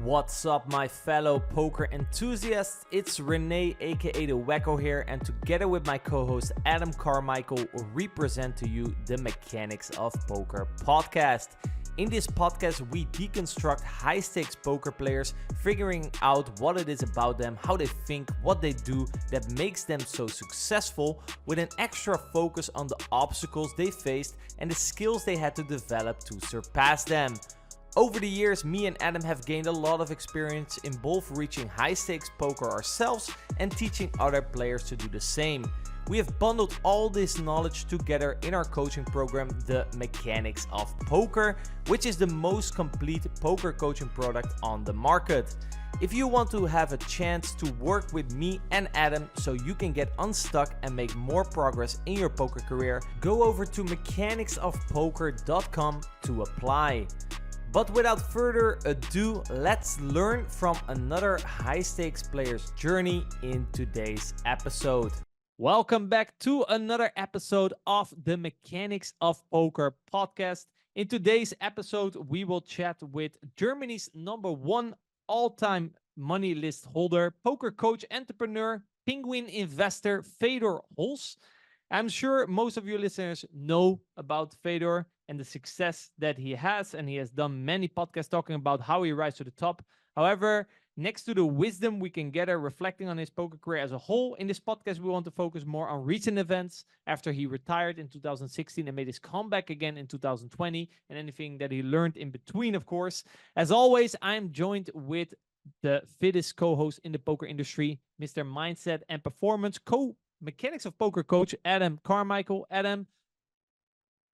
What's up, my fellow poker enthusiasts? It's Rene, aka the Wacko here, and together with my co-host Adam Carmichael, we represent to you the Mechanics of Poker podcast. In this podcast, we deconstruct high-stakes poker players, figuring out what it is about them, how they think, what they do that makes them so successful, with an extra focus on the obstacles they faced and the skills they had to develop to surpass them. Over the years, me and Adam have gained a lot of experience in both reaching high-stakes poker ourselves and teaching other players to do the same. We have bundled all this knowledge together in our coaching program, the Mechanics of Poker, which is the most complete poker coaching product on the market. If you want to have a chance to work with me and Adam so you can get unstuck and make more progress in your poker career, go over to mechanicsofpoker.com to apply. But without further ado, let's learn from another high-stakes player's journey in today's episode. Welcome back to another episode of the Mechanics of Poker podcast. In today's episode, we will chat with Germany's #1 all-time money list holder, poker coach, entrepreneur, penguin investor, Fedor Holz. I'm sure most of you listeners know about Fedor and the success that he has, and he has done many podcasts talking about how he rises to the top. However, next to the wisdom we can gather reflecting on his poker career as a whole, in this podcast we want to focus more on recent events after he retired in 2016 and made his comeback again in 2020, and anything that he learned in between, of course. As always, I'm joined with the fittest co-host in the poker industry, Mr. Mindset and Performance Mechanics of Poker coach, Adam Carmichael. Adam,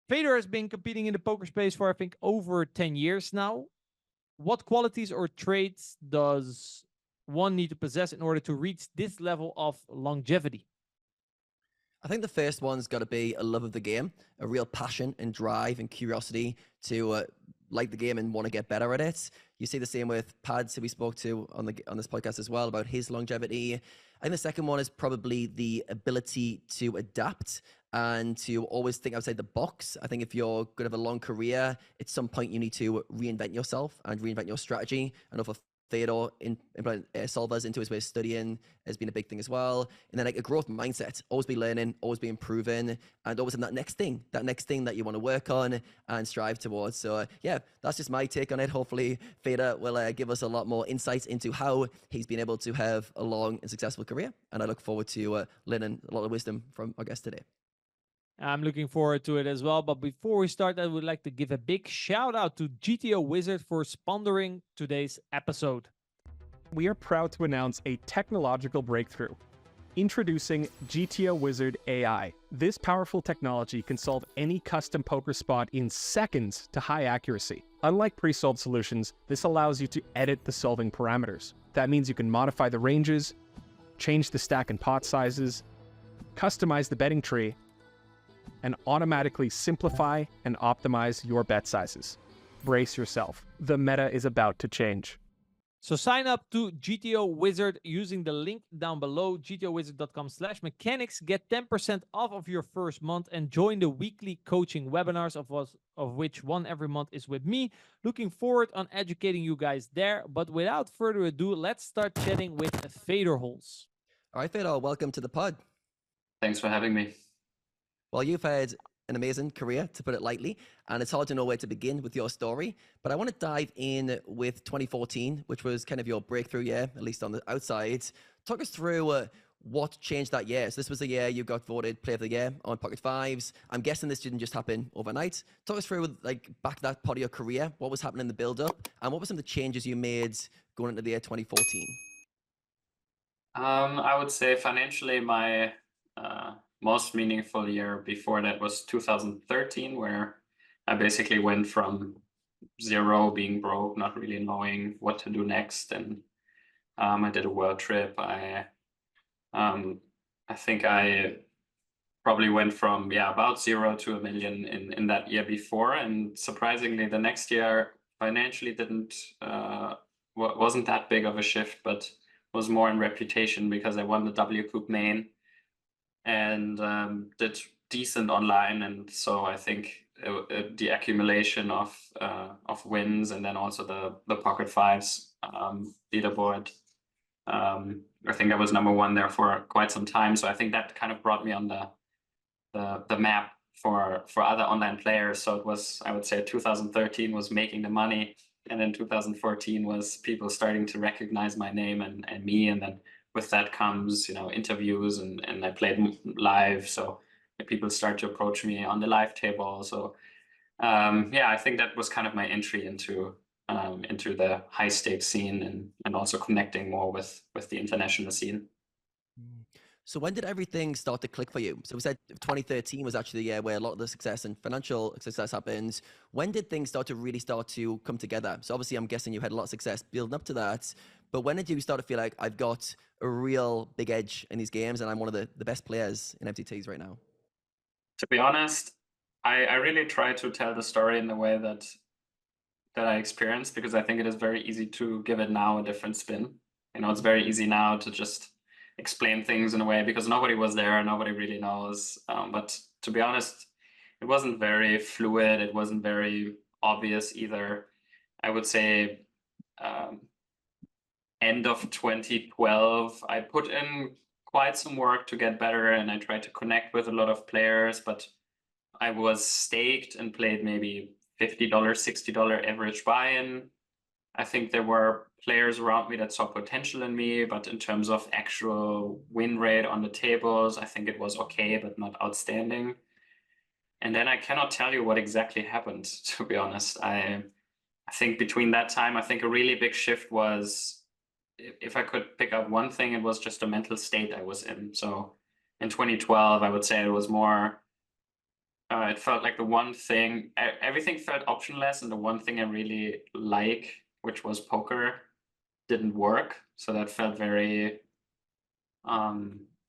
Fedor has been competing in the poker space for, I think, over 10 years now. What qualities or traits does one need to possess in order to reach this level of longevity? I think the first one's got to be a love of the game, a real passion and drive and curiosity to like the game and want to get better at it. You see the same with Pads, who we spoke to on this podcast as well, about his longevity. I think the second one is probably the ability to adapt and to always think outside the box. I think if you're going to have a long career, at some point you need to reinvent yourself and reinvent your strategy. I know for Fedor, implement solvers into his way of studying has been a big thing as well. And then like a growth mindset, always be learning, always be improving, and always in that next thing that you want to work on and strive towards. So yeah, that's just my take on it. Hopefully Fedor will give us a lot more insights into how he's been able to have a long and successful career. And I look forward to learning a lot of wisdom from our guest today. I'm looking forward to it as well. But before we start, I would like to give a big shout out to GTO Wizard for sponsoring today's episode. We are proud to announce a technological breakthrough. Introducing GTO Wizard AI. This powerful technology can solve any custom poker spot in seconds to high accuracy. Unlike pre-solved solutions, this allows you to edit the solving parameters. That means you can modify the ranges, change the stack and pot sizes, customize the betting tree, and automatically simplify and optimize your bet sizes. Brace yourself. The meta is about to change. So sign up to GTO Wizard using the link down below, gtowizard.com/mechanics. Get 10% off of your first month and join the weekly coaching webinars, of which one every month is with me. Looking forward on educating you guys there. But without further ado, let's start chatting with Fedor Holz. All right, Fedor, welcome to the pod. Thanks for having me. Well, you've had an amazing career, to put it lightly, and it's hard to know where to begin with your story. But I want to dive in with 2014, which was kind of your breakthrough year, at least on the outside. Talk us through what changed that year. So this was the year you got voted Player of the Year on Pocket Fives. I'm guessing this didn't just happen overnight. Talk us through, like, back that part of your career. What was happening in the build-up, and what were some of the changes you made going into the year 2014? I would say financially, my most meaningful year before that was 2013, where I basically went from zero, being broke, not really knowing what to do next, and I did a world trip. I think I probably went from about 0 to $1 million in that year before, and surprisingly, the next year financially wasn't that big of a shift, but was more in reputation because I won the W Coupe main and did decent online, and so I think the accumulation of wins, and then also the pocket fives leaderboard. I think I was #1 there for quite some time, so I think that kind of brought me on the map for other online players. So it was, I would say, 2013 was making the money, and then 2014 was people starting to recognize my name and me, and then with that comes, you know, interviews, and I played live, so people start to approach me on the live table. So yeah, I think that was kind of my entry into the high stakes scene, and also connecting more with the international scene. So when did everything start to click for you? So we said 2013 was actually the year where a lot of the success and financial success happened. When did things start to come together? So obviously I'm guessing you had a lot of success building up to that, but when did you start to feel like I've got a real big edge in these games and I'm one of the best players in FTTs right now? To be honest, I really try to tell the story in the way that I experienced, because I think it is very easy to give it now a different spin. You know, it's very easy now to just explain things in a way because nobody was there, nobody really knows. But to be honest, it wasn't very fluid. It wasn't very obvious either. I would say end of 2012, I put in quite some work to get better, and I tried to connect with a lot of players, but I was staked and played maybe $50, $60 average buy-in. I think there were players around me that saw potential in me, but in terms of actual win rate on the tables, I think it was okay, but not outstanding. And then I cannot tell you what exactly happened, to be honest. I think between that time, I think a really big shift was, if I could pick up one thing, it was just a mental state I was in. So in 2012, I would say it was more, it felt like the one thing, everything felt optionless, and the one thing I really like, which was poker, didn't work. So that felt very, it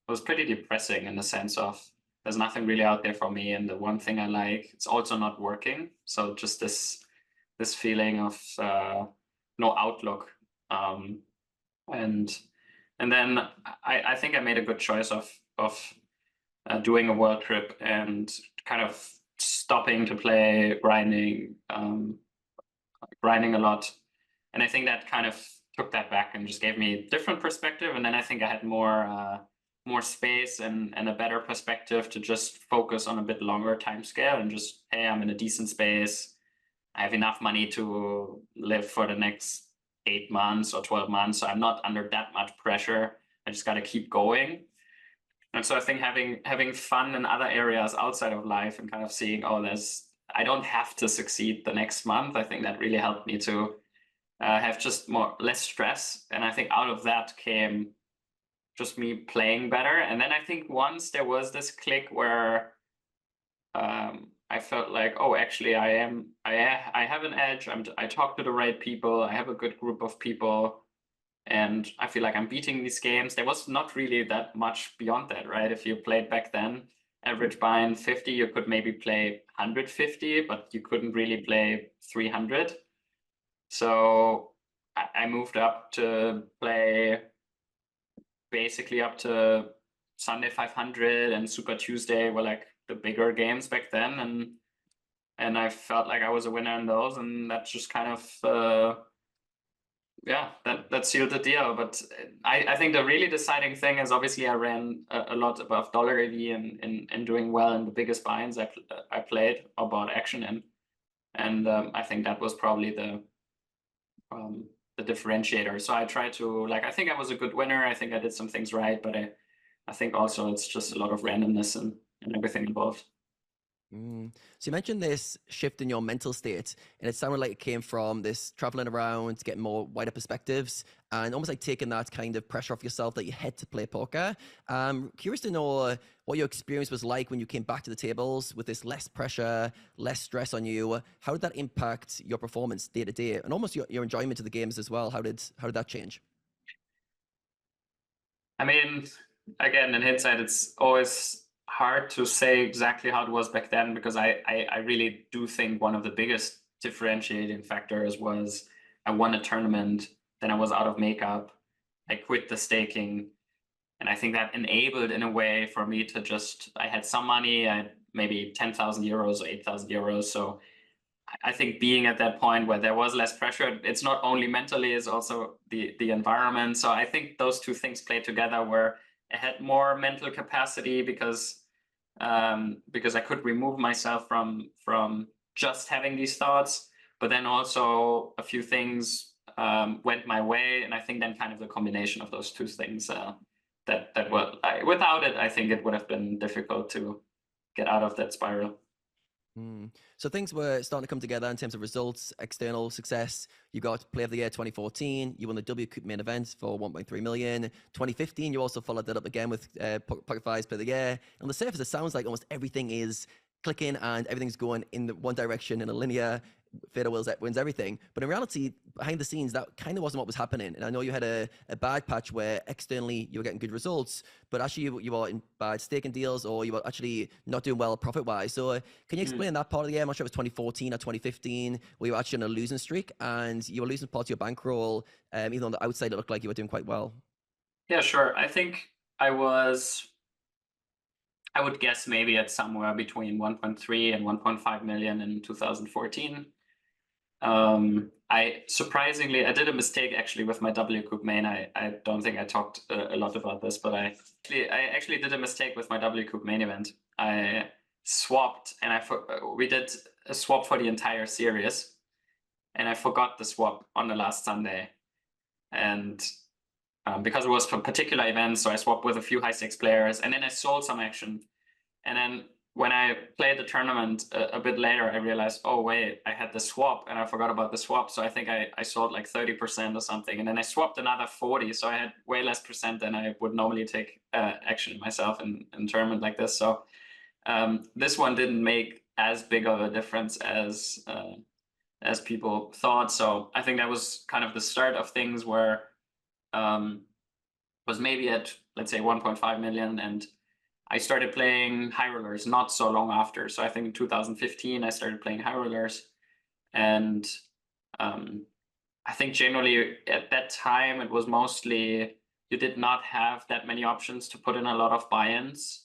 was pretty depressing in the sense of there's nothing really out there for me, and the one thing I like, it's also not working. So just this feeling of no outlook. And then I think I made a good choice of doing a world trip and kind of stopping to play, grinding a lot. And I think that kind of took that back and just gave me a different perspective. And then I think I had more space and a better perspective to just focus on a bit longer time scale and just, hey, I'm in a decent space. I have enough money to live for the next 8 months or 12 months. So I'm not under that much pressure. I just got to keep going. And so I think having fun in other areas outside of life and kind of seeing, oh, I don't have to succeed the next month. I think that really helped me to have just less stress. And I think out of that came just me playing better. And then I think once there was this click where I felt like, oh, actually I have an edge. I talk to the right people. I have a good group of people, and I feel like I'm beating these games. There was not really that much beyond that, right? If you played back then, average buy-in 50, you could maybe play 150, but you couldn't really play 300. So I moved up to play basically up to Sunday 500, and Super Tuesday were like the bigger games back then, and I felt like I was a winner in those, and that just kind of yeah, that sealed the deal. But I think the really deciding thing is obviously I ran a lot above dollar AV and doing well in the biggest buy-ins I played or bought action in, and I think that was probably the differentiator. So I tried to, like, I think I was a good winner. I think I did some things right, but I think also it's just a lot of randomness and everything involved. So you mentioned this shift in your mental state, and it sounded like it came from this traveling around, getting more wider perspectives, and almost like taking that kind of pressure off yourself that you had to play poker. Curious to know what your experience was like when you came back to the tables with this less pressure, less stress on you. How did that impact your performance day to day, and almost your enjoyment of the games as well? How did that change? I mean, again, in hindsight, it's always hard to say exactly how it was back then, because I really do think one of the biggest differentiating factors was I won a tournament, then I was out of makeup, I quit the staking, and I think that enabled in a way for me to just, I had some money, I maybe 10,000 euros or 8,000 euros. So I think being at that point where there was less pressure, it's not only mentally, it's also the environment. So I think those two things played together, where I had more mental capacity because I could remove myself from just having these thoughts. But then also a few things went my way, and I think then kind of the combination of those two things without it, I think it would have been difficult to get out of that spiral. So things were starting to come together in terms of results, external success. You got Player of the Year 2014. You won the W Cup main event for 1.3 million. 2015, you also followed that up again with Pocket Fives Player of the Year. On the surface, it sounds like almost everything is clicking and everything's going in the one direction in a linear. Fedor wins everything. But in reality, behind the scenes, that kind of wasn't what was happening. And I know you had a bad patch where externally you were getting good results, but actually you were in bad staking deals, or you were actually not doing well profit-wise. So can you explain that part of the year? I'm not sure if it was 2014 or 2015, where you were actually on a losing streak and you were losing part of your bankroll, even on the outside it looked like you were doing quite well. Yeah, sure. I think I would guess maybe at somewhere between 1.3 and 1.5 million in 2014. I did a mistake actually with my W Cup main. I don't think I talked a lot about this, but I actually did a mistake with my W Cup main event. I swapped, and we did a swap for the entire series, and I forgot the swap on the last Sunday. And because it was for particular events, so I swapped with a few high stakes players, and then I sold some action. And then when I played the tournament a bit later, I realized, oh wait, I had the swap and I forgot about the swap. So I think I sold like 30% or something. And then I swapped another 40. So I had way less percent than I would normally take action myself in a tournament like this. So this one didn't make as big of a difference as people thought. So I think that was kind of the start of things, where was maybe at, let's say, 1.5 million, and I started playing high rollers not so long after. So I think in 2015 I started playing high rollers, and I think generally at that time it was mostly, you did not have that many options to put in a lot of buy-ins.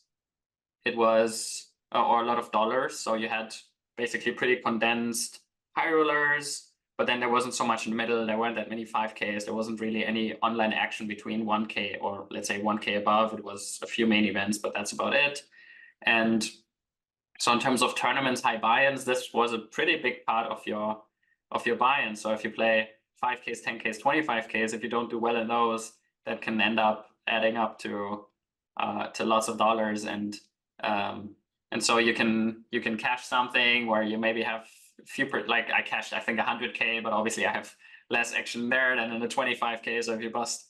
It was or a lot of dollars, so you had basically pretty condensed high rollers, but then there wasn't so much in the middle. There weren't that many 5Ks. There wasn't really any online action between 1K or, let's say, 1K above. It was a few main events, but that's about it. And so in terms of tournaments, high buy-ins, this was a pretty big part of your buy-in. So if you play 5Ks, 10Ks, 25Ks, if you don't do well in those, that can end up adding up to lots of dollars. And so you can cash something where you maybe have few, like I cashed, I think 100K, but obviously I have less action there than in the 25K. So if you bust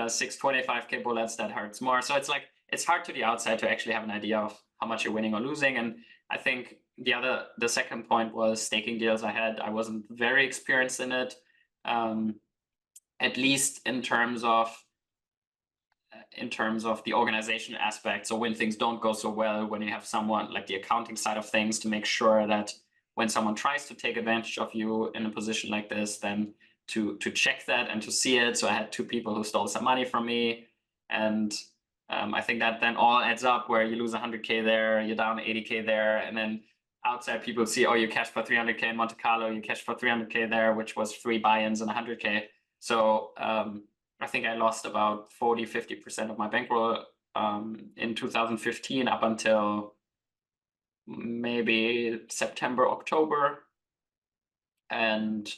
6 25K bullets, that hurts more. So it's like, it's hard to the outside to actually have an idea of how much you're winning or losing. And I think the second point was staking deals I wasn't very experienced in it, at least in terms of the organization aspect. So when things don't go so well, when you have someone like the accounting side of things to make sure that when someone tries to take advantage of you in a position like this, then to check that and to see it. So I had 2 people who stole some money from me. And I think that then all adds up, where you lose 100K there, you're down 80K there. And then outside people see, oh, you cashed for 300K in Monte Carlo, you cashed for 300K there, which was 3 buy-ins and 100K. So I think I lost about 40-50% of my bankroll in 2015 up until maybe September, October. And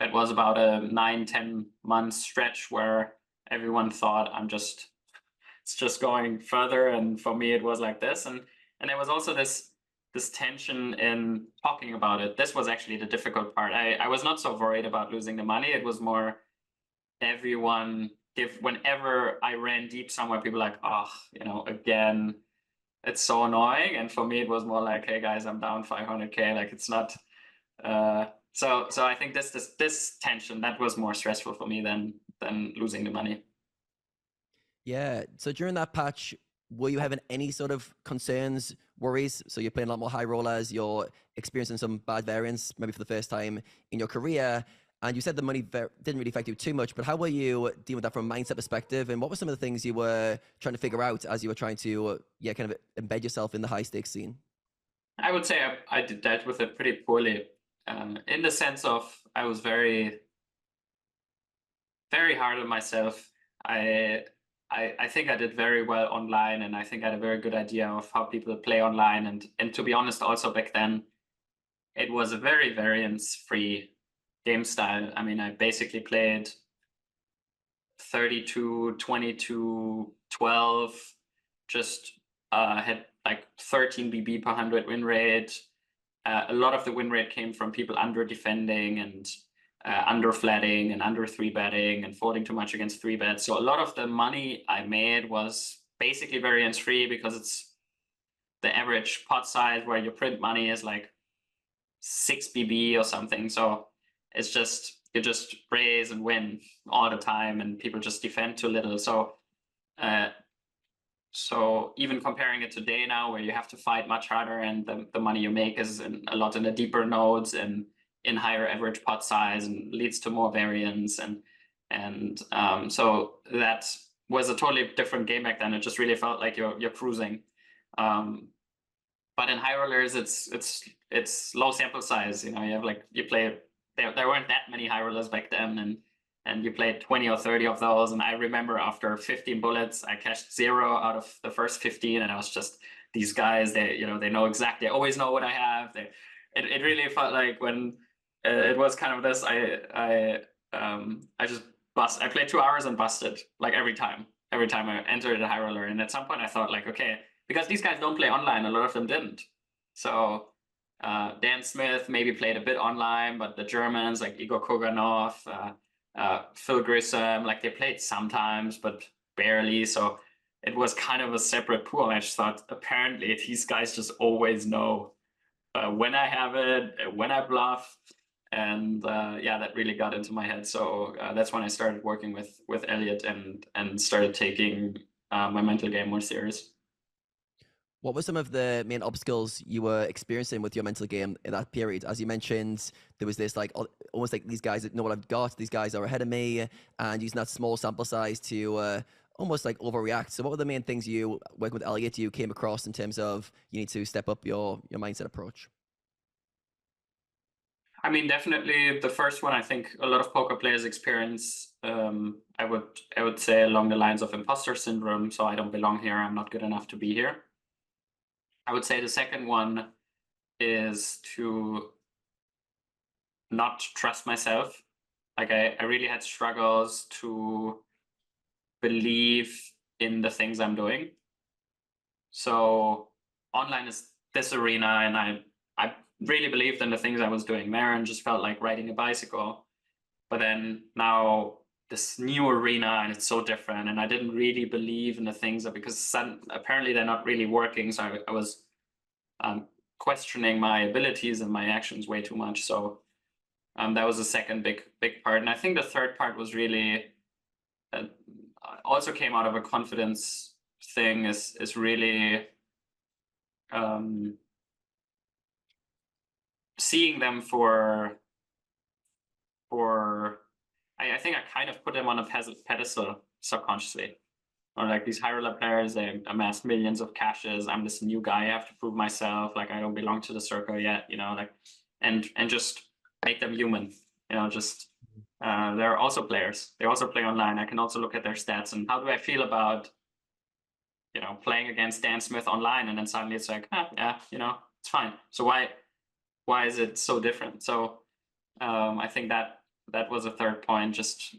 that was about a 9-10 month stretch where everyone thought it's just going further. And for me, it was like this. And there was also this tension in talking about it. This was actually the difficult part. I was not so worried about losing the money. It was more whenever I ran deep somewhere, people were like, oh, again, it's so annoying. And for me, it was more like, hey guys, I'm down 500K. Like, it's not. So I think this tension, that was more stressful for me than losing the money. Yeah. So during that patch, were you having any sort of concerns, worries? So you're playing a lot more high rollers, you're experiencing some bad variance, maybe for the first time in your career. And you said the money didn't really affect you too much, but how were you dealing with that from a mindset perspective? And what were some of the things you were trying to figure out as you were trying to, kind of embed yourself in the high stakes scene? I would say I dealt with it pretty poorly, in the sense of I was very, very hard on myself. I I think I did very well online, and I think I had a very good idea of how people play online. And to be honest, also back then, it was a very variance-free game style. I mean, I basically played 32, 22, 12, just had like 13 BB per 100 win rate. A lot of the win rate came from people under defending and under flatting and under 3-betting and folding too much against 3-bets. So a lot of the money I made was basically variance free, because it's the average pot size where your print money is like 6 BB or something. So it's just, you just raise and win all the time, and people just defend too little. So so even comparing it today now, where you have to fight much harder, and the money you make is a lot in the deeper nodes and in higher average pot size, and leads to more variance. And so that was a totally different game back then. It just really felt like you're cruising. But in high rollers, it's low sample size. You know, you play. There weren't that many high rollers back then, and you played 20 or 30 of those. And I remember after 15 bullets, I cashed 0 out of the first 15, and I was just, these guys, they know exactly, they always know what I have. It really felt like when it was kind of this. I just I played 2 hours and busted like every time I entered a high roller. And at some point I thought, like, okay, because these guys don't play online, a lot of them didn't. So Dan Smith maybe played a bit online, but the Germans like Igor Koganov, Phil Grissom, like they played sometimes, but barely. So it was kind of a separate pool. And I just thought, apparently these guys just always know when I have it, when I bluff. And yeah, that really got into my head. So that's when I started working with Elliot and started taking my mental game more serious. What were some of the main obstacles you were experiencing with your mental game in that period? As you mentioned, there was this like almost like, these guys that know what I've got, these guys are ahead of me, and using that small sample size to almost like overreact. So what were the main things you, working with Elliot, you came across in terms of you need to step up your mindset approach? I mean, definitely the first one, I think a lot of poker players experience, I would say along the lines of imposter syndrome. So I don't belong here, I'm not good enough to be here. I would say the second one is to not trust myself. Like I really had struggles to believe in the things I'm doing. So online is this arena, and I really believed in the things I was doing there, and just felt like riding a bicycle. But then now this new arena, and it's so different, and I didn't really believe in the things because apparently they're not really working. So I was questioning my abilities and my actions way too much. So that was the second big part. And I think the third part was really also came out of a confidence thing, is really seeing them for I think I kind of put them on a pedestal subconsciously. Or like these high roller players, they amass millions of caches. I'm this new guy, I have to prove myself. Like I don't belong to the circle yet, you know, like, and just make them human, you know, just, they're also players. They also play online. I can also look at their stats, and how do I feel about, you know, playing against Dan Smith online, and then suddenly it's like, yeah, you know, it's fine. So why is it so different? So I think that was a third point. Just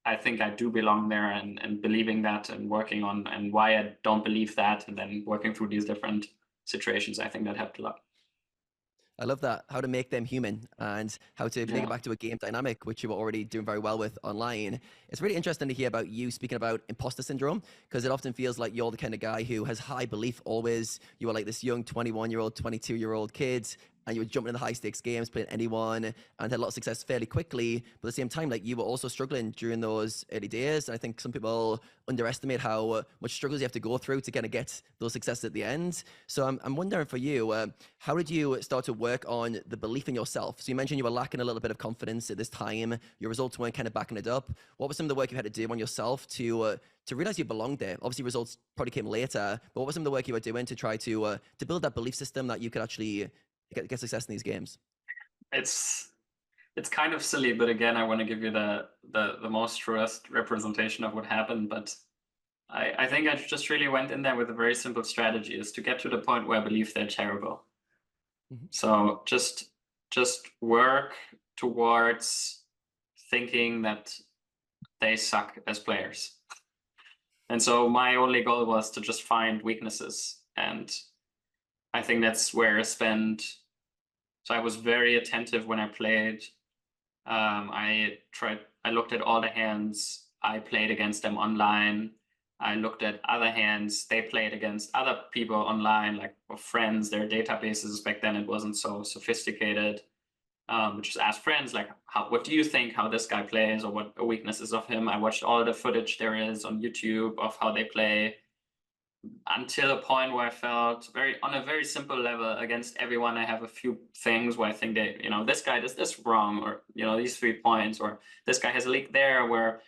I think I do belong there, and believing that, and working on and why I don't believe that, and then working through these different situations. I think that helped a lot. I love that. How to make them human, and how to bring it back to a game dynamic, which you were already doing very well with online. It's really interesting to hear about you speaking about imposter syndrome, because it often feels like you're the kind of guy who has high belief always. You are like this young 21-year-old, 22-year-old kid, and you were jumping in the high stakes games, playing anyone, and had a lot of success fairly quickly. But at the same time, like, you were also struggling during those early days. And I think some people underestimate how much struggles you have to go through to kind of get those successes at the end. So I'm wondering for you, how did you start to work on the belief in yourself? So you mentioned you were lacking a little bit of confidence at this time. Your results weren't kind of backing it up. What was some of the work you had to do on yourself to realize you belonged there? Obviously, results probably came later, but what was some of the work you were doing to try to build that belief system that you could actually get success in these games? It's kind of silly, but again, I want to give you the most truest representation of what happened. But I think I just really went in there with a very simple strategy: is to get to the point where I believe they're terrible. Mm-hmm. So just work towards thinking that they suck as players. And so my only goal was to just find weaknesses. And I think that's where I spent. So I was very attentive when I played. I looked at all the hands I played against them online. I looked at other hands they played against other people online, like friends, their databases. Back then it wasn't so sophisticated. Just ask friends, like, what do you think how this guy plays, or what the weaknesses of him? I watched all the footage there is on YouTube of how they play, until a point where I felt on a very simple level against everyone. I have a few things where I think that, this guy does this wrong, or, these 3 points, or this guy has a leak there where,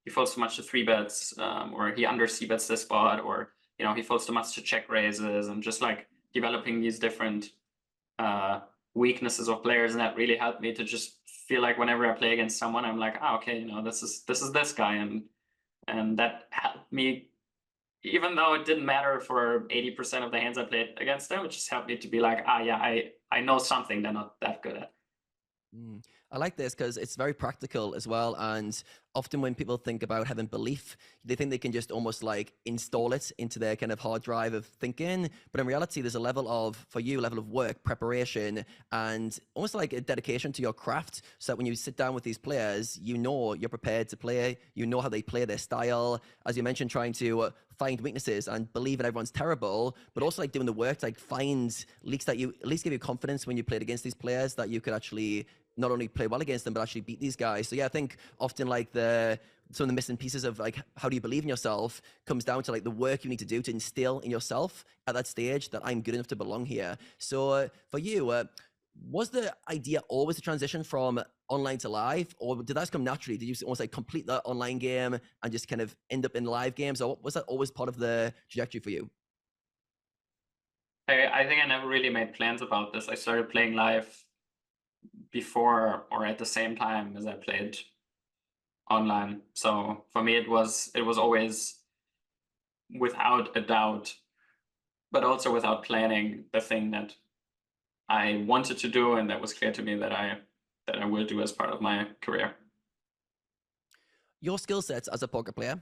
he folds too much to 3-bets, or he under c-bets this spot, or, he folds too much to check raises, and just like developing these different weaknesses of players. And that really helped me to just feel like whenever I play against someone, I'm like, okay, this is this guy. And that helped me. Even though it didn't matter for 80% of the hands I played against them, it just helped me to be like, yeah, I know something they're not that good at. I like this because it's very practical as well. And often when people think about having belief, they think they can just almost like install it into their kind of hard drive of thinking. But in reality, there's a level of work, preparation, and almost like a dedication to your craft. So that when you sit down with these players, you're prepared to play, how they play their style. As you mentioned, trying to find weaknesses and believe that everyone's terrible, but also like doing the work to like find leaks that you at least give you confidence when you played against these players, that you could actually not only play well against them, but actually beat these guys. So yeah, I think often like some of the missing pieces of like, how do you believe in yourself comes down to like the work you need to do to instill in yourself at that stage that I'm good enough to belong here. So for you, was the idea always to transition from online to live, or did that come naturally? Did you almost like complete that online game and just kind of end up in live games, or was that always part of the trajectory for you? I think I never really made plans about this. I started playing live before or at the same time as I played online. So for me, it was always, without a doubt, but also without planning, the thing that I wanted to do, and that was clear to me that I will do as part of my career. Your skill sets as a poker player,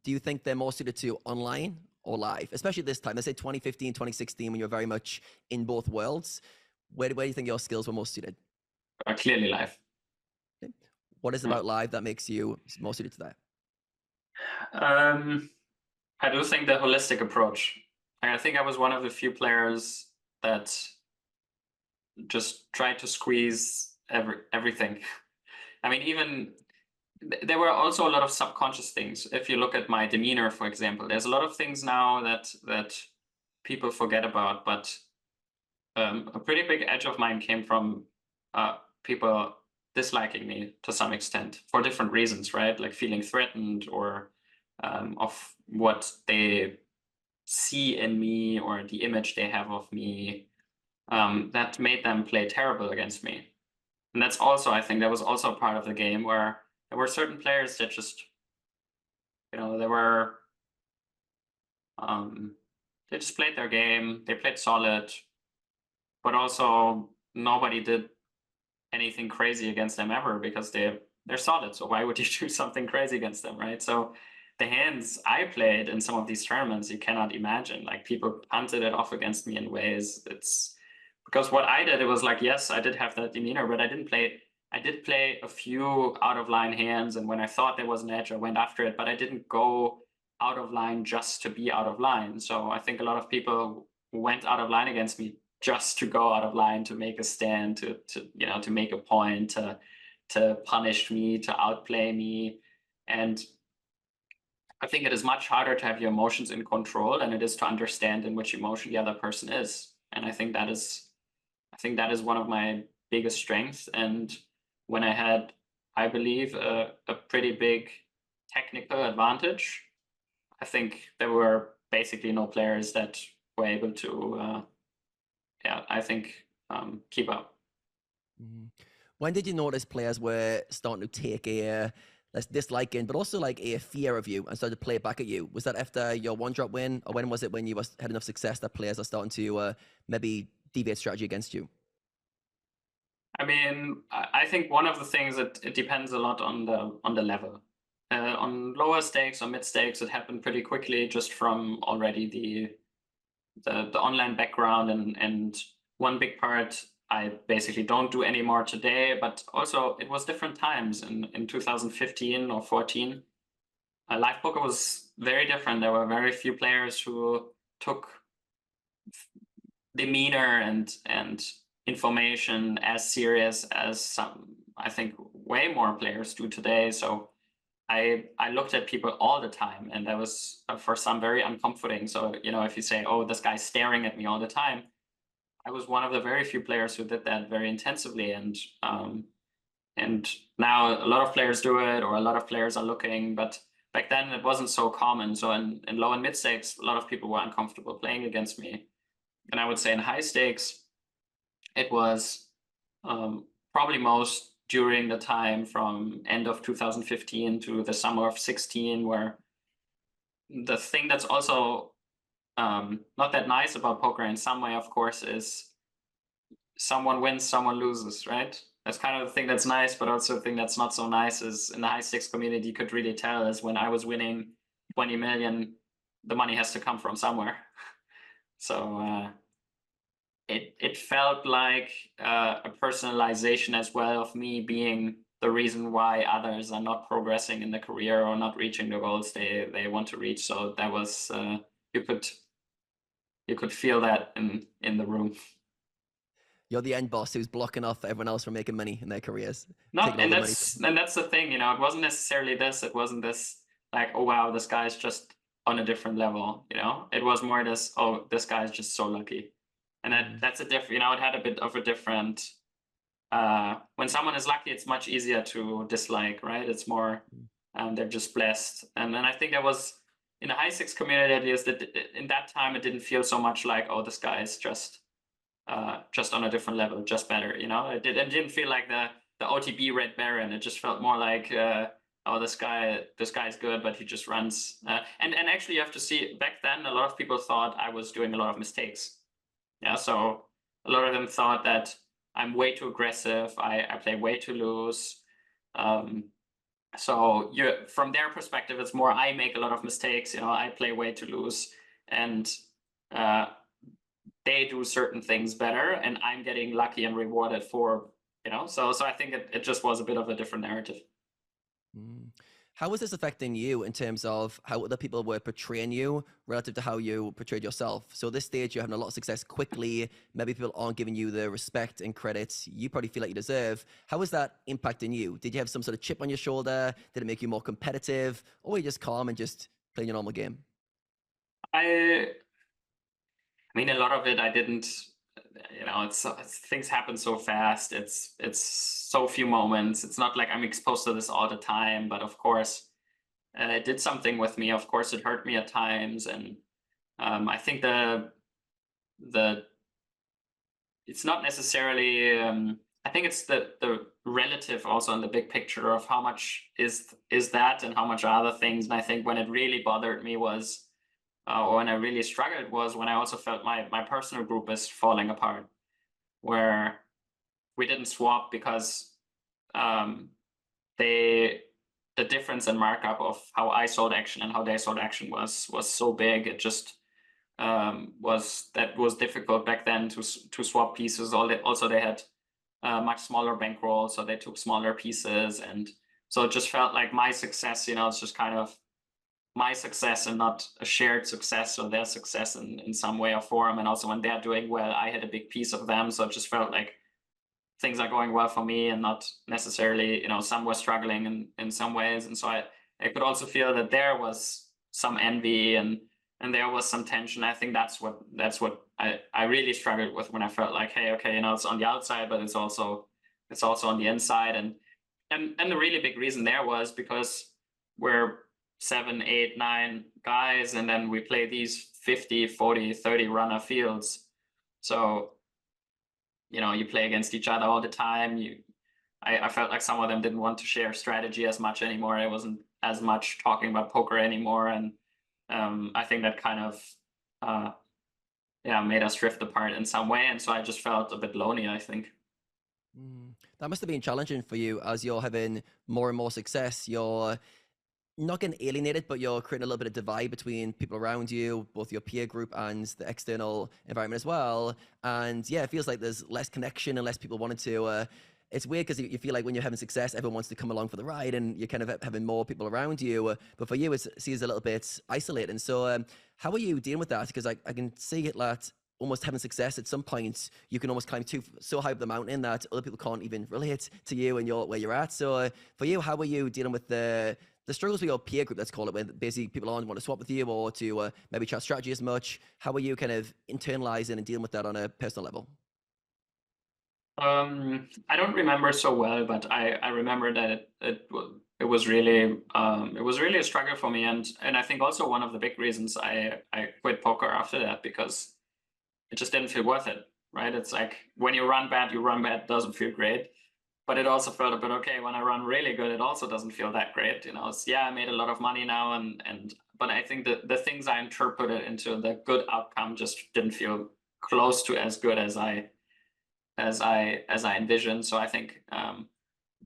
do you think they're more suited to online or live? Especially this time, let's say 2015, 2016, when you were very much in both worlds. Where do you think your skills were most suited? Clearly live. Okay. What is about live that makes you more suited to that? I do think the holistic approach. I think I was one of the few players that just tried to squeeze everything. I mean, even there were also a lot of subconscious things. If you look at my demeanor, for example, there's a lot of things now that people forget about, but a pretty big edge of mine came from people disliking me to some extent for different reasons, right? Like feeling threatened, or of what they see in me, or the image they have of me, that made them play terrible against me. And that's also, I think that was also part of the game, where there were certain players that just, they just played their game, they played solid, but also nobody did anything crazy against them ever, because they're solid. So why would you do something crazy against them, right? So the hands I played in some of these tournaments, you cannot imagine. Like, people punted it off against me in ways. It's because what I did, it was like, yes, I did have that demeanor, but I did play a few out of line hands, and when I thought there was an edge, I went after it, but I didn't go out of line just to be out of line. So I think a lot of people who went out of line against me just to go out of line, to make a stand, to make a point, to punish me, to outplay me. And I think it is much harder to have your emotions in control than it is to understand in which emotion the other person is. And I think that is one of my biggest strengths. And when I had, I believe, a pretty big technical advantage, I think there were basically no players that were able to, keep up. When did you notice players were starting to take a less disliking, but also like a fear of you and started to play it back at you? Was that after your one drop win, or when was it when you had enough success that players are starting to maybe deviate strategy against you? I mean, I think one of the things that it depends a lot on the level. On lower stakes or mid stakes, it happened pretty quickly just from already the online background, and one big part I basically don't do anymore today, but also it was different times in 2015 or 14. Live poker was very different. There were very few players who took demeanor and information as serious as some, I think, way more players do today. So I looked at people all the time, and that was for some very uncomforting. So, if you say, oh, this guy's staring at me all the time, I was one of the very few players who did that very intensively. And now a lot of players do it, or a lot of players are looking, but back then it wasn't so common. So in low and mid stakes, a lot of people were uncomfortable playing against me. And I would say in high stakes, it was probably most during the time from end of 2015 to the summer of 16, where the thing that's also not that nice about poker in some way, of course, is someone wins, someone loses, right? That's kind of the thing that's nice, but also the thing that's not so nice is in the high stakes community, you could really tell is when I was winning 20 million, the money has to come from somewhere. So it felt like a personalization as well of me being the reason why others are not progressing in their career or not reaching the goals they want to reach. So that was you could feel that in the room. You're the end boss who's blocking off everyone else from making money in their careers. And that's the thing, it wasn't necessarily this. It wasn't this like, oh wow, this guy's just on a different level. It was more this, oh, this guy's just so lucky. And that's a different, it had a bit of a different, when someone is lucky, it's much easier to dislike, right? It's more, they're just blessed. And then I think there was, in the high stakes community, at least, in that time, it didn't feel so much like, oh, this guy is just on a different level, just better, It didn't feel like the OTB Red Baron. It just felt more like, oh, this guy's good, but he just runs. And actually, you have to see, back then, a lot of people thought I was doing a lot of mistakes. Yeah, so a lot of them thought that I'm way too aggressive. I play way too loose. So from their perspective, it's more I make a lot of mistakes. I play way too loose, and they do certain things better, and I'm getting lucky and rewarded for. So I think it just was a bit of a different narrative. How was this affecting you in terms of how other people were portraying you relative to how you portrayed yourself? So at this stage, you're having a lot of success quickly. Maybe people aren't giving you the respect and credits you probably feel like you deserve. How was that impacting you? Did you have some sort of chip on your shoulder? Did it make you more competitive? Or were you just calm and just playing your normal game? I mean, a lot of it I didn't, things happen so fast. It's so few moments. It's not like I'm exposed to this all the time, but of course, it did something with me. Of course, it hurt me at times. And I think it's not necessarily, I think it's the relative also in the big picture of how much is that and how much are other things. And I think when it really bothered me was, or when I really struggled was when I also felt my personal group is falling apart, where we didn't swap because the difference in markup of how I sold action and how they sold action was so big. It just was difficult back then to swap pieces. Also, they had much smaller bankrolls, so they took smaller pieces, and so it just felt like my success, it's just kind of my success and not a shared success or their success in some way or form. And also when they're doing well, I had a big piece of them. So it just felt like things are going well for me and not necessarily, some were struggling in some ways. And so I could also feel that there was some envy and there was some tension. I think that's what I really struggled with when I felt like, hey, okay, it's on the outside, but it's also on the inside. And the really big reason there was because we're 7, 8, 9 guys, and then we play these 50, 40, 30 runner fields. So, you play against each other all the time. I felt like some of them didn't want to share strategy as much anymore. I wasn't as much talking about poker anymore. And I think that kind of, made us drift apart in some way. And so I just felt a bit lonely, I think. That must have been challenging for you as you're having more and more success. You're not getting alienated, but you're creating a little bit of divide between people around you, both your peer group and the external environment as well. And yeah, it feels like there's less connection and less people wanting to, it's weird because you feel like when you're having success, everyone wants to come along for the ride and you're kind of having more people around you. But for you, it seems a little bit isolating. So how are you dealing with that? Because I can see it that almost having success at some point, you can almost climb so high up the mountain that other people can't even relate to you and where you're at. So for you, how are you dealing with the struggles with your peer group, let's call it, when basically people aren't want to swap with you or to maybe chat strategy as much? How are you kind of internalizing and dealing with that on a personal level? I don't remember so well, but I remember that it was really a struggle for me, and I think also one of the big reasons I quit poker after that, because it just didn't feel worth it, right? It's like when you run bad, doesn't feel great. But it also felt a bit okay when I run really good. It also doesn't feel that great, I made a lot of money now, but I think that the things I interpreted into the good outcome just didn't feel close to as good as I envisioned. So I think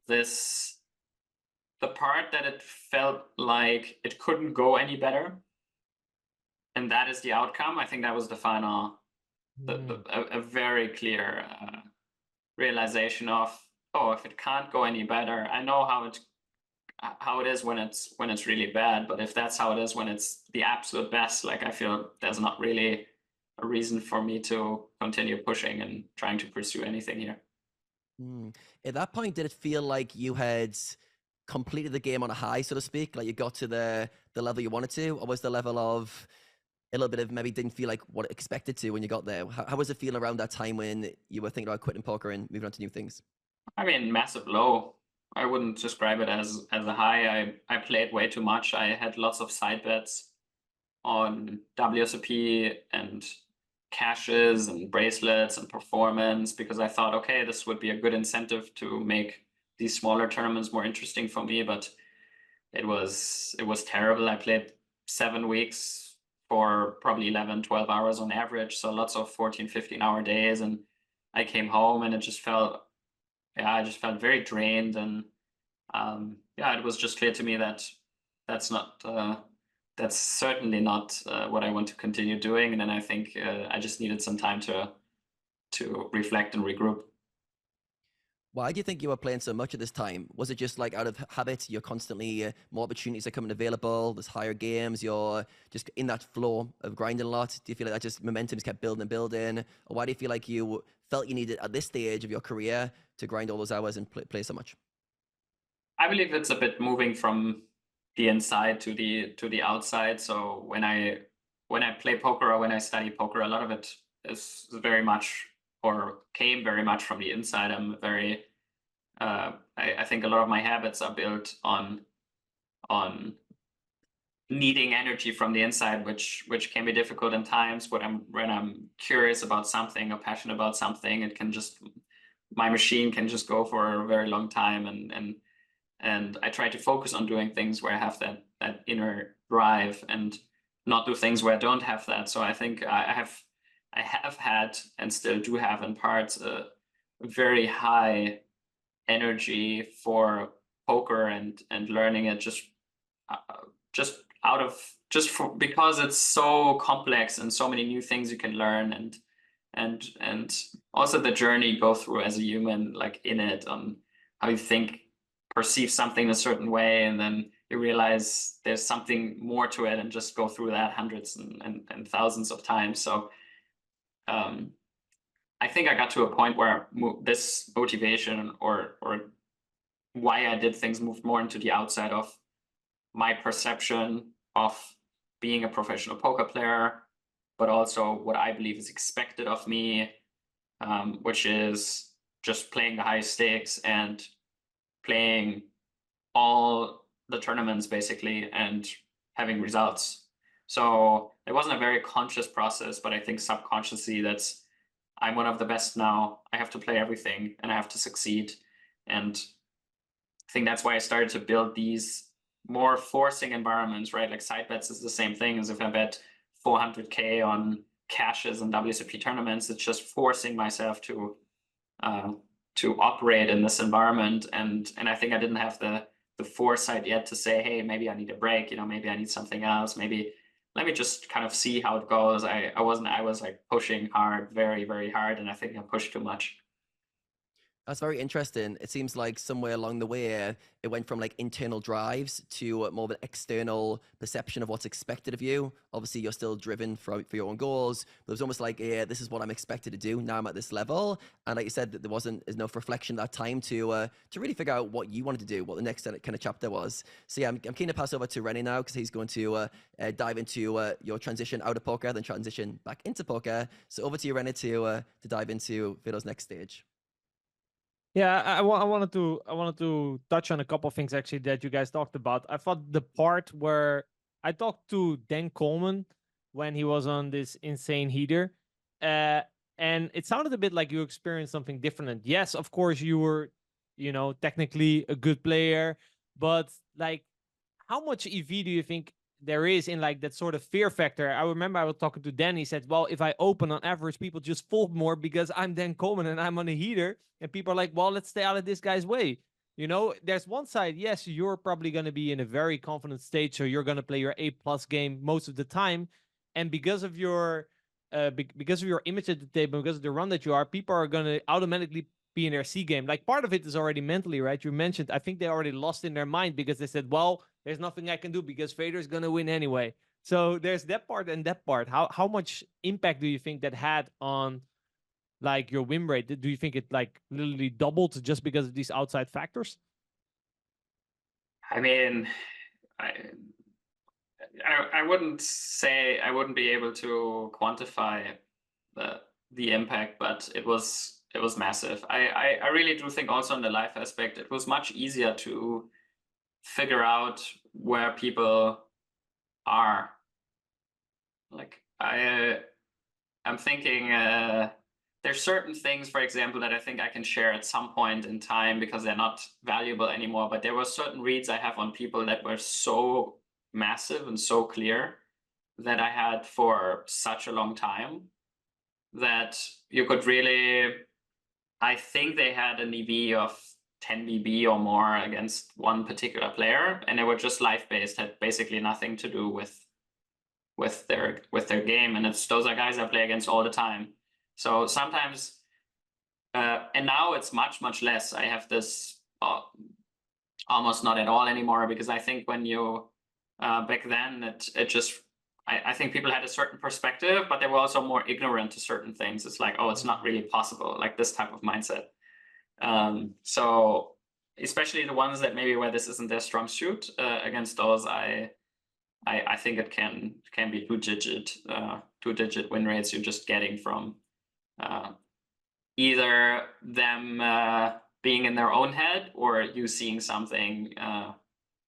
the part that it felt like it couldn't go any better, and that is the outcome. I think that was the final, a very clear realization of, oh, if it can't go any better, I know how it is when it's really bad. But if that's how it is when it's the absolute best, like I feel there's not really a reason for me to continue pushing and trying to pursue anything here. At that point, did it feel like you had completed the game on a high, so to speak? Like you got to the level you wanted to, or was the level of a little bit of maybe didn't feel like what it expected to when you got there? How was it feel around that time when you were thinking about quitting poker and moving on to new things? I mean, massive low. I wouldn't describe it as a high. I played way too much. I had lots of side bets on WSOP and cashes and bracelets and performance, because I thought, okay, this would be a good incentive to make these smaller tournaments more interesting for me. But it was terrible. I played 7 weeks for probably 11, 12 hours on average. So lots of 14, 15-hour days. And I came home and it just felt, I just felt very drained. And it was just clear to me that that's certainly not what I want to continue doing. And then I think I just needed some time to reflect and regroup. Why do you think you were playing so much at this time? Was it just like out of habit? You're constantly, more opportunities are coming available, there's higher games, you're just in that flow of grinding a lot? Do you feel like that just momentum just kept building and building? Or why do you feel like you felt you needed at this stage of your career to grind all those hours and play so much? I believe it's a bit moving from the inside to the outside. So when I play poker or when I study poker, a lot of it is very much, or came very much from the inside. I'm very I think a lot of my habits are built on needing energy from the inside, which can be difficult in times when I'm curious about something or passionate about something. It can just, my machine can just go for a very long time, and I try to focus on doing things where I have that inner drive and not do things where I don't have that. So I think I have had and still do have in parts a very high energy for poker and learning it because it's so complex and so many new things you can learn, and also the journey you go through as a human, like in it, on how you think, perceive something a certain way, and then you realize there's something more to it and just go through that hundreds and thousands of times. So I think I got to a point where this motivation or why I did things moved more into the outside of my perception of being a professional poker player, but also what I believe is expected of me, which is just playing the high stakes and playing all the tournaments basically and having results. So it wasn't a very conscious process, but I think subconsciously I'm one of the best now. I have to play everything and I have to succeed. And I think that's why I started to build these more forcing environments, right? Like side bets is the same thing as if I bet 400K on cashes and WSOP tournaments. It's just forcing myself to operate in this environment. And I think I didn't have the foresight yet to say, hey, maybe I need a break, maybe I need something else. Maybe let me just kind of see how it goes. I was like pushing hard, very, very hard. And I think I pushed too much. That's very interesting. It seems like somewhere along the way, it went from like internal drives to more of an external perception of what's expected of you. Obviously, you're still driven for your own goals, but it was almost like, yeah, this is what I'm expected to do. Now I'm at this level. And like you said, that there's enough reflection at that time to really figure out what you wanted to do, what the next kind of chapter was. So yeah, I'm keen to pass over to Renes now because he's going to dive into your transition out of poker, then transition back into poker. So over to you, Renes, to dive into Fedor's next stage. Yeah, I wanted to touch on a couple of things actually that you guys talked about. I thought the part where I talked to Dan Coleman when he was on this insane heater, and it sounded a bit like you experienced something different. Yes, of course you were, technically a good player, but like, how much EV do you think there is in like that sort of fear factor? I remember I was talking to Dan. He said, well, if I open on average, people just fold more because I'm Dan Coleman and I'm on a heater. And people are like, well, let's stay out of this guy's way. There's one side. Yes, you're probably going to be in a very confident state. So you're going to play your A+ game most of the time. And because of your image at the table, because of the run that you are, people are going to automatically be in their C game. Like part of it is already mentally, right? You mentioned, I think they already lost in their mind because they said, well, there's nothing I can do because Fedor is going to win anyway. So there's that part and that part. How much impact do you think that had on like your win rate? Do you think it like literally doubled just because of these outside factors? I mean, I wouldn't say, I wouldn't be able to quantify the impact, but it was massive. I really do think also in the life aspect, it was much easier to figure out where people are. Like I'm thinking there's certain things, for example, that I think I can share at some point in time because they're not valuable anymore. But there were certain reads I have on people that were so massive and so clear that I had for such a long time that you could really, I think they had an EV of 10 BB or more against one particular player, and they were just life-based, had basically nothing to do with their game. And those are guys I play against all the time. So sometimes, and now it's much less. I have this almost not at all anymore, because I think when you back then it just, I think people had a certain perspective, but they were also more ignorant to certain things. It's like, oh, it's not really possible, like this type of mindset. So especially the ones that maybe where this isn't their strong suit, against those, I think it can be two-digit win rates you're just getting from either them being in their own head or you seeing something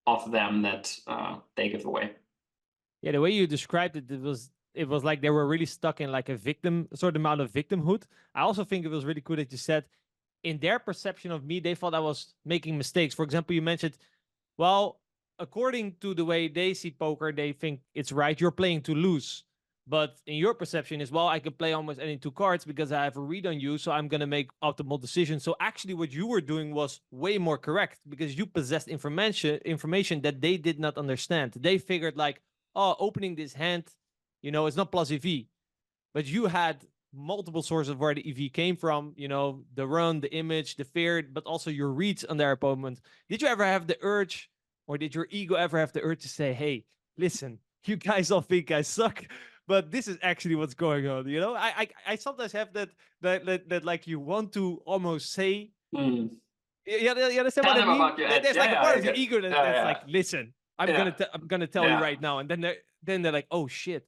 of them that they give away. Yeah, the way you described it, it was like they were really stuck in like a sort of amount of victimhood. I also think it was really cool that you said, in their perception of me, they thought I was making mistakes. For example, you mentioned, well, according to the way they see poker, they think it's right. You're playing to lose. But in your perception is, well, I can play almost any two cards because I have a read on you, so I'm going to make optimal decisions. So actually what you were doing was way more correct because you possessed information that they did not understand. They figured like, oh, opening this hand, it's not plus EV. But you had multiple sources of where the EV came from, the run, the image, the fear, but also your reads on their opponent. Did you ever have the urge or did your ego ever have the urge to say, hey, listen, you guys all think I suck, but this is actually what's going on, you know? I sometimes have that like you want to almost say, Hmm. you understand Tell what I them mean? about your edge. There's Yeah, like a yeah, part I of your get. ego Yeah, that's yeah, like, listen, I'm yeah, gonna tell you yeah. right now, and then they're like, oh shit.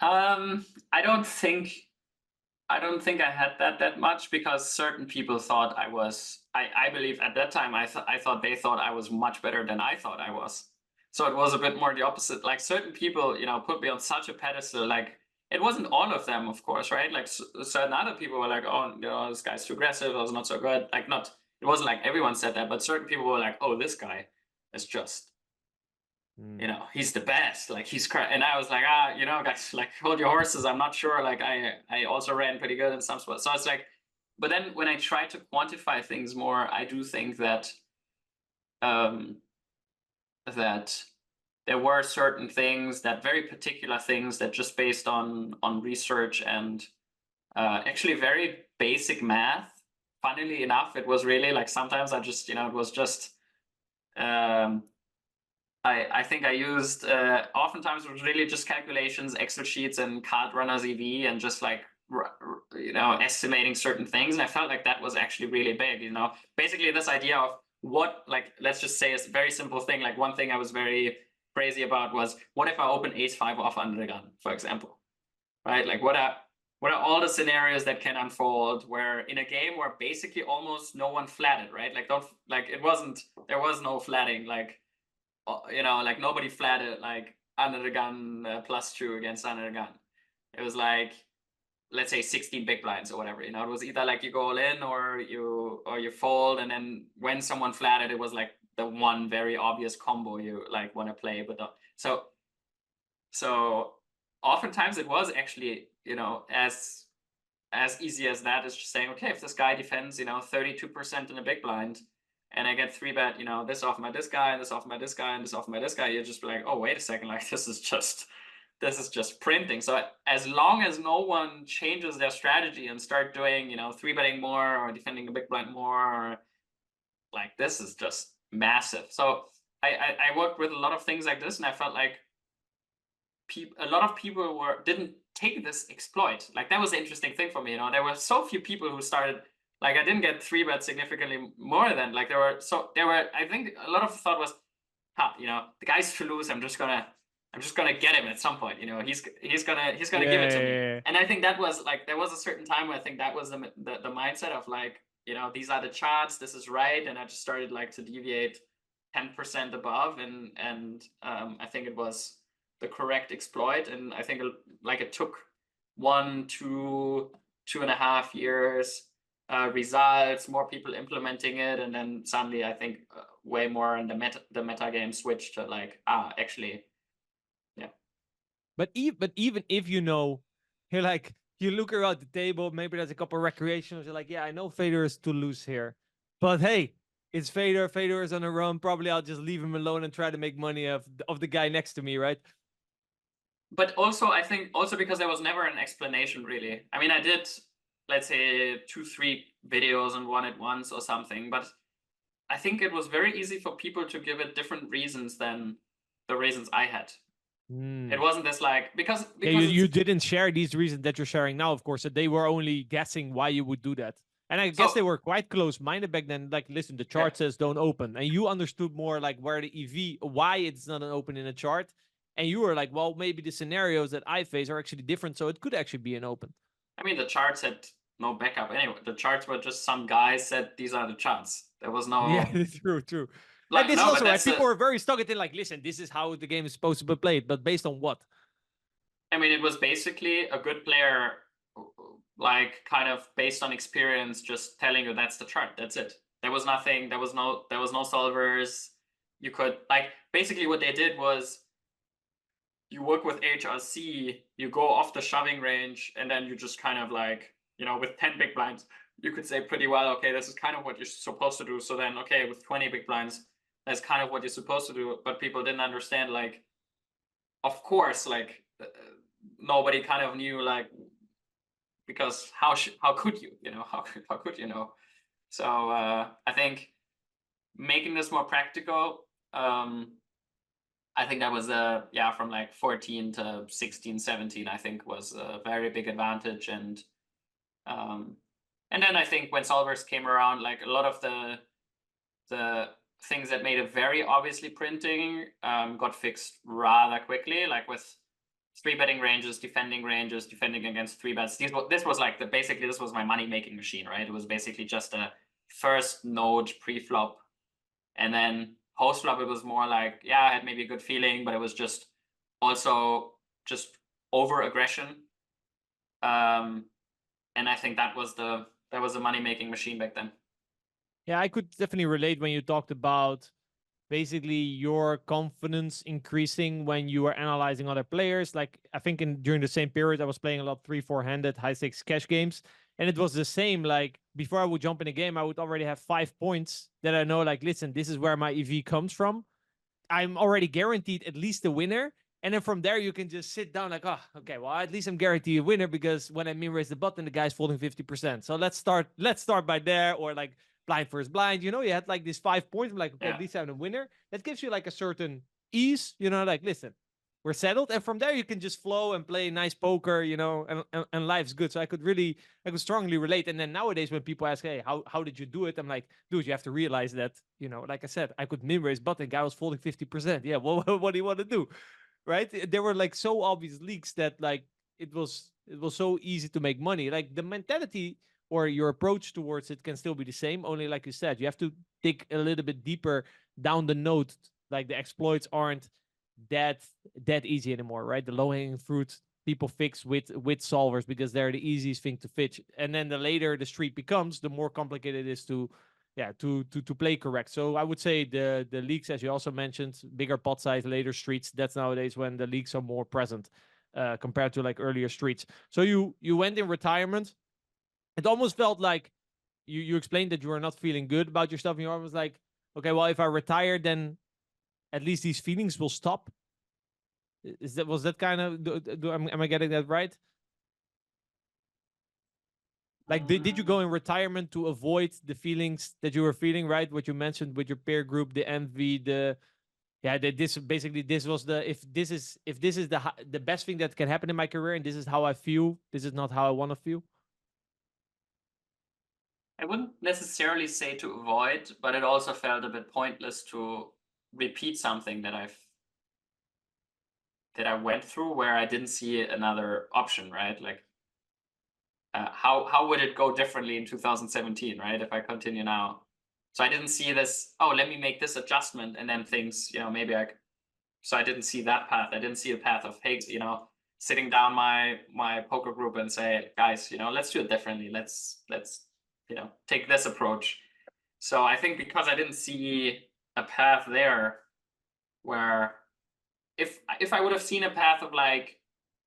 I don't think I had that much, because certain people thought I was. I believe at that time I thought they thought I was much better than I thought I was. So it was a bit more the opposite. Like certain people, put me on such a pedestal. Like it wasn't all of them, of course, right? Like certain other people were like, oh, this guy's too aggressive. Or was not so good. Like not. It wasn't like everyone said that, but certain people were like, oh, this guy is just. He's the best. Like he's and I was like, guys, like hold your horses. I'm not sure. Like I also ran pretty good in some spots. So it's like, but then when I try to quantify things more, I do think that that there were certain things, that very particular things that just based on research and actually very basic math. Funnily enough, it was really like sometimes I just it was just. I think I used oftentimes it was really just calculations, Excel sheets, and card runners EV, and just like estimating certain things. And I felt like that was actually really big. Basically this idea of what, like, let's just say a very simple thing. Like one thing I was very crazy about was, what if I open ace-5 off under the gun, for example, right? Like what are all the scenarios that can unfold where in a game where basically almost no one flatted, right? Like there was no flatting, like. Like nobody flatted like under the gun +2 against under the gun. It was like, let's say 16 big blinds or whatever. It was either like you go all in or you fold, and then when someone flatted, it was like the one very obvious combo you like want to play. But so oftentimes it was actually as easy as that. Is just saying, okay, if this guy defends 32% in a big blind, and I get 3-bet, this off my this guy, and this off my this guy, and this off my this guy, you're just like, oh, wait a second, like this is just printing. So as long as no one changes their strategy and start doing, 3-betting more or defending the big blind more, or like this is just massive. So I worked with a lot of things like this, and I felt like a lot of people didn't take this exploit. Like that was the interesting thing for me. There were so few people who started. Like I didn't get 3-bet significantly more than like there were. I think a lot of the thought was, the guy's to lose. I'm just gonna get him at some point. He's gonna give it to me. And I think that was like, there was a certain time where I think that was the mindset of like, these are the charts. This is right, and I just started like to deviate 10% above, and I think it was the correct exploit. And I think like it took 1, 2, 2.5 years. Results, more people implementing it, and then suddenly I think way more, and the meta game switched to like, actually, yeah. But even if you're like, you look around the table, maybe there's a couple of recreationals, you're like, yeah, I know Fedor is to lose here, but hey, it's Fedor. Fedor is on a run. Probably I'll just leave him alone and try to make money of the guy next to me, right? But also, I think also because there was never an explanation really. I mean, I did, let's say 2-3 videos and one at once or something, but I think it was very easy for people to give it different reasons than the reasons I had. It wasn't this like, because you didn't share these reasons that you're sharing now, of course, so they were only guessing why you would do that. And I guess they were quite close-minded back then. Like, listen, the chart says don't open, and you understood more like where the EV, why it's not an open in a chart, and you were like, well, maybe the scenarios that I face are actually different, so it could actually be an open. I mean, the charts had no backup anyway. The charts were just some guy said these are the charts. There was no. Yeah, true. Like, this is also right. People were very stuck in like, listen, this is how the game is supposed to be played, but based on what? I mean, it was basically a good player, like kind of based on experience, just telling you that's the chart. That's it. There was nothing. There was no solvers. You could like, basically what they did was, you work with HRC, you go off the shoving range, and then you just kind of like, with 10 big blinds, you could say pretty well, okay, this is kind of what you're supposed to do. So then, okay, with 20 big blinds, that's kind of what you're supposed to do. But people didn't understand, like, of course, like nobody kind of knew, like, because how could you, how could you know? So I think making this more practical I think that was from like 14 to 16, 17, I think was a very big advantage. And then I think when solvers came around, like a lot of the things that made it very obviously printing got fixed rather quickly, like with 3-betting ranges, defending against 3-bets. This was like basically this was my money making machine, right? It was basically just a first node pre-flop, and then post-flop it was more like, yeah, I had maybe a good feeling, but it was just also just over aggression. And I think that was the money making machine back then. Yeah, I could definitely relate when you talked about basically your confidence increasing when you were analyzing other players. Like I think during the same period, I was playing a lot 3-4-handed high stakes cash games, and it was the same. Like before I would jump in a game, I would already have 5 points that I know. Like, listen, this is where my EV comes from. I'm already guaranteed at least a winner. And then from there, you can just sit down like, oh, okay, well, at least I'm guaranteed a winner because when I raise the button, the guy's folding 50%. So let's start by there, or like blind first blind. You had like these 5 points. I'm like, okay, at least I'm a winner. That gives you like a certain ease, like, listen, we're settled. And from there, you can just flow and play nice poker, and life's good. So I could strongly relate. And then nowadays when people ask, hey, how did you do it? I'm like, dude, you have to realize that, like I said, I could raise button, guy was folding 50%. Yeah, well, what do you want to do? Right? There were like so obvious leaks that like it was so easy to make money. Like the mentality or your approach towards it can still be the same. Only like you said, you have to dig a little bit deeper down the node. Like the exploits aren't that easy anymore, right? The low hanging fruit people fix with solvers because they're the easiest thing to fix. And then the later the street becomes, the more complicated it is to play correct. So I would say the leaks, as you also mentioned, bigger pot size, later streets. That's nowadays when the leaks are more present compared to like earlier streets. So you went in retirement. It almost felt like you explained that you were not feeling good about your stuff, and you almost like, okay, well, if I retire, then at least these feelings will stop. Was that kind of? Am I getting that right? Like, did you go in retirement to avoid the feelings that you were feeling, right? What you mentioned with your peer group, the envy, this was the if this is the best thing that can happen in my career, and this is how I feel. This is not how I want to feel. I wouldn't necessarily say to avoid, but it also felt a bit pointless to repeat something that I went through where I didn't see another option, right? Like, how would it go differently in 2017, right? If I continue now. So I didn't see this, oh, let me make this adjustment and then things, maybe so I didn't see that path. I didn't see a path of, hey, sitting down my poker group and say, guys, let's do it differently. Let's take this approach. So I think because I didn't see a path there where if I would have seen a path of like,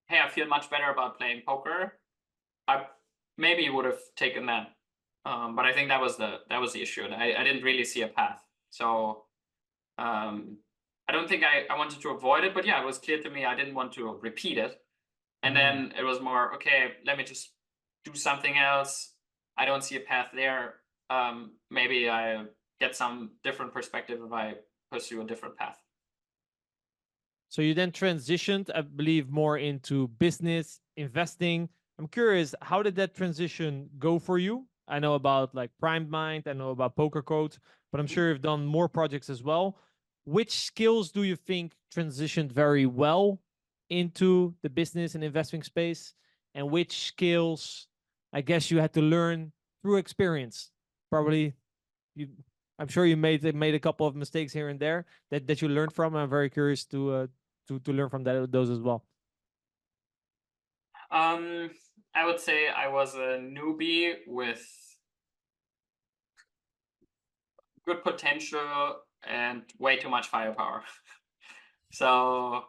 hey, I feel much better about playing poker, I maybe would have taken that. But I think that was the issue. And I didn't really see a path. So I don't think I wanted to avoid it, but yeah, it was clear to me I didn't want to repeat it. And then it was more, okay, let me just do something else. I don't see a path there. Maybe I get some different perspective if I pursue a different path. So you then transitioned, I believe, more into business, investing. I'm curious, how did that transition go for you? I know about like Prime Mind, I know about Pokercode, but I'm sure you've done more projects as well. Which skills do you think transitioned very well into the business and investing space? And which skills, I guess, you had to learn through experience? Probably, I'm sure you made a couple of mistakes here and there that you learned from. I'm very curious to learn from those as well. I would say I was a newbie with good potential and way too much firepower. So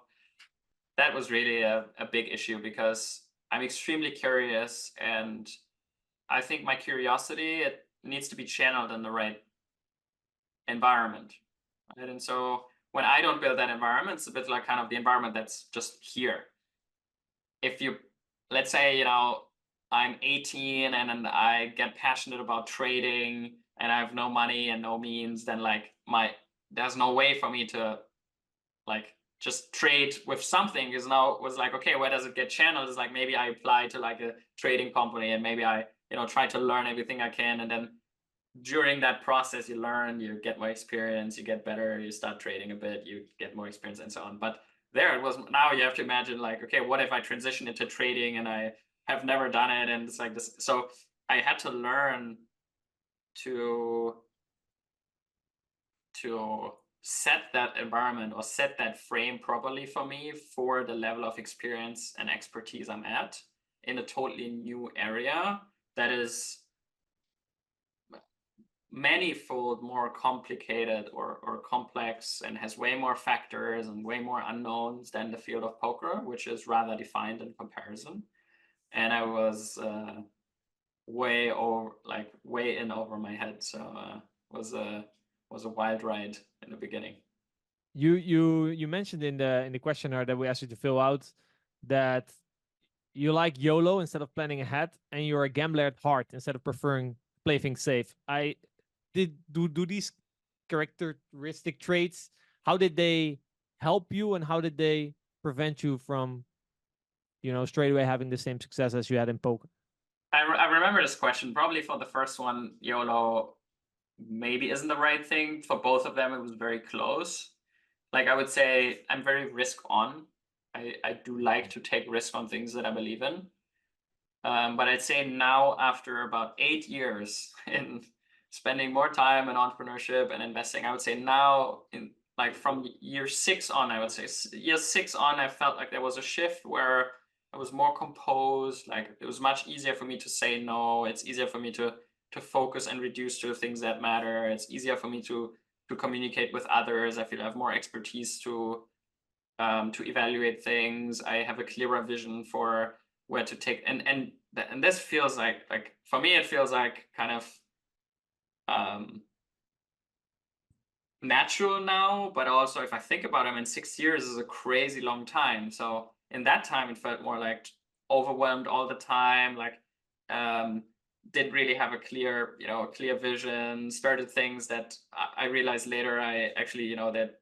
that was really a big issue because I'm extremely curious, and I think my curiosity, it needs to be channeled in the right environment. Right? And so when I don't build that environment, it's a bit like kind of the environment that's just here. If you, let's say, I'm 18 and I get passionate about trading and I have no money and no means, then like my there's no way for me to like just trade with something. Is now was like, okay, where does it get channeled? It's like maybe I apply to like a trading company and maybe I try to learn everything I can, and then during that process you learn, you get more experience, you get better, you start trading a bit, you get more experience and so on. But there it was, now you have to imagine like, okay, what if I transition into trading and I have never done it, and it's like this. So I had to learn to set that environment or set that frame properly for me for the level of experience and expertise I'm at in a totally new area that is manifold more complicated or complex and has way more factors and way more unknowns than the field of poker, which is rather defined in comparison. And I was way in over my head. So was a wild ride in the beginning. You mentioned in the questionnaire that we asked you to fill out that you like YOLO instead of planning ahead, and you're a gambler at heart instead of preferring play things safe. Do these characteristic traits, how did they help you, and how did they prevent you from, straight away having the same success as you had in poker? I remember this question. Probably for the first one, YOLO maybe isn't the right thing. For both of them, it was very close. Like I would say I'm very risk on. I do like to take risk on things that I believe in. But I'd say now, after about 8 years in spending more time in entrepreneurship and investing, I would say now, in like from year 6 on, I would say year 6 on, I felt like there was a shift where I was more composed. Like it was much easier for me to say no. It's easier for me to focus and reduce to the things that matter. It's easier for me to communicate with others. I feel I have more expertise to evaluate things. I have a clearer vision for where to take, and this feels like for me it feels like kind of natural now. But also, if I think about it, I mean, 6 years is a crazy long time. So in that time, it felt more like overwhelmed all the time. Like didn't really have a clear vision. Started things that I realized later I actually that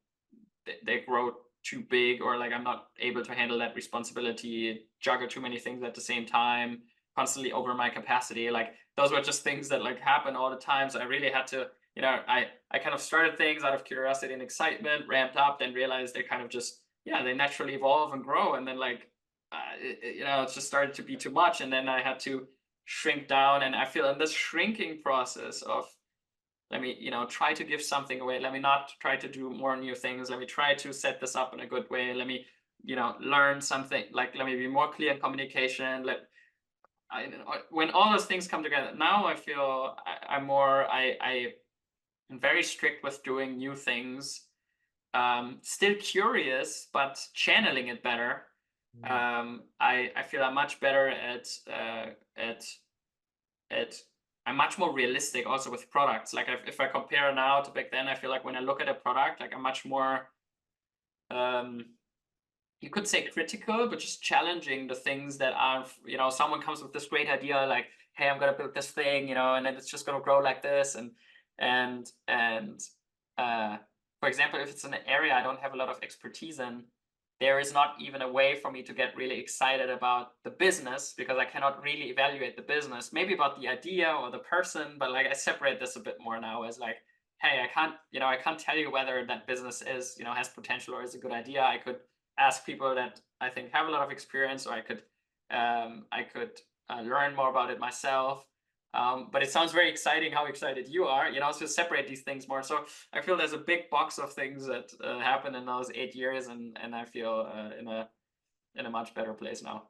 they grow too big, or like I'm not able to handle that responsibility, juggle too many things at the same time, constantly over my capacity. Like those were just things that like happen all the time. So I really had to, I kind of started things out of curiosity and excitement, ramped up, then realized they kind of just, they naturally evolve and grow. And then like, it just started to be too much. And then I had to shrink down. And I feel in this shrinking process of, let me, try to give something away. Let me not try to do more new things. Let me try to set this up in a good way. Let me, learn something. Like, let me be more clear in communication. When all those things come together, now I feel I'm very strict with doing new things. Still curious, but channeling it better. I feel I'm much better at I'm much more realistic also with products. Like if I compare now to back then, I feel like when I look at a product, like I'm much more, you could say critical, but just challenging the things that are, someone comes with this great idea, like, hey, I'm going to build this thing, and then it's just going to grow like this. And for example, if it's in an area I don't have a lot of expertise in, there is not even a way for me to get really excited about the business, because I cannot really evaluate the business, maybe about the idea or the person. But like I separate this a bit more now as like, hey, I can't tell you whether that business is, has potential or is a good idea. I could ask people that I think have a lot of experience, or I could learn more about it myself. But it sounds very exciting how excited you are, to separate these things more. So I feel there's a big box of things that happened in those 8 years, and I feel in a much better place now.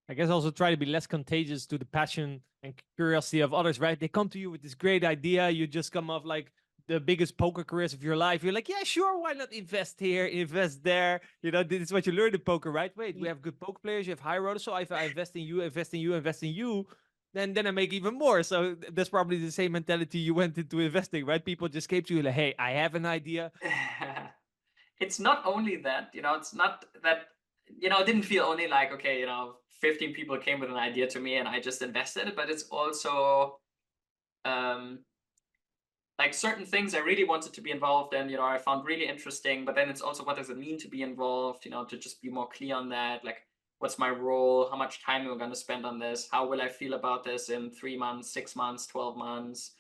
I guess also try to be less contagious to the passion and curiosity of others, right? They come to you with this great idea. You just come off like the biggest poker careers of your life. You're like, yeah, sure, why not invest here, invest there? This is what you learn in poker, right? Wait, we have good poker players, you have high rollers, so if I invest in you, invest in you, invest in you, then I make even more. So that's probably the same mentality you went into investing, right? People just came to you like, hey, I have an idea. It's not only that, it's not that, it didn't feel only like, okay, 15 people came with an idea to me and I just invested, but it's also, like certain things I really wanted to be involved in, I found really interesting, but then it's also, what does it mean to be involved, to just be more clear on that. Like, what's my role? How much time am I going to spend on this? How will I feel about this in 3 months, 6 months, 12 months?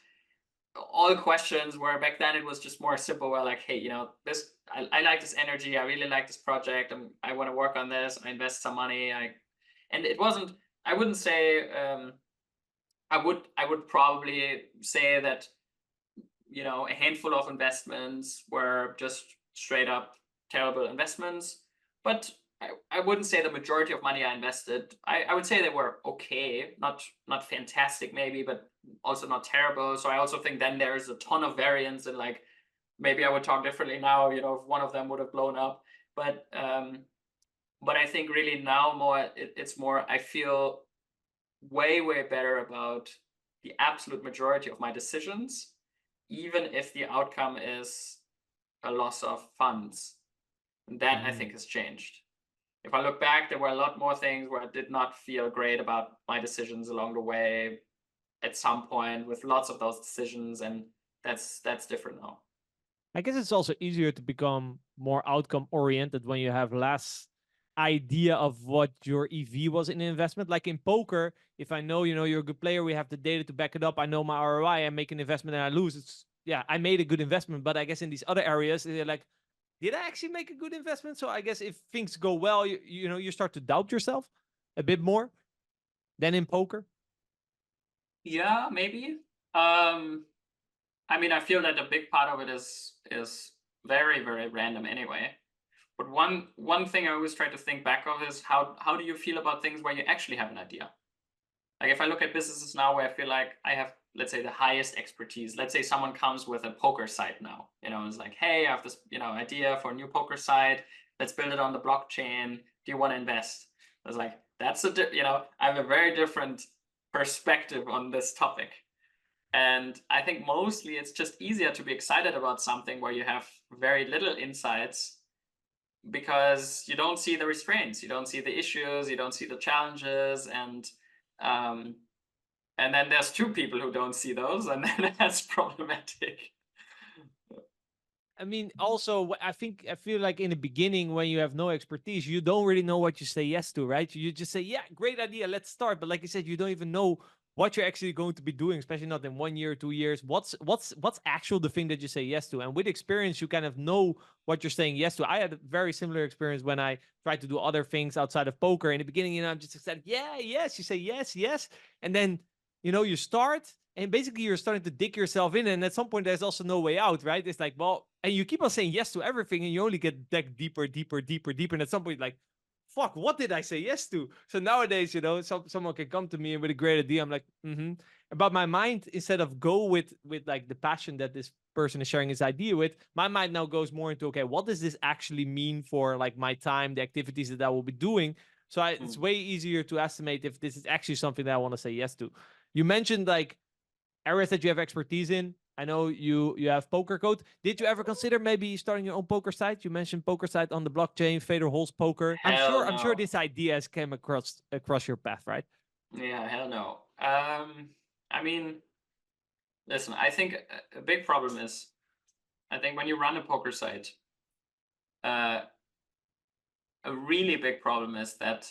All questions where back then it was just more simple, where like, hey, this, I like this energy. I really like this project. I want to work on this. I invest some money. And it wasn't, I wouldn't say, I would probably say that, a handful of investments were just straight up terrible investments. But I wouldn't say the majority of money I invested, I would say they were okay, not fantastic maybe, but also not terrible. So I also think then there's a ton of variance, and like maybe I would talk differently now, if one of them would have blown up. But I think really now it's more, I feel way better about the absolute majority of my decisions, even if the outcome is a loss of funds. And that I think has changed. If I look back, there were a lot more things where I did not feel great about my decisions along the way at some point, with lots of those decisions, and that's different now. I guess it's also easier to become more outcome oriented when you have less idea of what your EV was in an investment. Like in poker, if I know, you're a good player, we have the data to back it up. I know my ROI, I make an investment and I lose. It's, yeah, I made a good investment. But I guess in these other areas, they're like, did I actually make a good investment? So I guess if things go well, you start to doubt yourself a bit more than in poker. Yeah, maybe. I mean, I feel that a big part of it is very random anyway. But one thing I always try to think back of is how do you feel about things where you actually have an idea? Like if I look at businesses now where I feel like I have, let's say, the highest expertise. Let's say someone comes with a poker site now, it's like, hey, I have this, idea for a new poker site. Let's build it on the blockchain. Do you want to invest? I was like, that's I have a very different perspective on this topic. And I think mostly it's just easier to be excited about something where you have very little insights, because you don't see the restraints, you don't see the issues, you don't see the challenges, and then there's two people who don't see those, and then that's problematic. I mean, also, I feel like in the beginning, when you have no expertise, you don't really know what you say yes to, right? You just say, yeah, great idea, let's start. But like you said, you don't even know what you're actually going to be doing, especially not in 1 year, 2 years. What's actual the thing that you say yes to? And with experience, you kind of know what you're saying yes to. I had a very similar experience when I tried to do other things outside of poker. In the beginning, I'm just excited. Yeah, yes. You say yes. And then, you start, and basically you're starting to dig yourself in. And at some point, there's also no way out, right? It's like, well, and you keep on saying yes to everything, and you only get dug deeper. And at some point, like, fuck, what did I say yes to? So nowadays, someone can come to me with a great idea. I'm like, But my mind, instead of go with like the passion that this person is sharing his idea with, my mind now goes more into, okay, what does this actually mean for like my time, the activities that I will be doing? So it's way easier to estimate if this is actually something that I want to say yes to. You mentioned like areas that you have expertise in. I know you have Pokercode. Did you ever consider maybe starting your own poker site? You mentioned poker site on the blockchain, Fedor Holz Poker. I'm sure this idea has came across your path, right? Yeah, hell no. I mean, listen, I think a big problem is, I think when you run a poker site, a really big problem is that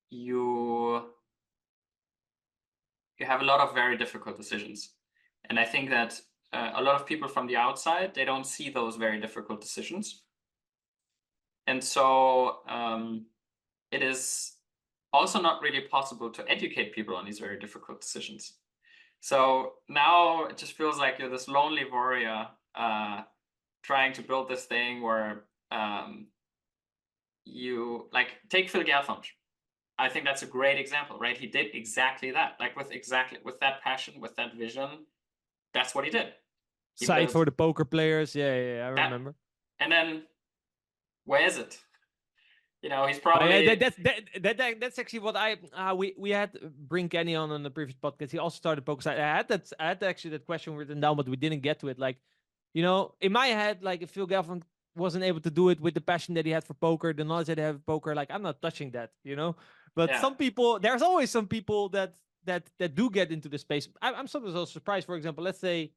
you have a lot of very difficult decisions. And I think that a lot of people from the outside, they don't see those very difficult decisions. And so it is also not really possible to educate people on these very difficult decisions. So now it just feels like you're this lonely warrior trying to build this thing where you, like, take Phil Gelfand. I think that's a great example, right? He did exactly that, like with that passion, with that vision. That's what he did. Site for the poker players. Yeah, I remember. And then, where is it? He's probably. That's actually what we had bring Kenny on the previous podcast. He also started poker site. I had actually that question written down, but we didn't get to it. Like, in my head, like if Phil Gelfand wasn't able to do it with the passion that he had for poker, the knowledge that he had for poker, like I'm not touching that, But some people, there's always some people that do get into the space. I'm sometimes also surprised. For example, let's say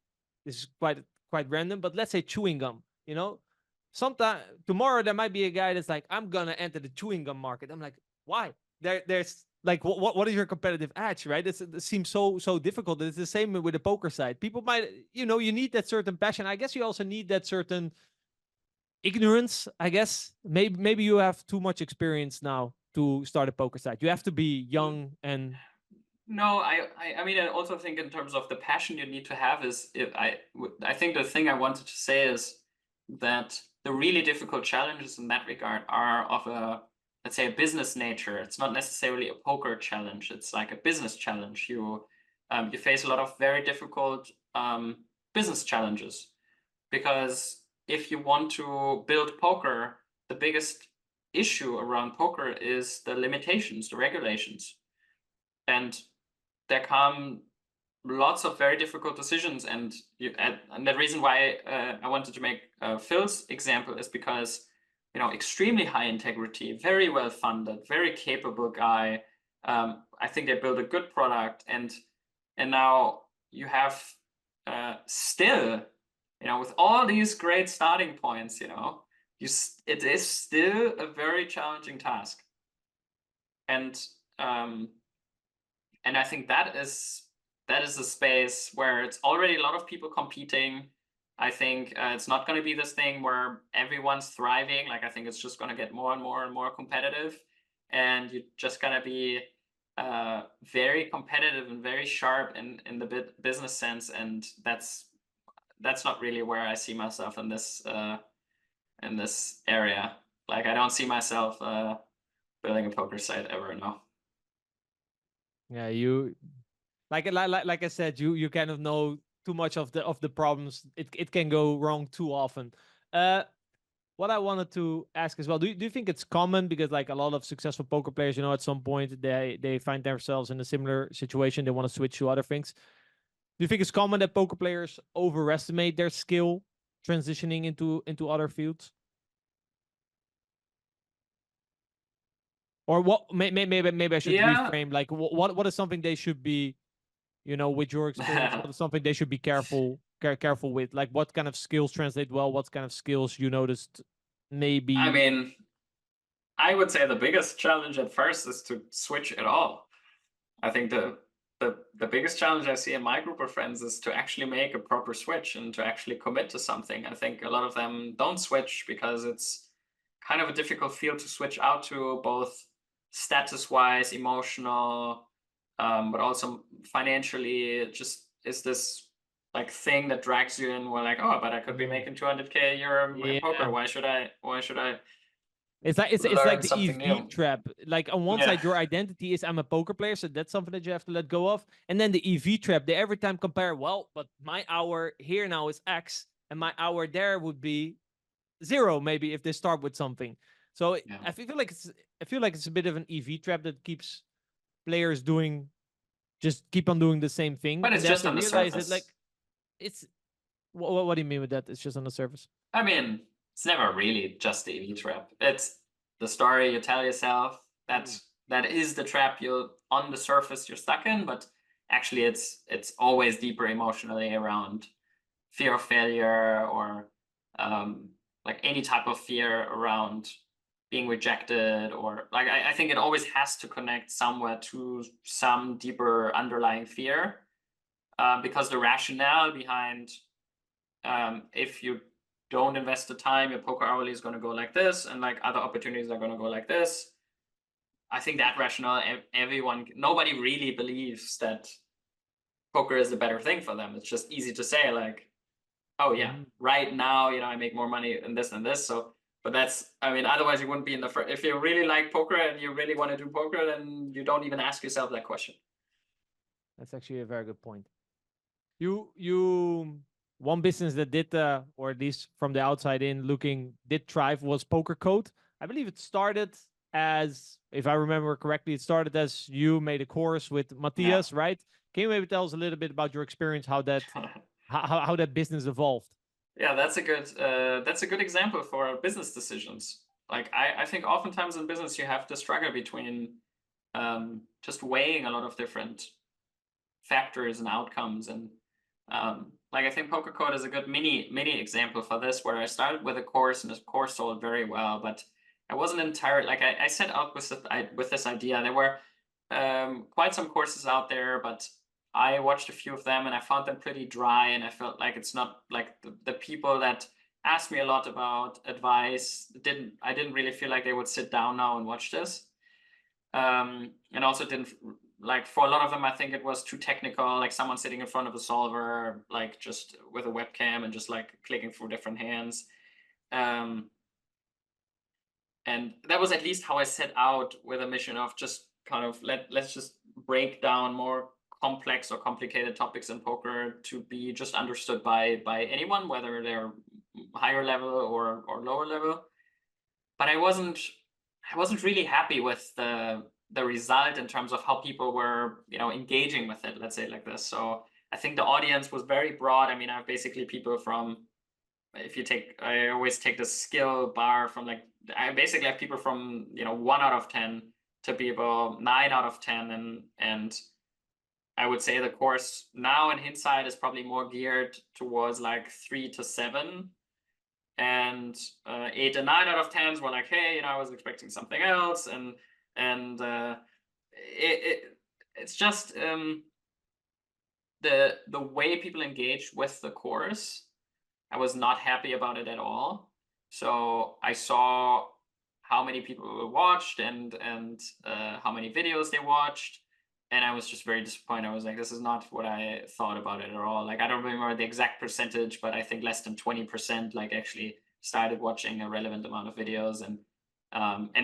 this is quite random, but let's say chewing gum, you know, sometime tomorrow there might be a guy that's like, I'm gonna enter the chewing gum market. I'm like, why? There's like, what is your competitive edge, right? It seems so difficult. It's the same with the poker side. People might, you know, you need that certain passion. I guess you also need that certain ignorance, I guess. Maybe you have too much experience now to start a poker side. You have to be young and No, I mean, I also think in terms of the passion you need to have is, I think the thing I wanted to say is that the really difficult challenges in that regard are of a, let's say, a business nature. It's not necessarily a poker challenge. It's like a business challenge. You face a lot of very difficult business challenges, because if you want to build poker, the biggest issue around poker is the limitations, the regulations. And there come lots of very difficult decisions. And the reason why I wanted to make Phil's example is because, you know, extremely high integrity, very well funded, very capable guy. I think they built a good product, and now you have still, you know, with all these great starting points, you know, it is still a very challenging task. And I think that is a space where it's already a lot of people competing. I think it's not going to be this thing where everyone's thriving. Like, I think it's just going to get more and more and more competitive, and you're just going to be very competitive and very sharp in the business sense. And that's not really where I see myself in this area. Like, I don't see myself building a poker site ever, no. yeah, you like I said, you kind of know too much of the problems. It can go wrong too often. What I wanted to ask as well, do you think it's common, because like a lot of successful poker players, you know, at some point they find themselves in a similar situation, they want to switch to other things. Do you think it's common that poker players overestimate their skill transitioning into other fields? Or what? Maybe I should reframe. Like, what is something they should be, you know, with your experience? What is something they should be careful with? Like, what kind of skills translate well? What kind of skills you noticed maybe? I mean, I would say the biggest challenge at first is to switch at all. I think the biggest challenge I see in my group of friends is to actually make a proper switch and to actually commit to something. I think a lot of them don't switch because it's kind of a difficult field to switch out to, both status-wise, emotional, but also financially. It just is this like thing that drags you in. Where like, oh, but I could be making 200K a year in poker. Why should I? It's like the EV new. trap. Like, on one side, your identity is I'm a poker player, so that's something that you have to let go of. And then the EV trap, they every time compare, well, but my hour here now is X, and my hour there would be 0, maybe, if they start with something. So I feel like it's a bit of an EV trap that keeps players keep on doing the same thing. But it's just on the surface. Like, it's what do you mean with that? It's just on the surface. I mean, it's never really just the EV trap. It's the story you tell yourself that is the trap on the surface you're stuck in, but actually it's always deeper emotionally around fear of failure, or like any type of fear around being rejected, or like I think it always has to connect somewhere to some deeper underlying fear, because the rationale behind if you don't invest the time, your poker hourly is going to go like this, and like other opportunities are going to go like this. I think that rationale, nobody really believes that poker is a better thing for them. It's just easy to say, like, oh yeah, right now, you know, I make more money in this and this. So, but that's, I mean, otherwise you wouldn't be in the first. If you really like poker and you really want to do poker, then you don't even ask yourself that question. That's actually a very good point. One business that did, or at least from the outside in looking, did thrive was Pokercode. I believe it started as, if I remember correctly, it started as you made a course with Matthias, right? Can you maybe tell us a little bit about your experience, how that how that business evolved? Yeah, that's a good example for business decisions. Like, I think oftentimes in business you have to struggle between just weighing a lot of different factors and outcomes, and like I think Pokercode is a good mini example for this, where I started with a course and the course sold very well, but I wasn't entirely like I set out with this idea. There were quite some courses out there, but I watched a few of them and I found them pretty dry, and I felt like it's not like the people that asked me a lot about advice I didn't really feel like they would sit down now and watch this. And also didn't like, for a lot of them, I think it was too technical, like someone sitting in front of a solver, like just with a webcam and just like clicking through different hands. And that was at least how I set out, with a mission of just kind of let's just break down more complex or complicated topics in poker to be just understood by anyone, whether they're higher level or lower level. But I wasn't really happy with the result in terms of how people were, engaging with it, let's say like this. So I think the audience was very broad. I mean, I have basically people from, I always take the skill bar from, like, I basically have people from, 1 out of 10 to people 9 out of 10. And I would say the course now in hindsight is probably more geared towards like 3 to 7. And 8 and 9 out of 10s were like, hey, I was expecting something else. And it's just the way people engage with the course, I was not happy about it at all. So I saw how many people watched and how many videos they watched, and I was just very disappointed. I was like, this is not what I thought about it at all. Like, I don't remember the exact percentage, but I think less than 20% like actually started watching a relevant amount of videos and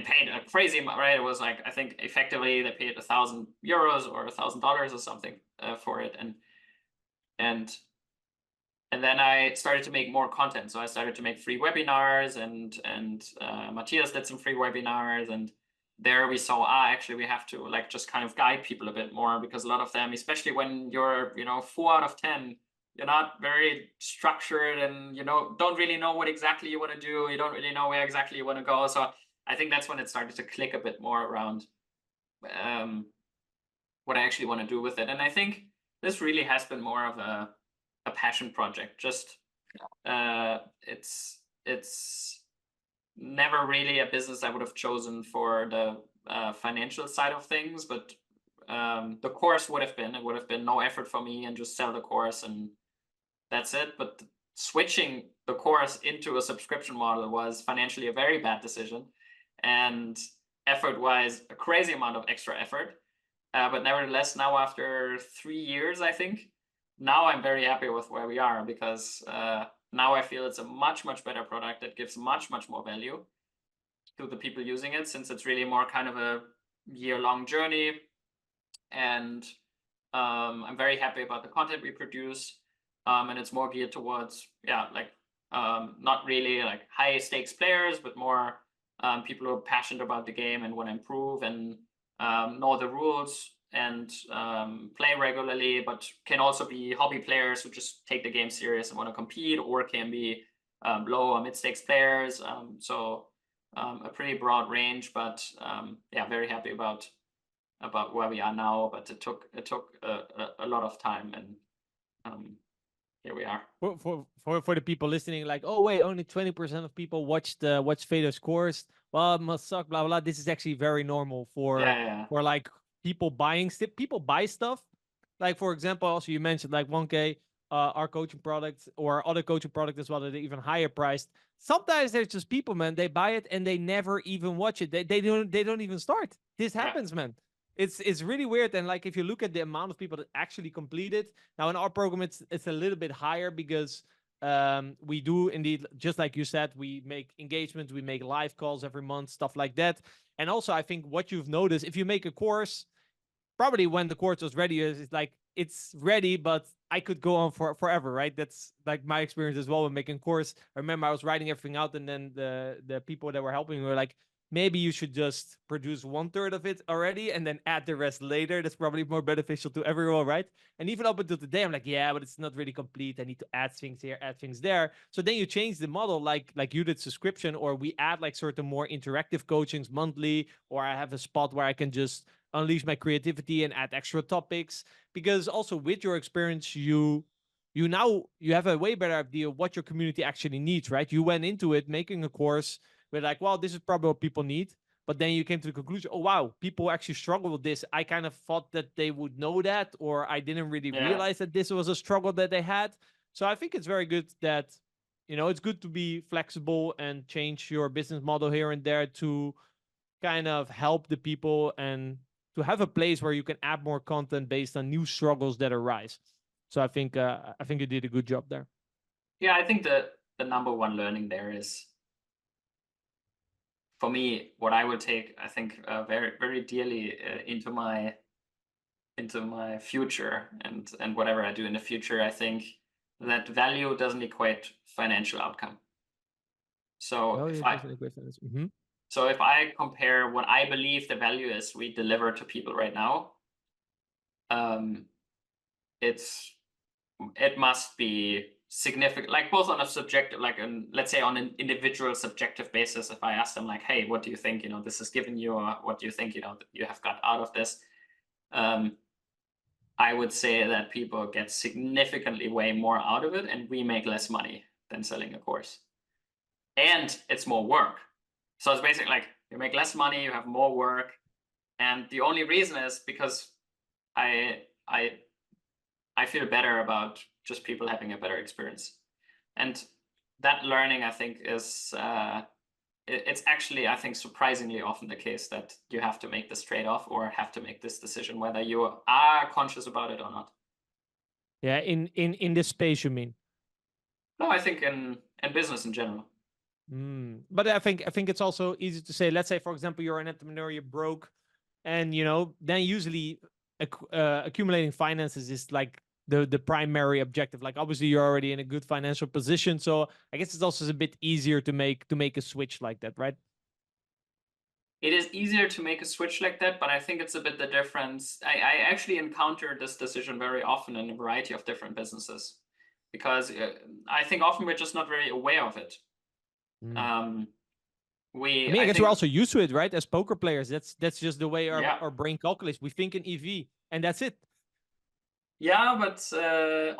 paid a crazy amount, right? It was like, I think effectively they paid €1,000 or $1,000 or something for it. And then I started to make more content. So I started to make free webinars, and Matthias did some free webinars, and there we saw, actually we have to like just kind of guide people a bit more, because a lot of them, especially when you're 4 out of 10, you're not very structured, and don't really know what exactly you want to do. You don't really know where exactly you want to go. So I think that's when it started to click a bit more around what I actually want to do with it. And I think this really has been more of a passion project. Just it's never really a business I would have chosen for the financial side of things, but the course would have been no effort for me, and just sell the course and that's it. But switching the course into a subscription model was financially a very bad decision, and effort-wise a crazy amount of extra effort. But nevertheless, now after 3 years, I think, now I'm very happy with where we are, because now I feel it's a much better product that gives much more value to the people using it, since it's really more kind of a year-long journey. And I'm very happy about the content we produce, and it's more geared towards not really like high stakes players, but more people who are passionate about the game and want to improve and know the rules and play regularly, but can also be hobby players who just take the game serious and want to compete, or can be low or mid stakes players. So a pretty broad range, but very happy about where we are now. But it took a lot of time, and here we are. For the people listening, like, oh wait, only 20% of people watch Fedor's course. Well, it must suck, blah blah. This is actually very normal for like people buying stuff. People buy stuff. Like, for example, also you mentioned like 1K, our coaching product or other coaching product as well, that are even higher priced. Sometimes there's just people, man, they buy it and they never even watch it. They don't even start. This happens, man. It's really weird. And like, if you look at the amount of people that actually complete it, now in our program it's a little bit higher, because we do indeed, just like you said, we make engagements, we make live calls every month, stuff like that. And also, I think what you've noticed, if you make a course, probably when the course was ready, it's like, it's ready, but I could go on forever, right? That's like my experience as well with making course. I remember I was writing everything out, and then the people that were helping me were like, maybe you should just produce 1/3 of it already and then add the rest later. That's probably more beneficial to everyone, right? And even up until today, I'm like, yeah, but it's not really complete. I need to add things here, add things there. So then you change the model, like you did subscription, or we add like certain more interactive coachings monthly, or I have a spot where I can just unleash my creativity and add extra topics. Because also with your experience, you you have a way better idea of what your community actually needs, right? You went into it making a course with like, well, this is probably what people need. But then you came to the conclusion, oh, wow, people actually struggle with this. I kind of thought that they would know that, or I didn't really realize that this was a struggle that they had. So I think it's very good that, it's good to be flexible and change your business model here and there to kind of help the people and to have a place where you can add more content based on new struggles that arise. So I think you did a good job there. Yeah, I think the number one learning there is, for me, what I will take, I think, very, very dearly into my future and whatever I do in the future. I think that value doesn't equate financial outcome. So so if I compare what I believe the value is we deliver to people right now, it must be significant, like both on a subjective, like let's say on an individual subjective basis. If I ask them like, hey, what do you think, this has given you, or what do you think, you have got out of this? I would say that people get significantly way more out of it, and we make less money than selling a course. And it's more work. So it's basically like you make less money, you have more work. And the only reason is because I feel better about just people having a better experience. And that learning, I think, is it's actually, I think, surprisingly often the case that you have to make this trade-off or have to make this decision, whether you are conscious about it or not. Yeah, in this space, you mean? No, I think in business in general. But I think it's also easy to say, let's say, for example, you're an entrepreneur, you're broke, and then usually accumulating finances is like the primary objective. Like obviously you're already in a good financial position, so I guess it's also a bit easier to make a switch like that, right? It is easier to make a switch like that, but I think it's a bit the difference. I actually encounter this decision very often in a variety of different businesses, because I think often we're just not very aware of it. I guess we're also used to it, right? As poker players, that's just the way our brain calculates. We think in EV, and that's it. Yeah, but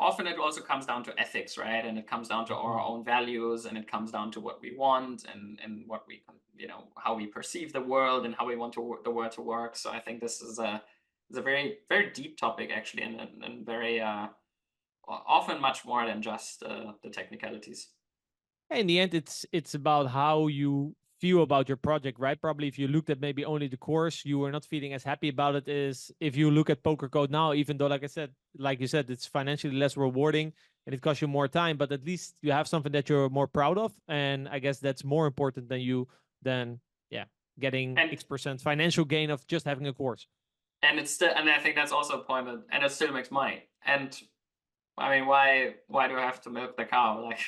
often it also comes down to ethics, right? And it comes down to our own values, and it comes down to what we want and what we, how we perceive the world and how we want the world to work. So I think this is a very, very deep topic, actually, and very often much more than just the technicalities. In the end, it's about how you feel about your project, right? Probably if you looked at maybe only the course, you were not feeling as happy about it as if you look at Pokercode now, even though, like you said, it's financially less rewarding and it costs you more time, but at least you have something that you're more proud of. And I guess that's more important than getting X% financial gain of just having a course. And and I think that's also a point and it still makes money. And I mean, why do I have to milk the cow? Like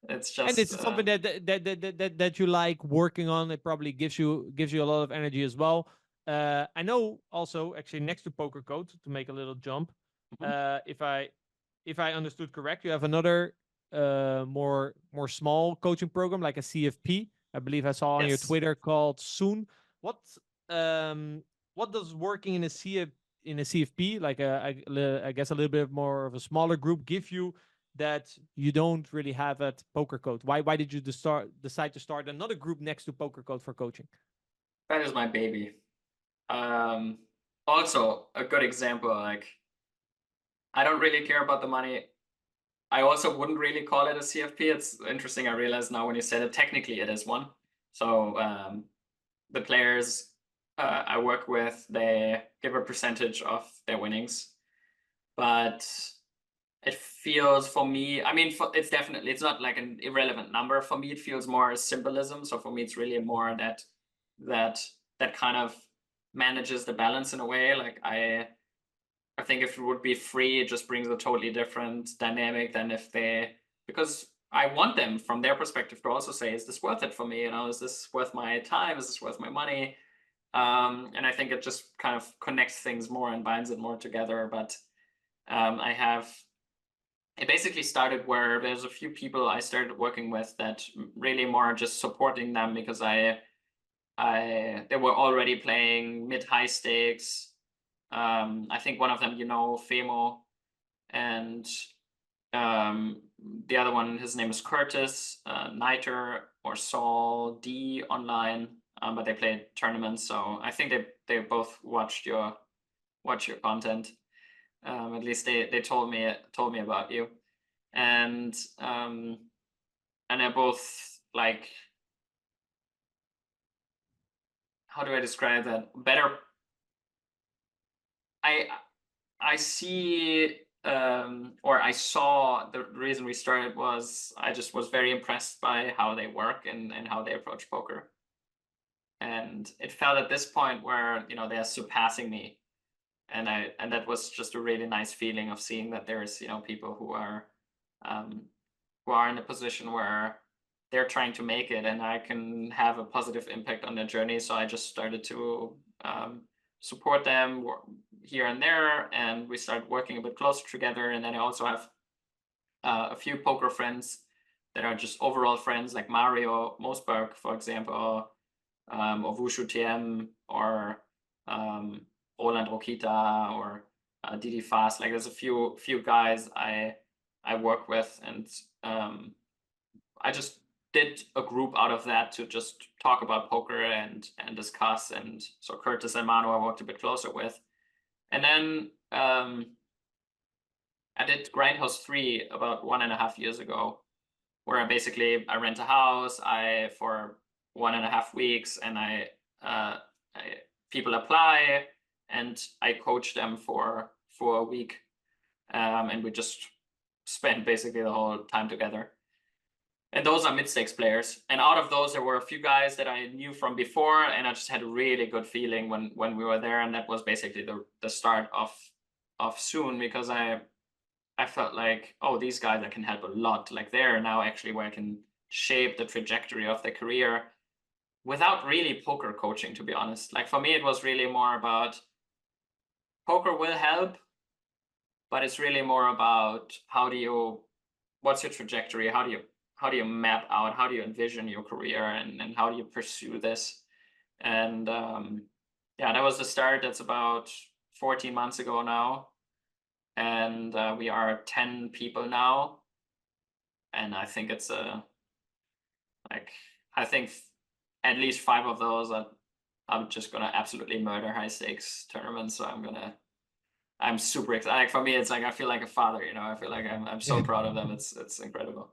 it's just, and it's something that you like working on. It probably gives you a lot of energy as well. I know also, actually, next to Pokercode, to make a little jump, if I understood correct, you have another more small coaching program, like a CFP. I believe I saw on your Twitter, called Soon. What does working in a CFP, like I guess a little bit more of a smaller group, give you that you don't really have at Pokercode? Why did you decide to start another group next to Pokercode for coaching? That is my baby. Also, a good example, like, I don't really care about the money. I also wouldn't really call it a CFP. It's interesting, I realize now when you said it, technically it is one. So the players I work with, they give a percentage of their winnings. But it feels, for me, I mean, it's not like an irrelevant number. For me, it feels more as symbolism. So for me, it's really more that kind of manages the balance in a way. Like I think if it would be free, it just brings a totally different dynamic than because I want them, from their perspective, to also say, is this worth it for me? Is this worth my time? Is this worth my money? And I think it just kind of connects things more and binds it more together. But it basically started where there's a few people I started working with that really more just supporting them, because they were already playing mid-high stakes. I think one of them, Femo, and the other one, his name is Curtis, Niter or Saul D online, but they play tournaments, so I think they both watch your content. At least they told me about you, and they're both like, how do I describe that? Better. I see, or I saw, the reason we started was I just was very impressed by how they work and how they approach poker. And it felt at this point where, you know, they're surpassing me. And that was just a really nice feeling of seeing that there's, you know, people who are in a position where they're trying to make it, and I can have a positive impact on their journey. So I just started to support them here and there, and we started working a bit closer together. And then I also have a few poker friends that are just overall friends, like Mario Mosberg, for example, or Wushu TM, or Roland Rokita, or Didi Fast. Like, there's a few guys I work with, and I just did a group out of that to just talk about poker and discuss. And so Curtis and Manu I worked a bit closer with. And then I did Grindhouse 3 about 1.5 years ago, where I rent a house for 1.5 weeks, and people apply, and I coach them for a week, and we just spend basically the whole time together. And those are mid-stakes players. And out of those, there were a few guys that I knew from before, and I just had a really good feeling when we were there. And that was basically the start of Soon, because I felt like, oh, these guys, I can help a lot. Like, they're now actually where I can shape the trajectory of their career without really poker coaching, to be honest. Like, for me, it was really more about poker will help, but it's really more about what's your trajectory? How do you map out, how do you envision your career, and how do you pursue this? And yeah, that was the start. That's about 14 months ago now. And we are 10 people now. And I think it's I think at least 5 of those I'm just gonna absolutely murder high stakes tournaments. So I'm super excited. Like, for me, it's like I feel like a father, you know. I feel like I'm so proud of them. It's incredible.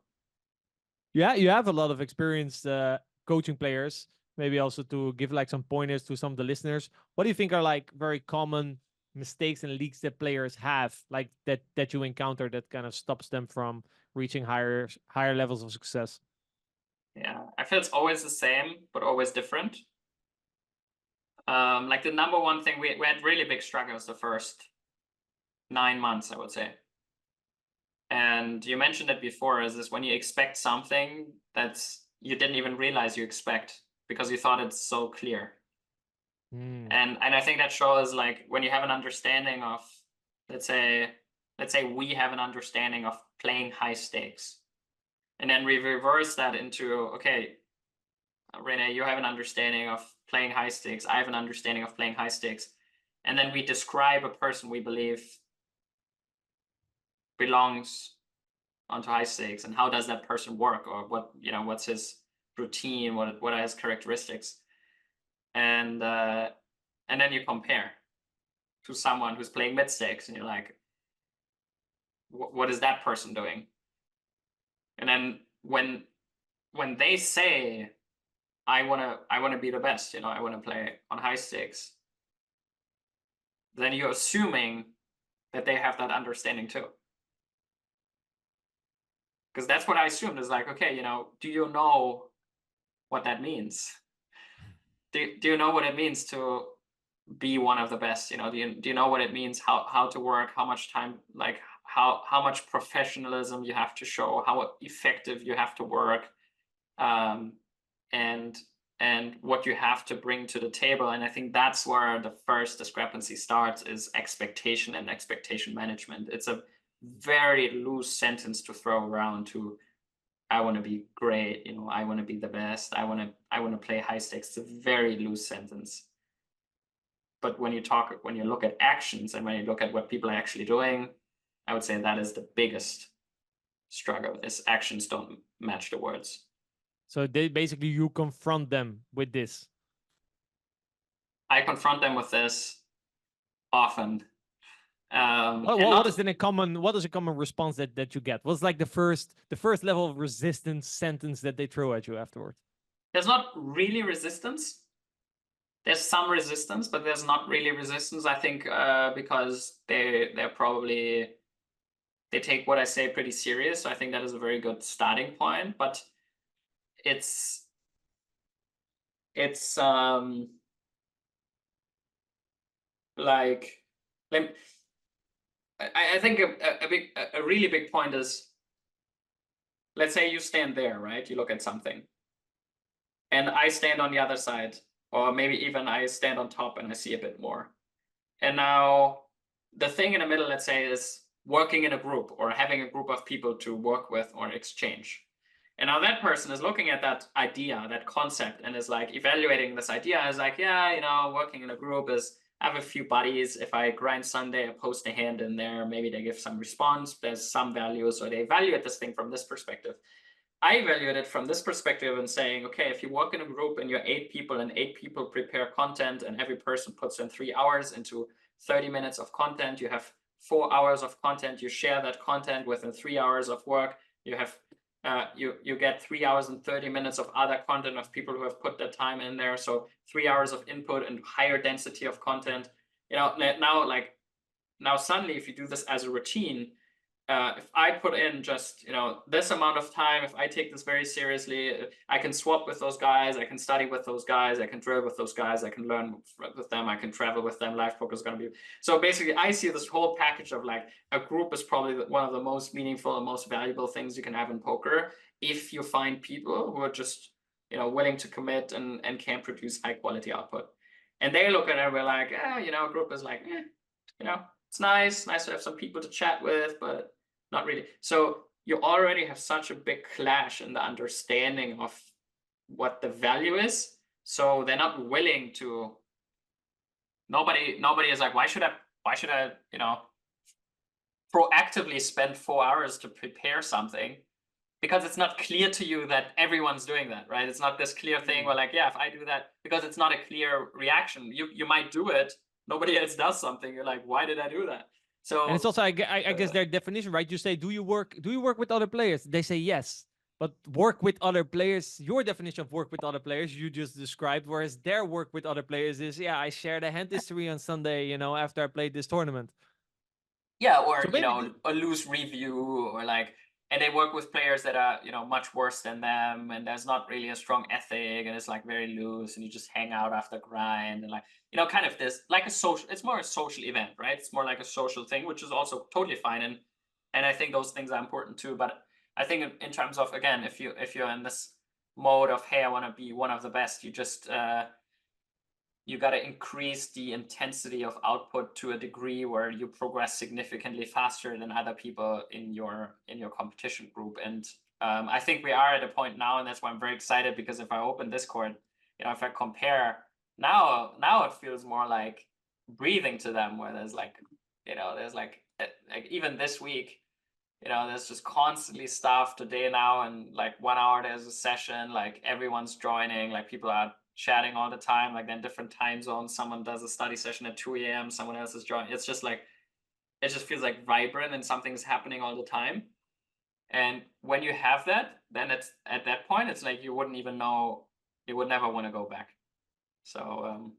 Yeah, you have a lot of experienced coaching players. Maybe also to give like some pointers to some of the listeners. What do you think are like very common mistakes and leaks that players have, like that you encounter, that kind of stops them from reaching higher levels of success? Yeah, I feel it's always the same, but always different. Like, the number one thing, we had really big struggles the first 9 months, I would say. And you mentioned it before, is this when you expect something that's you didn't even realize you expect, because you thought it's so clear. And I think that shows, like, when you have an understanding of, let's say we have an understanding of playing high stakes, and then we reverse that into, okay, Rene, you have an understanding of playing high stakes, I have an understanding of playing high stakes, and then we describe a person we believe belongs onto high stakes, and how does that person work, or what, you know, what's his routine, what are his characteristics, and then you compare to someone who's playing mid stakes, and you're like, what is that person doing? And then when they say, I wanna be the best, you know, I wanna play on high stakes, then you're assuming that they have that understanding too. Because that's what I assumed, is like, okay, you know, do you know what that means? Do you know what it means to be one of the best? You know, do you know what it means, how to work, how much time, like how much professionalism you have to show, how effective you have to work, and what you have to bring to the table. And I think that's where the first discrepancy starts, is expectation and expectation management. It's a very loose sentence to throw around to, I want to be great, you know, I want to be the best, I want to play high stakes. It's a very loose sentence. But when you look at actions, and when you look at what people are actually doing, I would say that is the biggest struggle, is actions don't match the words. So they basically, you confront them with this. I confront them with this often. What is then a common response that you get? What's like the first level of resistance sentence that they throw at you afterwards? There's not really resistance. There's some resistance, but there's not really resistance. I think because they take what I say pretty serious. So I think that is a very good starting point. But it's like I think a really big point is, let's say you stand there, right? You look at something, and I stand on the other side, or maybe even I stand on top and I see a bit more. And now the thing in the middle, let's say, is working in a group or having a group of people to work with or exchange. And now that person is looking at that idea, that concept, and is like evaluating this idea, is like, yeah, you know, working in a group is, I have a few buddies. If I grind Sunday, I post a hand in there, maybe they give some response, there's some value, so they evaluate this thing from this perspective. I evaluate it from this perspective and saying, okay, if you work in a group and you're 8 people and 8 people prepare content and every person puts in 3 hours into 30 minutes of content, you have 4 hours of content, you share that content within 3 hours of work, you have you get 3 hours and 30 minutes of other content of people who have put that time in there. So 3 hours of input and higher density of content. You know, now suddenly, if you do this as a routine, if I put in just, you know, this amount of time, if I take this very seriously, I can swap with those guys, I can study with those guys, I can drill with those guys, I can learn with them, I can travel with them. Live poker is going to be. So basically, I see this whole package of like, a group is probably one of the most meaningful and most valuable things you can have in poker, if you find people who are just, you know, willing to commit and can produce high quality output. And they look at it and we're like, you know, a group is like, you know, it's nice to have some people to chat with, but not really. So you already have such a big clash in the understanding of what the value is. So they're not willing to. Nobody is like, why should I, you know, proactively spend 4 hours to prepare something? Because it's not clear to you that everyone's doing that, right? It's not this clear thing where like, yeah, if I do that, because it's not a clear reaction. You might do it, nobody else does something. You're like, why did I do that? So, and it's also, I guess, their definition, right? You say, do you work with other players? They say yes, but work with other players, your definition of work with other players, you just described, whereas their work with other players is, yeah, I shared a hand history on Sunday, you know, after I played this tournament. Yeah, or, so you know, a loose review, or like, and they work with players that are, you know, much worse than them, and there's not really a strong ethic, and it's like very loose, and you just hang out after grind, and like, you know, kind of this, like a social, it's more a social event, right? It's more like a social thing, which is also totally fine, and I think those things are important too. But I think in terms of, again, if you're in this mode of, hey, I want to be one of the best, you just you got to increase the intensity of output to a degree where you progress significantly faster than other people in your competition group. And I think we are at a point now, and that's why I'm very excited, because if I open Discord, you know, if I compare now it feels more like breathing to them, where there's like, you know, there's like even this week, you know, there's just constantly stuff today now, and like 1 hour there's a session, like everyone's joining, like people are chatting all the time, like then different time zones. Someone does a study session at 2 a.m. Someone else is joining. It's just like, it just feels like vibrant and something's happening all the time. And when you have that, then it's at that point, it's like you wouldn't even know, you would never want to go back. So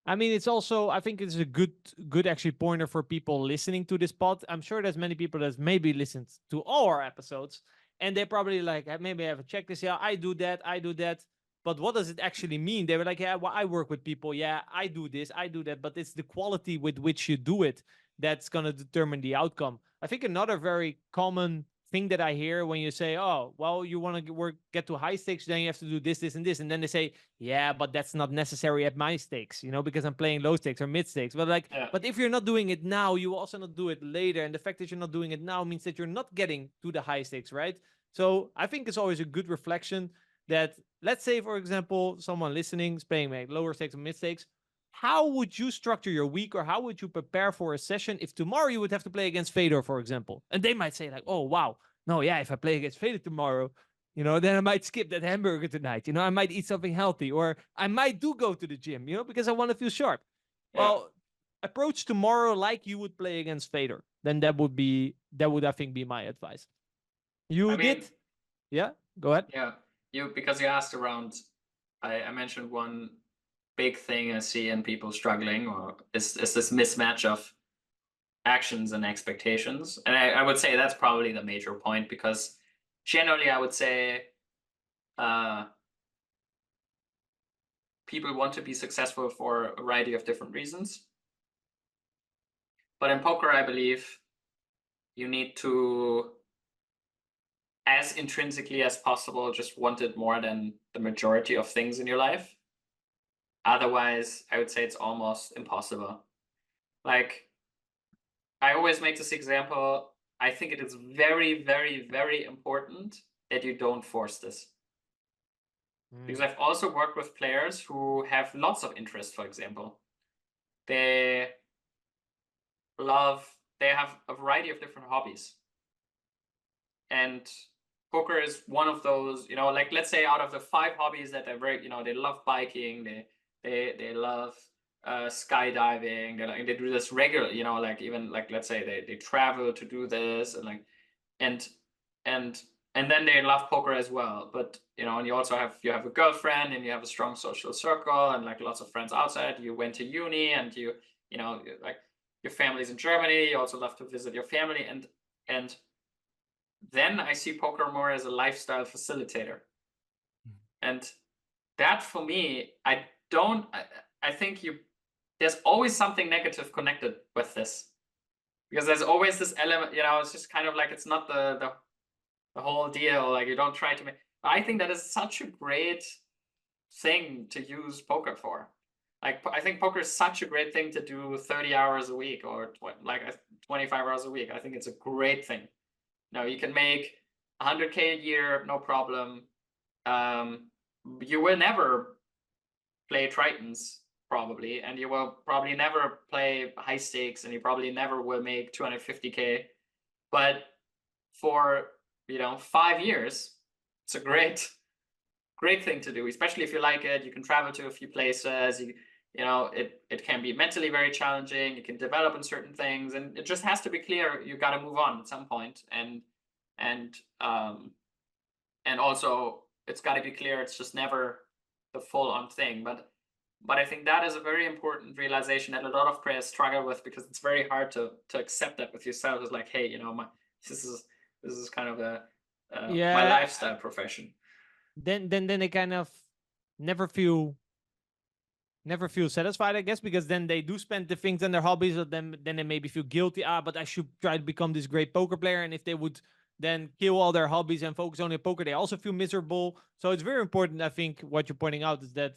I mean, it's also, I think it's a good actually pointer for people listening to this pod. I'm sure there's many people that maybe listened to all our episodes, and they probably like, maybe I have a checklist. Yeah, I do that. But what does it actually mean? They were like, yeah, well, I work with people. Yeah, I do this, I do that. But it's the quality with which you do it that's going to determine the outcome. I think another very common thing that I hear when you say, oh, well, you want to get to high stakes, then you have to do this, this, and this. And then they say, yeah, but that's not necessary at my stakes, you know, because I'm playing low stakes or mid stakes. But like, but if you're not doing it now, you will also not do it later. And the fact that you're not doing it now means that you're not getting to the high stakes, right? So I think it's always a good reflection that, let's say, for example, someone listening is playing like lower stakes or mid stakes. how would you structure your week, or how would you prepare for a session if tomorrow you would have to play against Fedor, for example? And they might say like, oh, wow, no, yeah, if I play against Fedor tomorrow, you know, then I might skip that hamburger tonight. You know, I might eat something healthy, or I might go to the gym, you know, because I want to feel sharp. Yeah. Well, approach tomorrow like you would play against Fedor. Then that would I think be my advice. You I mean, did, yeah. Go ahead. Yeah, because you asked around. I mentioned one big thing I see in people struggling, or is this mismatch of actions and expectations, and I would say that's probably the major point, because generally I would say people want to be successful for a variety of different reasons. But in poker, I believe you need to, as intrinsically as possible, just want it more than the majority of things in your life. Otherwise, I would say it's almost impossible. Like, I always make this example. I think it is very, very, very important that you don't force this. Because I've also worked with players who have lots of interest, for example. They have a variety of different hobbies. And poker is one of those, you know, like, let's say out of the 5 hobbies that they're very, you know, they love biking, they love skydiving, they do this regular, you know, like, even like, let's say they travel to do this, and like, and then they love poker as well. But, you know, and you also have a girlfriend, and you have a strong social circle, and like lots of friends outside. You went to uni, and you know, like, your family's in Germany. You also love to visit your family, and then I see poker more as a lifestyle facilitator. And that, for me, I think there's always something negative connected with this, because there's always this element, you know, it's just kind of like, it's not the whole deal. Like, you don't try to make. I think that is such a great thing to use poker for. Like, I think poker is such a great thing to do 30 hours a week, or like 25 hours a week. I think it's a great thing. Now, you can make 100K a year, no problem. You will never play Tritons, probably, and you will probably never play high stakes, and you probably never will make 250K. But for, you know, 5 years, it's a great thing to do, especially if you like it. You can travel to a few places. You know, it can be mentally very challenging. You can develop in certain things, and it just has to be clear you got to move on at some point. And also, it's got to be clear it's just never the full-on thing. But I think that is a very important realization that a lot of players struggle with, because it's very hard to accept that with yourself. It's like, hey, you know, this is kind of my lifestyle profession. Then they kind of never feel satisfied, I guess, because then they do spend the things on their hobbies, or then they maybe feel guilty. But I should try to become this great poker player. And if they would then kill all their hobbies and focus only on poker, they also feel miserable. So it's very important, I think, what you're pointing out is that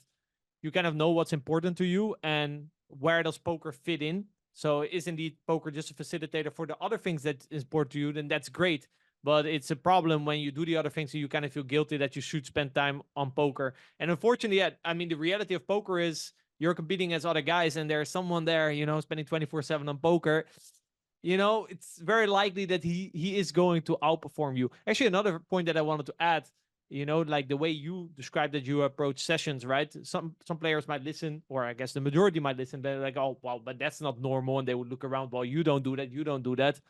you kind of know what's important to you and where does poker fit in. So is indeed poker just a facilitator for the other things that is important to you? Then that's great. But it's a problem when you do the other things, so you kind of feel guilty that you should spend time on poker. And unfortunately, I mean, the reality of poker is you're competing as other guys, and there's someone there, you know, spending 24/7 on poker. You know, it's very likely that he is going to outperform you. Actually, another point that I wanted to add, you know, like the way you described that you approach sessions, right? Some players might listen, or I guess the majority might listen, but like, oh, wow, but that's not normal. And they would look around, well, you don't do that, you don't do that.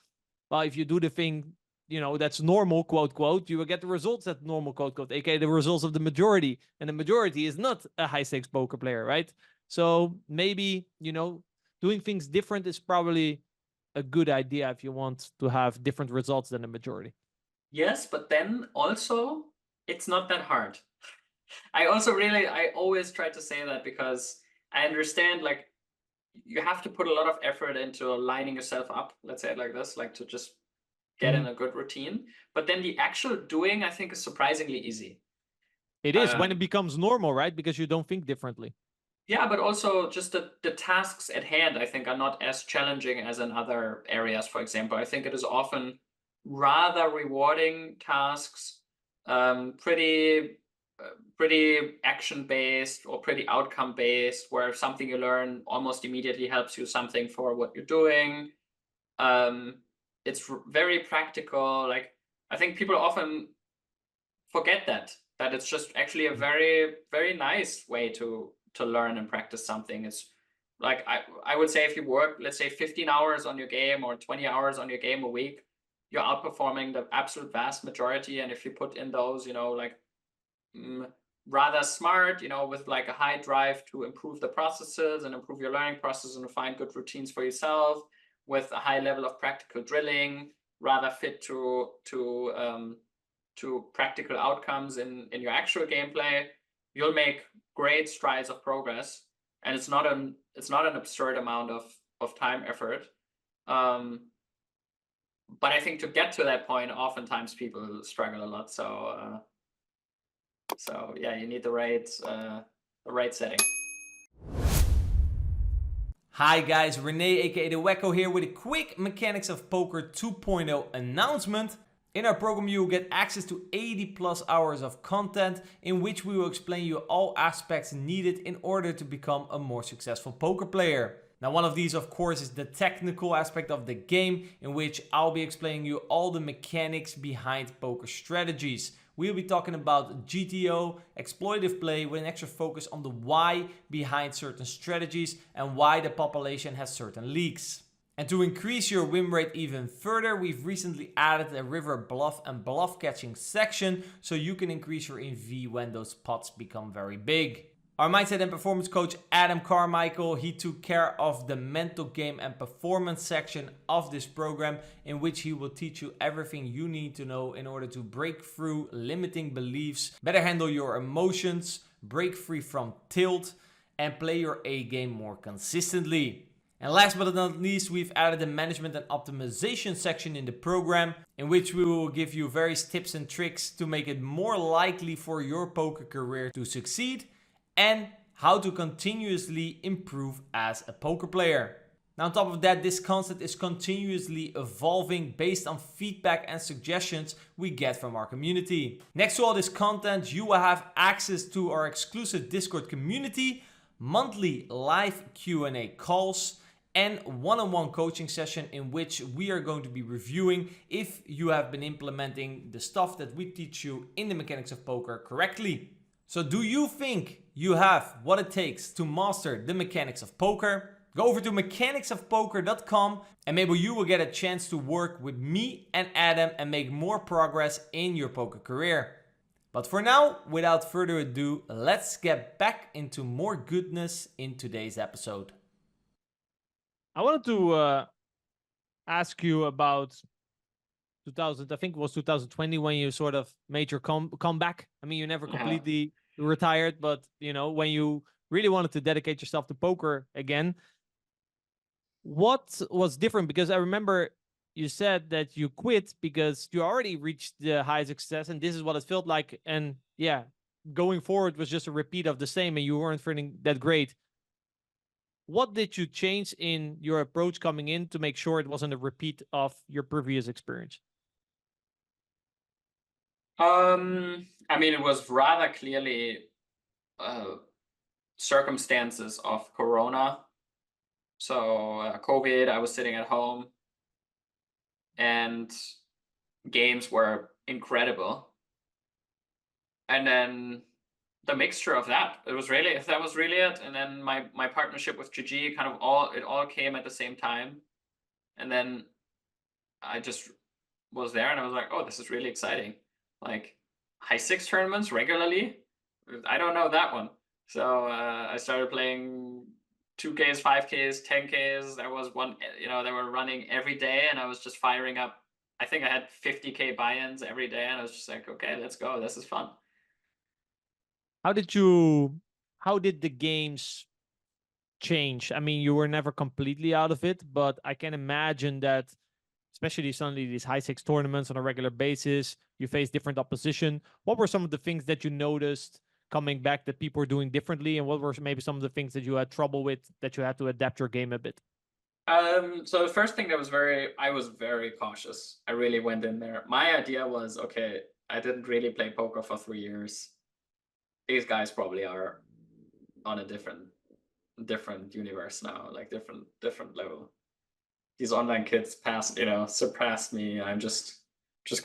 Well, if you do the thing, you know, that's normal, quote, quote, you will get the results that normal, quote, quote, aka the results of the majority. And the majority is not a high stakes poker player, right? So maybe, you know, doing things different is probably a good idea if you want to have different results than the majority. Yes, but then also, it's not that hard. I always try to say that, because I understand, like, you have to put a lot of effort into lining yourself up, let's say it like this, like to just get in a good routine. But then the actual doing, I think, is surprisingly easy. It is when it becomes normal, right? Because you don't think differently. Yeah, but also just the tasks at hand, I think, are not as challenging as in other areas. For example, I think it is often rather rewarding tasks, pretty pretty action-based or pretty outcome-based, where something you learn almost immediately helps you something for what you're doing. It's very practical. Like, I think people often forget that it's just actually a very, very nice way to learn and practice something. It's like, I would say if you work, let's say 15 hours on your game or 20 hours on your game a week, you're outperforming the absolute vast majority. And if you put in those, like rather smart, with like a high drive to improve the processes and improve your learning process and find good routines for yourself, with a high level of practical drilling, rather fit to practical outcomes in your actual gameplay, you'll make great strides of progress. And it's not an absurd amount of time effort. But I think to get to that point, oftentimes people struggle a lot. So yeah, you need the right setting. Hi guys, Rene aka the Wacko here with a quick Mechanics of Poker 2.0 announcement. In our program you will get access to 80 plus hours of content in which we will explain you all aspects needed in order to become a more successful poker player. Now one of these of course is the technical aspect of the game, in which I'll be explaining you all the mechanics behind poker strategies. We'll be talking about GTO, exploitative play with an extra focus on the why behind certain strategies and why the population has certain leaks. And to increase your win rate even further, we've recently added a river bluff and bluff catching section so you can increase your EV when those pots become very big. Our mindset and performance coach Adam Carmichael, he took care of the mental game and performance section of this program, in which he will teach you everything you need to know in order to break through limiting beliefs, better handle your emotions, break free from tilt, and play your A game more consistently. And last but not least, we've added the management and optimization section in the program, in which we will give you various tips and tricks to make it more likely for your poker career to succeed, and how to continuously improve as a poker player. Now on top of that, this concept is continuously evolving based on feedback and suggestions we get from our community. Next to all this content, you will have access to our exclusive Discord community, monthly live Q&A calls, and one-on-one coaching session in which we are going to be reviewing if you have been implementing the stuff that we teach you in the Mechanics of Poker correctly. So do you think you have what it takes to master the mechanics of poker? Go over to mechanicsofpoker.com and maybe you will get a chance to work with me and Adam and make more progress in your poker career. But for now, without further ado, let's get back into more goodness in today's episode. I wanted to ask you about 2000, I think it was 2020 when you sort of made your comeback. I mean, you never completely retired, but when you really wanted to dedicate yourself to poker again, what was different? Because I remember you said that you quit because you already reached the high success and this is what it felt like. And yeah, going forward was just a repeat of the same and you weren't feeling that great. What did you change in your approach coming in to make sure it wasn't a repeat of your previous experience? I mean, it was rather clearly circumstances of Corona. So COVID, I was sitting at home and games were incredible. And then the mixture of that, that was really it. And then my partnership with GG, kind of all came at the same time. And then I just was there and I was like, oh, this is really exciting. Like high six tournaments regularly. I don't know that one. So I started playing 2Ks, 5Ks, 10Ks. There was one, they were running every day and I was just firing up. I think I had 50K buy-ins every day and I was just like, okay, let's go. This is fun. How did the games change? I mean, you were never completely out of it, but I can imagine that, especially suddenly these high stakes tournaments on a regular basis, you face different opposition. What were some of the things that you noticed coming back that people were doing differently? And what were maybe some of the things that you had trouble with that you had to adapt your game a bit? So the first thing that I was very cautious. I really went in there. My idea was, okay, I didn't really play poker for 3 years. these guys probably are on a different universe now, like different level. These online kids surpassed me. I'm just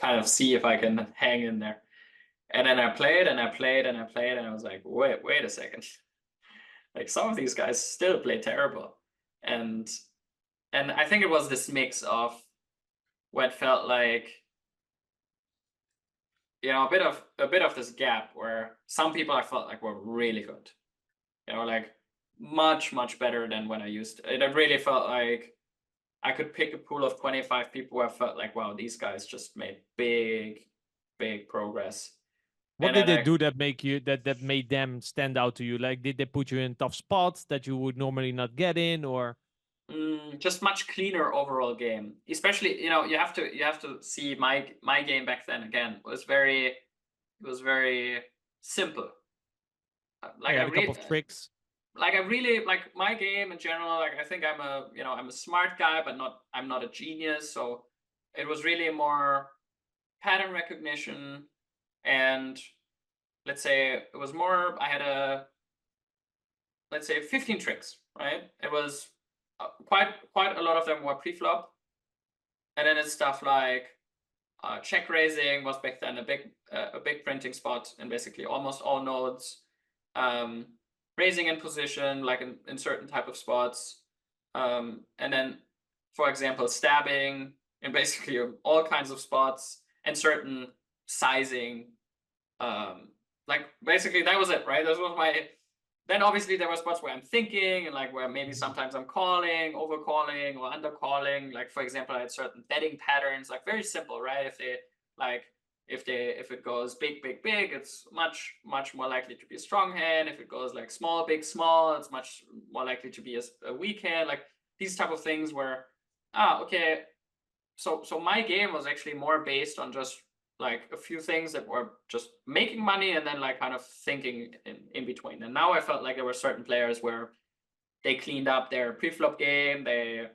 kind of see if I can hang in there. And then I played and I played and I played and I was like, wait a second. Like some of these guys still play terrible. And I think it was this mix of what felt like, a bit of this gap where some people I felt like were really good. Like much better than when I used it. It really felt like I could pick a pool of 25 people where I felt like, wow, these guys just made big progress. What And did then they do that make you that made them stand out to you? Like, did they put you in tough spots that you would normally not get in, or? Just much cleaner overall game. Especially, you have to see my game back then again was very simple. Like I I had a couple of tricks. like I really like my game in general. Like I think I'm a smart guy, but I'm not a genius. So it was really more pattern recognition, and let's say it was more. I had let's say 15 tricks, right? It was quite a lot of them were pre-flop, and then it's stuff like check raising was back then a big printing spot in basically almost all nodes. Raising in position, like in certain type of spots, and then, for example, stabbing in basically all kinds of spots and certain sizing. Like basically that was it, right? This was my. Then obviously there were spots where I'm thinking and like where maybe sometimes I'm calling, over calling, or under calling. Like for example, I had certain betting patterns, like very simple, right? If it goes big, it's much more likely to be a strong hand. If it goes like small, big, small, it's much more likely to be a weak hand. Like these type of things where, okay. So my game was actually more based on just like a few things that were just making money and then like kind of thinking in between. And now I felt like there were certain players where they cleaned up their pre-flop game, they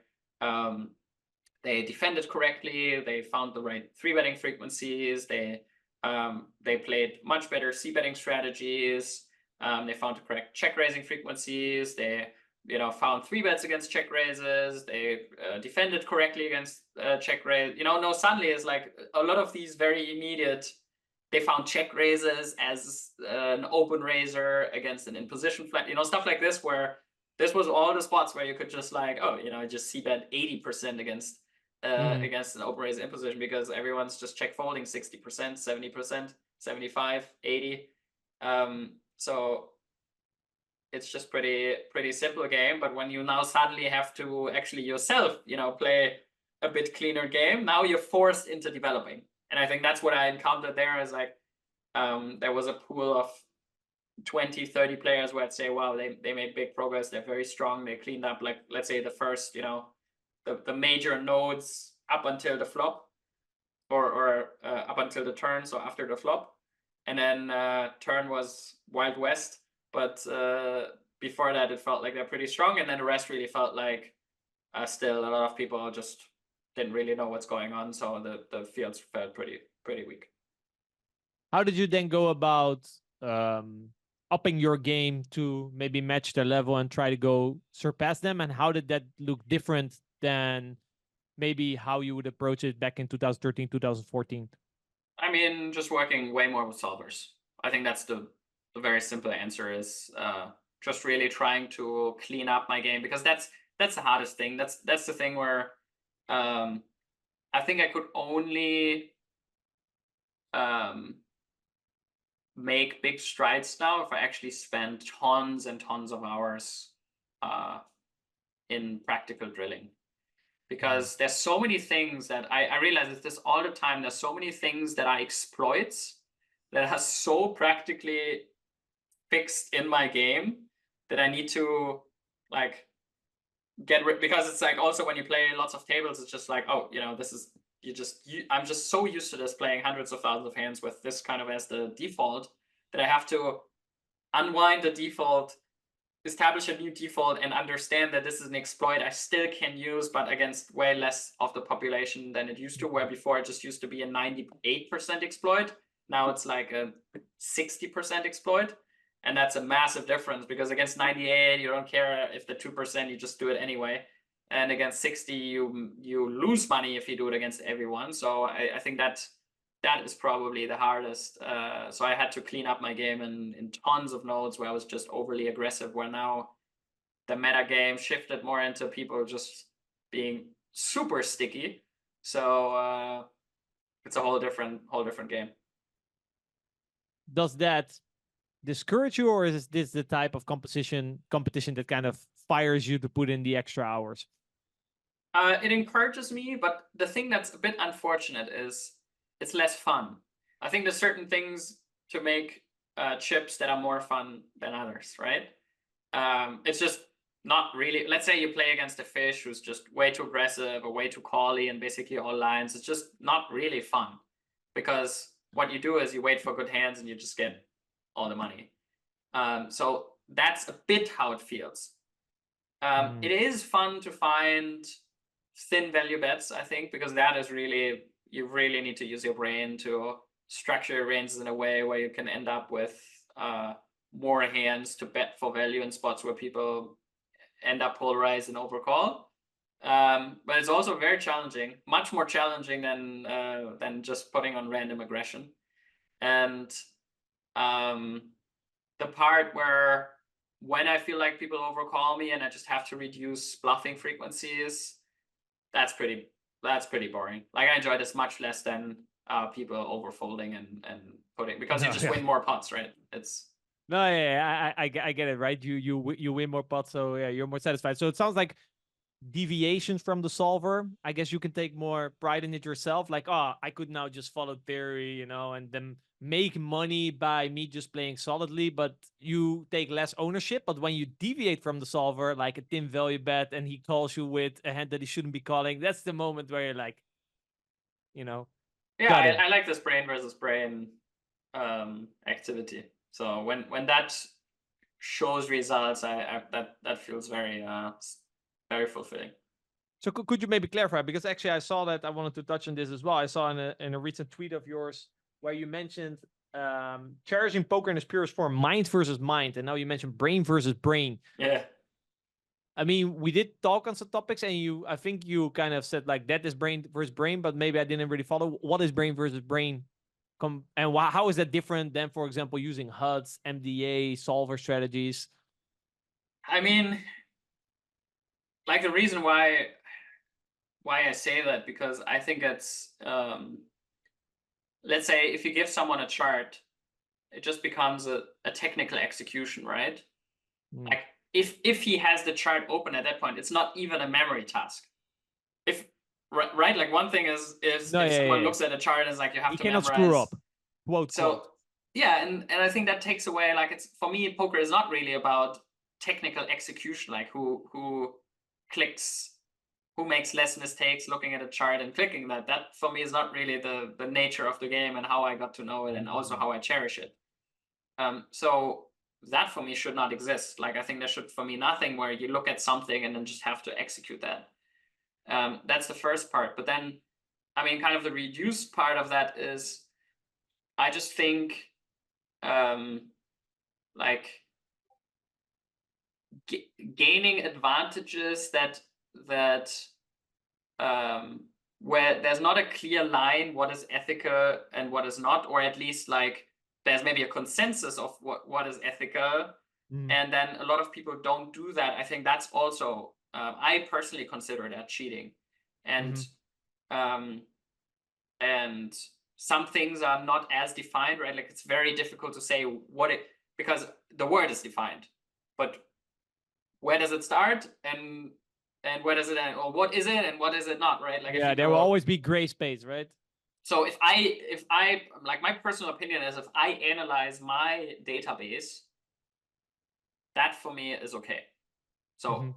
defended correctly, they found the right 3-betting frequencies, they played much better c-betting strategies, they found the correct check raising frequencies, they found 3-bets against check raises, they defended correctly against check raise. No, suddenly it's like a lot of these very immediate, they found check raises as an open raiser against an in position flat, stuff like this, where this was all the spots where you could just like, just c-bet 80% against an open raiser in position, because everyone's just check folding 60%, 70%, 75, 80. So it's just pretty simple game. But when you now suddenly have to actually yourself, play a bit cleaner game, now you're forced into developing. And I think that's what I encountered there, is like there was a pool of 20, 30 players where I'd say, wow, they made big progress, they're very strong, they cleaned up, like, let's say the first, the major nodes up until the flop, or up until the turn, so after the flop. And then turn was Wild West. But before that, it felt like they're pretty strong. And then the rest really felt like still a lot of people just didn't really know what's going on. So the fields felt pretty weak. How did you then go about upping your game to maybe match their level and try to go surpass them? And how did that look different than maybe how you would approach it back in 2013, 2014? I mean, just working way more with solvers. I think that's the very simple answer, is just really trying to clean up my game, because that's the hardest thing. That's the thing where I think I could only make big strides now if I actually spend tons and tons of hours in practical drilling. Because there's so many things that I realize this all the time. There's so many things that are exploits that are so practically fixed in my game that I need to like get rid, because it's like also when you play lots of tables, it's just like, oh, this is I'm just so used to this, playing hundreds of thousands of hands with this kind of as the default, that I have to unwind the default, establish a new default, and understand that this is an exploit I still can use, but against way less of the population than it used to, where before it just used to be a 98% exploit. Now it's like a 60% exploit. And that's a massive difference, because against 98, you don't care if the 2%, you just do it anyway. And against 60, you lose money if you do it against everyone. So I think that is probably the hardest. So I had to clean up my game in tons of nodes where I was just overly aggressive, where now the meta game shifted more into people just being super sticky. So it's a whole different game. Does that discourage you, or is this the type of competition that kind of fires you to put in the extra hours? It encourages me, but the thing that's a bit unfortunate is it's less fun. I think there's certain things to make chips that are more fun than others, right? It's just not really. Let's say you play against a fish who's just way too aggressive or way too cally and basically all lines. It's just not really fun, because what you do is you wait for good hands and you just get all the money. So that's a bit how it feels. It is fun to find thin value bets, I think, because that is really, you really need to use your brain to structure your ranges in a way where you can end up with more hands to bet for value in spots where people end up polarized and overcall. But it's also very challenging, much more challenging than just putting on random aggression. And the part where when I feel like people overcall me and I just have to reduce bluffing frequencies, that's pretty boring. Like, I enjoy this much less than people overfolding and putting, because you just win more pots, right? It's no, yeah, I get it, right? You win more pots, so yeah, you're more satisfied. So it sounds like deviations from the solver, I guess you can take more pride in it yourself. Like, oh, I could now just follow theory, you know, and then make money by me just playing solidly, but you take less ownership. But when you deviate from the solver, like a thin value bet, and he calls you with a hand that he shouldn't be calling, that's the moment where you're like, you know. Yeah, I like this brain versus brain activity. So when that shows results, that feels very very fulfilling. So could you maybe clarify? Because actually I saw that, I wanted to touch on this as well. I saw in a recent tweet of yours where you mentioned cherishing poker in its purest form, mind versus mind, and now you mentioned brain versus brain. Yeah. I mean, we did talk on some topics, and I think you kind of said like that is brain versus brain, but maybe I didn't really follow. What is brain versus brain? And how is that different than, for example, using HUDs, MDA, solver strategies? I mean, like, the reason why I say that, because I think it's let's say if you give someone a chart, it just becomes a technical execution, right? Like, if he has the chart open at that point, it's not even a memory task. If right, like, one thing is if someone looks at a chart and is like, you have to memorize. He cannot screw up. Quote. Yeah, and I think that takes away, like, it's, for me, poker is not really about technical execution, like who clicks, who makes less mistakes looking at a chart and clicking that. That for me is not really the nature of the game and how I got to know it, and also how I cherish it. So that for me should not exist. Like, I think there should, for me, nothing where you look at something and then just have to execute that. That's the first part. But then, I mean, kind of the reduced part of that is, I just think like gaining advantages that where there's not a clear line what is ethical and what is not, or at least like there's maybe a consensus of what is ethical, and then a lot of people don't do that. I think that's also I personally consider that cheating, and some things are not as defined, right? Like, it's very difficult to say because the word is defined, but where does it start and where does it end, or what is it and what is it not, right? Like, yeah, there will always be gray space, right? So if I like, my personal opinion is, if I analyze my database, that for me is okay. So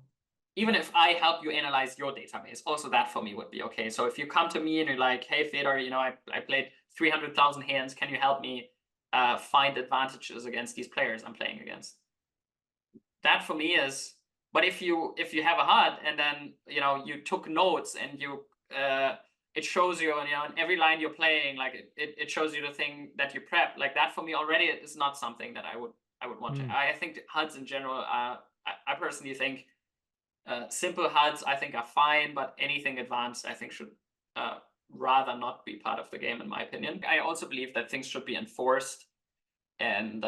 even if I help you analyze your database, also that for me would be okay. So if you come to me and you're like, hey, Fedor, you know, I played 300,000 hands. Can you help me find advantages against these players I'm playing against? That for me is, but if you have a HUD and then, you know, you took notes and you, it shows you, and, you know, in every line you're playing, like it shows you the thing that you prep, like that for me already is not something that I would want Mm. to. I think HUDs in general are, I personally think simple HUDs I think are fine, but anything advanced I think should rather not be part of the game, in my opinion. I also believe that things should be enforced, and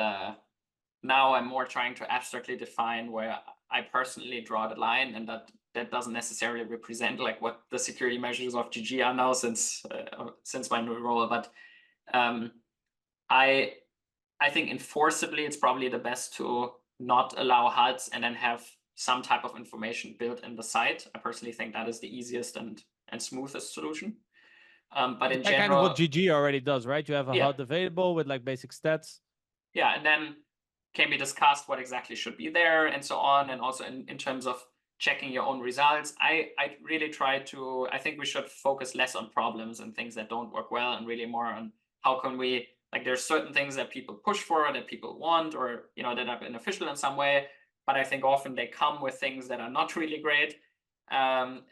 now I'm more trying to abstractly define where I personally draw the line, and that doesn't necessarily represent like what the security measures of GG are now since my new role. But I think enforceably it's probably the best to not allow HUDs and then have some type of information built in the site. I personally think that is the easiest and smoothest solution. But in That kind of general, what GG already does, right? You have a Yeah. HUD available with like basic stats. yeah, and then can be discussed what exactly should be there and so on. And also in terms of checking your own results, I really try to, I think we should focus less on problems and things that don't work well, and really more on how can we, like there's certain things that people push for, that people want, or that are beneficial in some way, but I think often they come with things that are not really great. And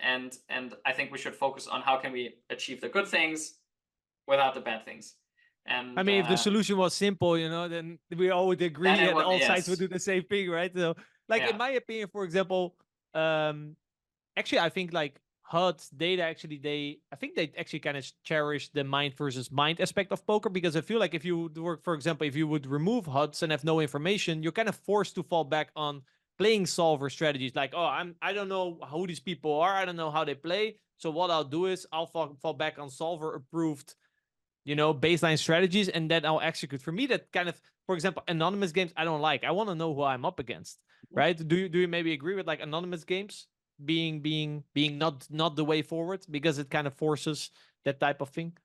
I think we should focus on how can we achieve the good things without the bad things. And I mean, if the solution was simple, then we all would agree Then it and would- all sides would yes. do the same thing, right? So, like Yeah. in my opinion, for example, actually, I think like HUDs data I think they actually kind of cherish the mind versus mind aspect of poker, because I feel like if you would work, for example, if you would remove HUDs and have no information, you're kind of forced to fall back on playing solver strategies. Like, oh, I don't know who these people are, I don't know how they play. So what I'll do is I'll fall back on solver approved baseline strategies, and then I'll execute. For me, that kind of, for example, anonymous games, I don't like. I want to know who I'm up against, right? Do you maybe agree with like anonymous games being not the way forward, because it kind of forces that type of thing?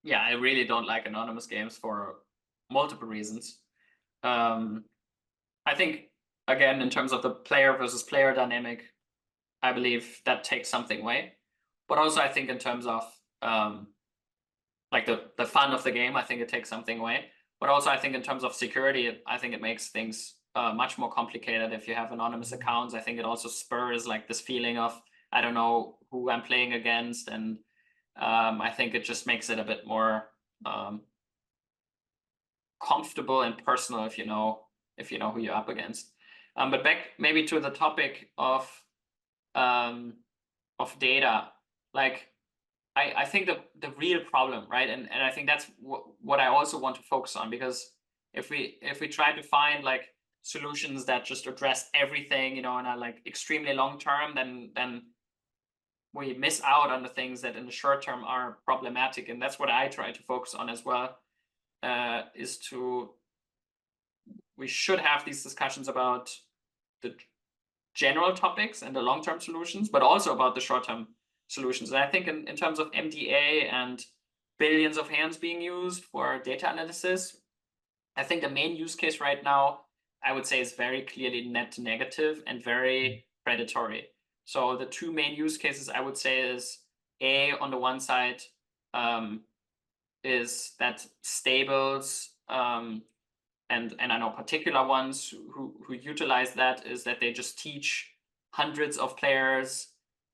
Yeah, I really don't like anonymous games for multiple reasons. I think, again, in terms of the player versus player dynamic, I believe that takes something away. But also, I think in terms of like the fun of the game, I think it takes something away. But also, I think in terms of security, I think it makes things much more complicated if you have anonymous accounts. I think it also spurs like this feeling of, I don't know who I'm playing against, and I think it just makes it a bit more comfortable and personal if you know who you're up against. But back maybe to the topic of data, like I think the real problem, right? And I think that's what I also want to focus on, because if we try to find like solutions that just address everything, and are like extremely long term, then we miss out on the things that in the short term are problematic. And that's what I try to focus on as well, we should have these discussions about the general topics and the long-term solutions, but also about the short-term solutions. And I think in terms of MDA and billions of hands being used for data analysis, I think the main use case right now, I would say, is very clearly net negative and very predatory. So the two main use cases I would say is, A, on the one side, is that stables, and I know particular ones who utilize that, is that they just teach hundreds of players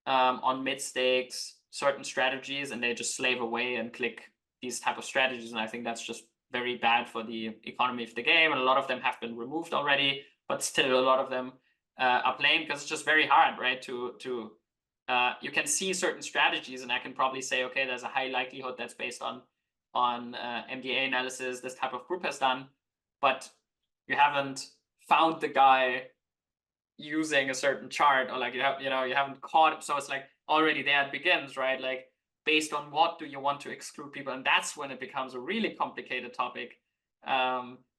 on mid stakes certain strategies, and they just slave away and click these type of strategies. And I think that's just very bad for the economy of the game. And a lot of them have been removed already, but still a lot of them are playing, because it's just very hard, right? You can see certain strategies, and I can probably say, okay, there's a high likelihood that's based on MDA analysis this type of group has done, but you haven't found the guy using a certain chart, or like you haven't caught it. So it's like already there it begins, right? Like, based on what do you want to exclude people? And that's when it becomes a really complicated topic,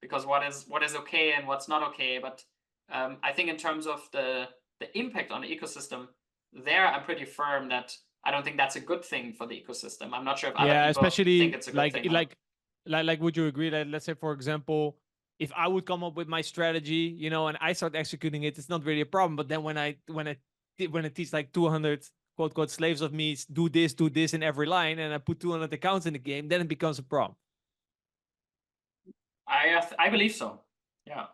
because what is okay and what's not okay. But I think in terms of the impact on the ecosystem, there I'm pretty firm that I don't think that's a good thing for the ecosystem. I'm not sure if other people especially think it's a good thing. like would you agree that, let's say, for example, if I would come up with my strategy, and I start executing it, it's not really a problem. But then when I teach like 200 quote unquote slaves of me, do this in every line, and I put 200 accounts in the game, then it becomes a problem. I believe so. Yeah.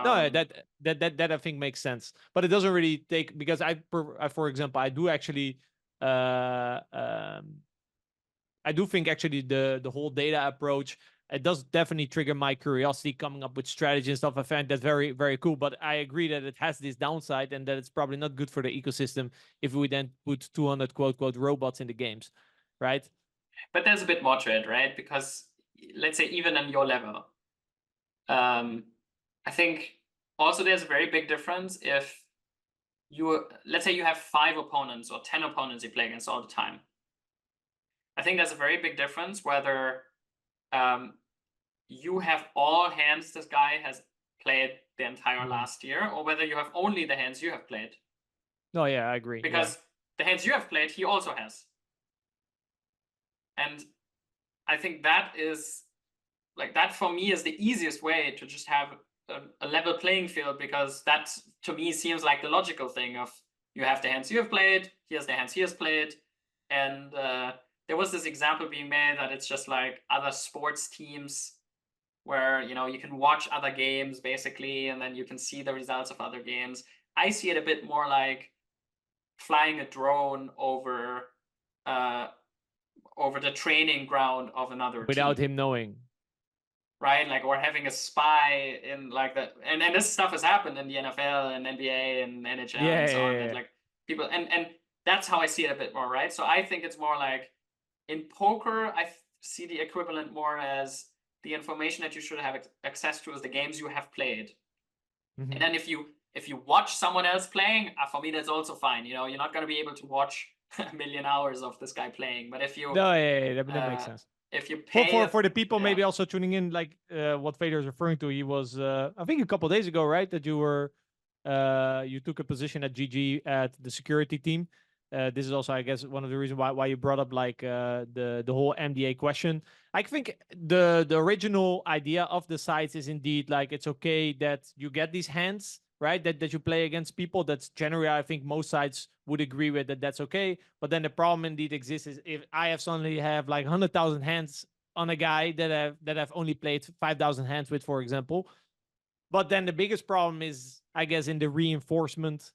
No, that I think makes sense, but it doesn't really take, because I for example, I do actually I do think actually the whole data approach it does definitely trigger my curiosity coming up with strategy and stuff. I find that very, very cool. But I agree that it has this downside and that it's probably not good for the ecosystem if we then put 200 quote quote robots in the games, right? But there's a bit more to it, right? Because let's say even on your level, I think also there's a very big difference if let's say you have 5 opponents or 10 opponents you play against all the time. I think there's a very big difference whether you have all hands this guy has played the entire last year, or whether you have only the hands you have played. Oh yeah, I agree. Because the hands you have played, he also has. And I think that is, like, that for me is the easiest way to just have a level playing field, because that to me seems like the logical thing of you have the hands you have played, he has the hands he has played. And there was this example being made that it's just like other sports teams where, you know, you can watch other games basically, and then you can see the results of other games. I see it a bit more like flying a drone over the training ground of another without team. him knowing. Right, like, or having a spy in like that, and this stuff has happened in the NFL and NBA and NHL and so on. That, like, people, and that's how I see it a bit more, right? So I think it's more like in poker, I see the equivalent more as the information that you should have access to is the games you have played. And then if you watch someone else playing, for me that's also fine. You know, you're not going to be able to watch a million hours of this guy playing, but if you that makes sense. If you pay for the people maybe also tuning in, like what Fedor is referring to, he was I think a couple of days ago, right? That you were you took a position at GG at the security team. This is also, I guess, one of the reasons why you brought up like the whole MDA question. I think the original idea of the sites is indeed like it's okay that you get these hands, right? That you play against people. That's generally, I think most sites would agree with that. That's okay. But then the problem indeed exists is if I have suddenly have like 100,000 hands on a guy that I've only played 5,000 hands with, for example. But then the biggest problem is, I guess, in the reinforcement.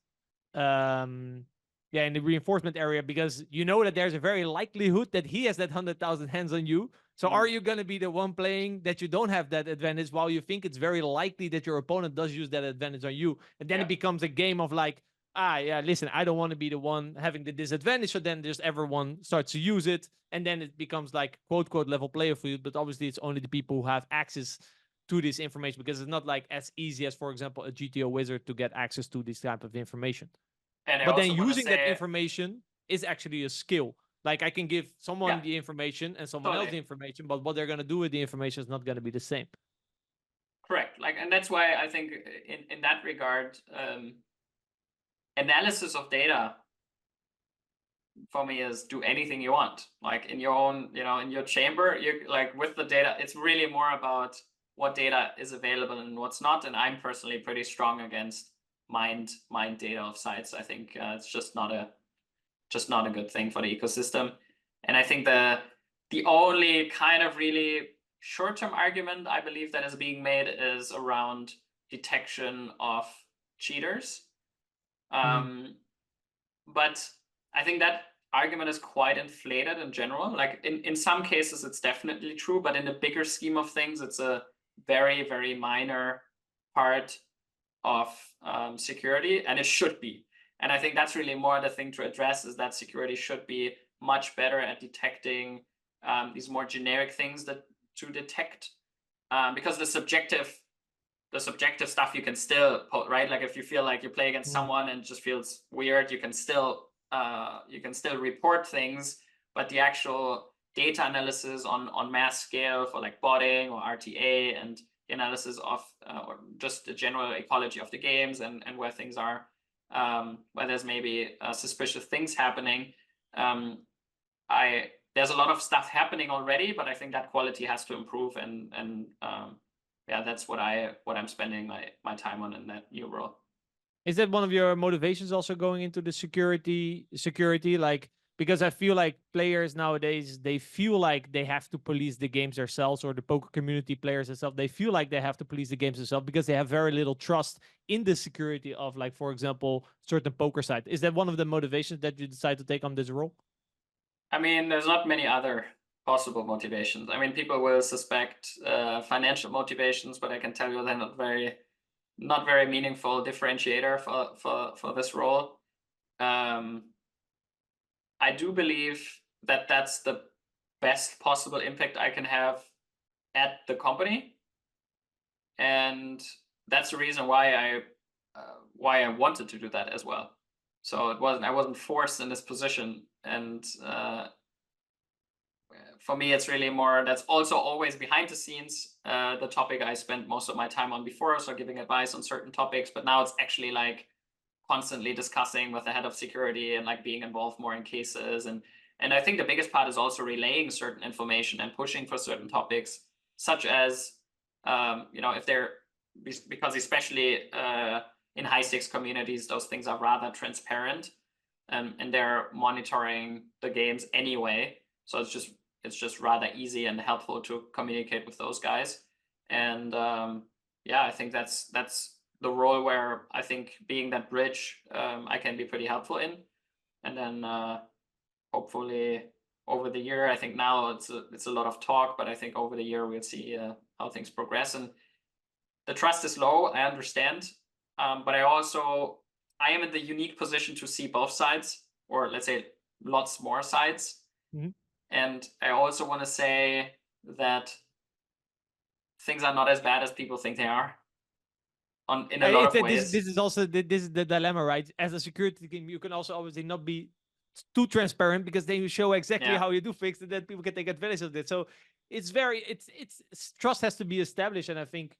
In the reinforcement area, because you know that there's a very likelihood that he has that 100,000 hands on you. So are you going to be the one playing that you don't have that advantage, while you think it's very likely that your opponent does use that advantage on you? And then it becomes a game of like, listen, I don't want to be the one having the disadvantage. So then just everyone starts to use it. And then it becomes like quote, quote, level player field. But obviously it's only the people who have access to this information, because it's not like as easy as, for example, a GTO Wizard to get access to this type of information. But then using that information is actually a skill. Like I can give someone the information and someone else the information, but what they're going to do with the information is not going to be the same. Correct. Like, and that's why I think in that regard, analysis of data for me is do anything you want. Like in your own, you know, in your chamber, you like with the data, it's really more about what data is available and what's not. And I'm personally pretty strong against mind data of sites. I think it's just not a good thing for the ecosystem. And I think the only kind of really short-term argument I believe that is being made is around detection of cheaters. But I think that argument is quite inflated in general. Like in some cases it's definitely true, but in the bigger scheme of things, it's a very, very minor part of security, and it should be. And I think that's really more the thing to address, is that security should be much better at detecting these more generic things to detect, because the subjective stuff you can still put, right? Like if you feel like you play against someone and it just feels weird, you can still report things, but the actual data analysis on mass scale for like botting or RTA, and the analysis of or just the general ecology of the games and where things are, where there's maybe suspicious things happening. There's a lot of stuff happening already, but I think that quality has to improve, and that's what I'm spending my time on in that new role. Is that one of your motivations also going into the security? Like, because I feel like players nowadays, they feel like they have to police the games themselves, or the poker community players themselves, they feel like they have to police the games themselves because they have very little trust in the security of, like, for example, certain poker site. Is that one of the motivations that you decide to take on this role? I mean, there's not many other possible motivations. I mean, people will suspect financial motivations, but I can tell you they're not very meaningful differentiator for this role. I do believe that that's the best possible impact I can have at the company, and that's the reason why I wanted to do that as well. So I wasn't forced in this position, and for me it's really more, that's also always behind the scenes, the topic I spent most of my time on before, so giving advice on certain topics, but now it's actually like constantly discussing with the head of security and like being involved more in cases, and I think the biggest part is also relaying certain information and pushing for certain topics, such as if they're, because especially in high stakes communities those things are rather transparent, and they're monitoring the games anyway, so it's just rather easy and helpful to communicate with those guys. And I think that's the role where I think being that bridge, I can be pretty helpful in. And then hopefully over the year, I think now it's a lot of talk, but I think over the year we'll see how things progress. And the trust is low, I understand, but I am in the unique position to see both sides, or let's say lots more sides. Mm-hmm. And I also want to say that things are not as bad as people think they are. In a lot of ways. This is also the dilemma, right? As a security team, you can also obviously not be too transparent, because then you show exactly how you do things, and then people can take advantage of it. So it's trust has to be established, and I think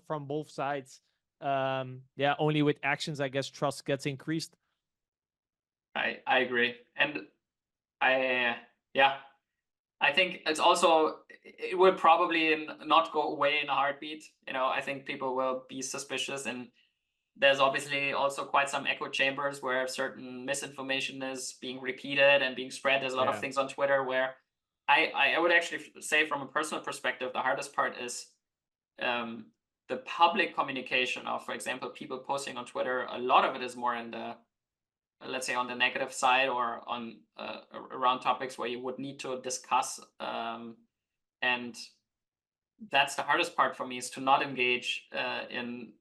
from both sides, only with actions, I guess, trust gets increased. I agree, and I think it's also, it will probably not go away in a heartbeat. I think people will be suspicious, and there's obviously also quite some echo chambers where certain misinformation is being repeated and being spread. There's a lot of things on Twitter where I would actually say, from a personal perspective, the hardest part is the public communication of, for example, people posting on Twitter. A lot of it is more in the, let's say, on the negative side, or on around topics where you would need to discuss, and that's the hardest part for me, is to not engage in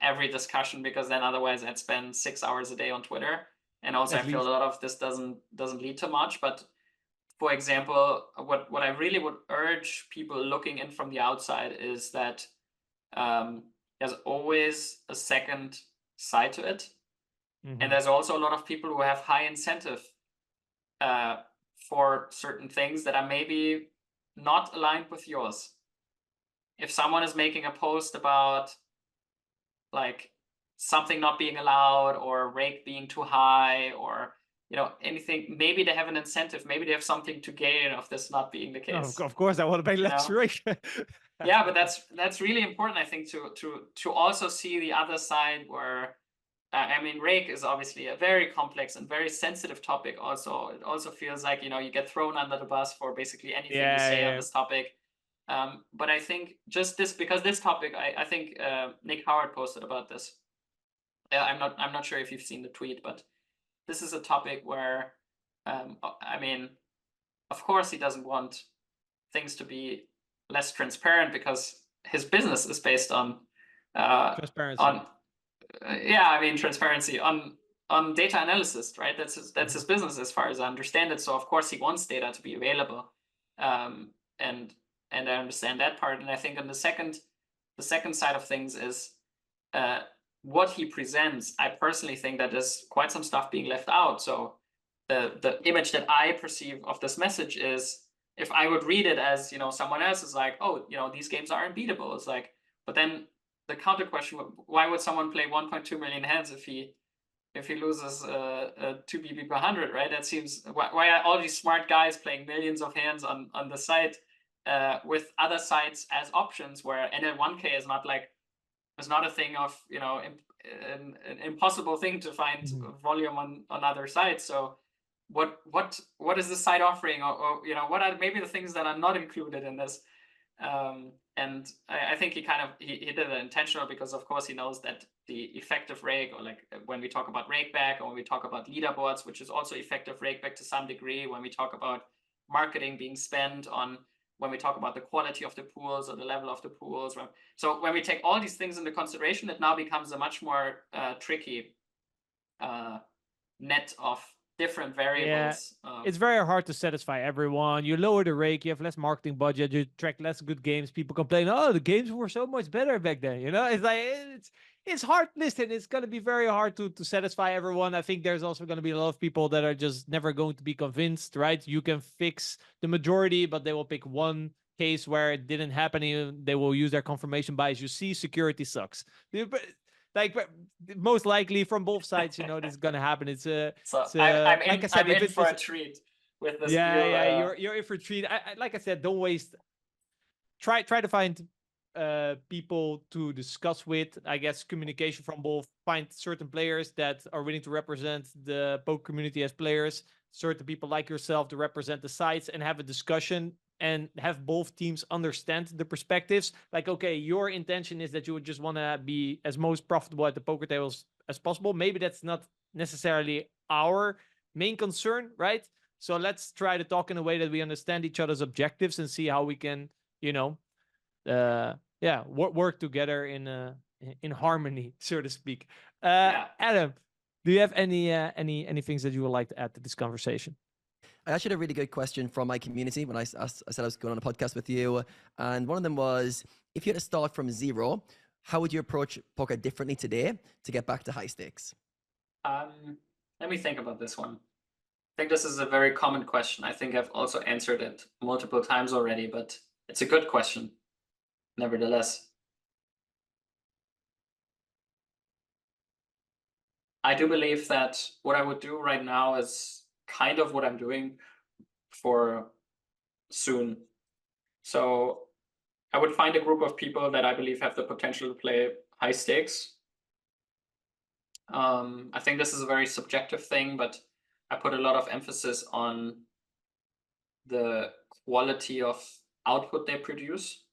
every discussion, because then otherwise I'd spend 6 hours a day on Twitter, and also I feel a lot of this doesn't lead to much. But for example, what I really would urge people looking in from the outside is that there's always a second side to it. Mm-hmm. And there's also a lot of people who have high incentive for certain things that are maybe not aligned with yours. If someone is making a post about like something not being allowed, or rake being too high, or anything, maybe they have an incentive, maybe they have something to gain of this not being the case. Of course, I want to pay less rake. Yeah, but that's really important, I think, to also see the other side, where I mean, rake is obviously a very complex and very sensitive topic. Also, it also feels like you get thrown under the bus for basically anything you say on this topic. But I think just because this topic, I think Nick Howard posted about this. I'm not sure if you've seen the tweet, but this is a topic where, I mean, of course he doesn't want things to be less transparent, because his business is based on transparency. Transparency on data analysis, right? That's his business, as far as I understand it. So of course he wants data to be available, and I understand that part. And I think on the second side of things is what he presents. I personally think that there's quite some stuff being left out. So the image that I perceive of this message is, if I would read it as someone else is like, oh, these games are unbeatable. It's like, but then the counter question: why would someone play 1.2 million hands if he loses 2 BB per 100, right? That seems, why are all these smart guys playing millions of hands on the site with other sites as options, where NL1K is not a thing of an impossible thing to find volume on other sites. So what is the site offering, or what are maybe the things that are not included in this? And I think he did it intentional, because of course he knows that the effective rake, or like when we talk about rake back, or when we talk about leaderboards, which is also effective rake back to some degree, when we talk about marketing being spent on when we talk about the quality of the pools or the level of the pools. So when we take all these things into consideration, it now becomes a much more tricky net of different variables. It's very hard to satisfy everyone. You lower the rake, you have less marketing budget, you track less good games. People complain, oh, the games were so much better back then. You know, it's like it's hard. Listen, it's going to be very hard to satisfy everyone. I think there's also going to be a lot of people that are just never going to be convinced, right? You can fix the majority, but they will pick one case where it didn't happen. And they will use their confirmation bias. You see, security sucks. Like most likely from both sides, you know, this is going to happen. It's I'm like I said, I'm in for a treat with this. You're in for a treat. Like I said, don't waste. Try to find people to discuss with. I guess communication from both. Find certain players that are willing to represent the poker community as players. Certain people like yourself to represent the sites and have a discussion and have both teams understand the perspectives. Like, okay, your intention is that you would just want to be as most profitable at the poker tables as possible. Maybe that's not necessarily our main concern, right? So let's try to talk in a way that we understand each other's objectives and see how we can, you know, work together in harmony, so to speak. Adam, do you have any things that you would like to add to this conversation? I actually had a really good question from my community when I said I was going on a podcast with you. And one of them was, if you had to start from zero, how would you approach poker differently today to get back to high stakes? Let me think about this one. I think this is a very common question. I think I've also answered it multiple times already, but it's a good question, nevertheless. I do believe that what I would do right now is kind of what I'm doing for soon. So I would find a group of people that I believe have the potential to play high stakes. I think this is a very subjective thing, but I put a lot of emphasis on the quality of output they produce.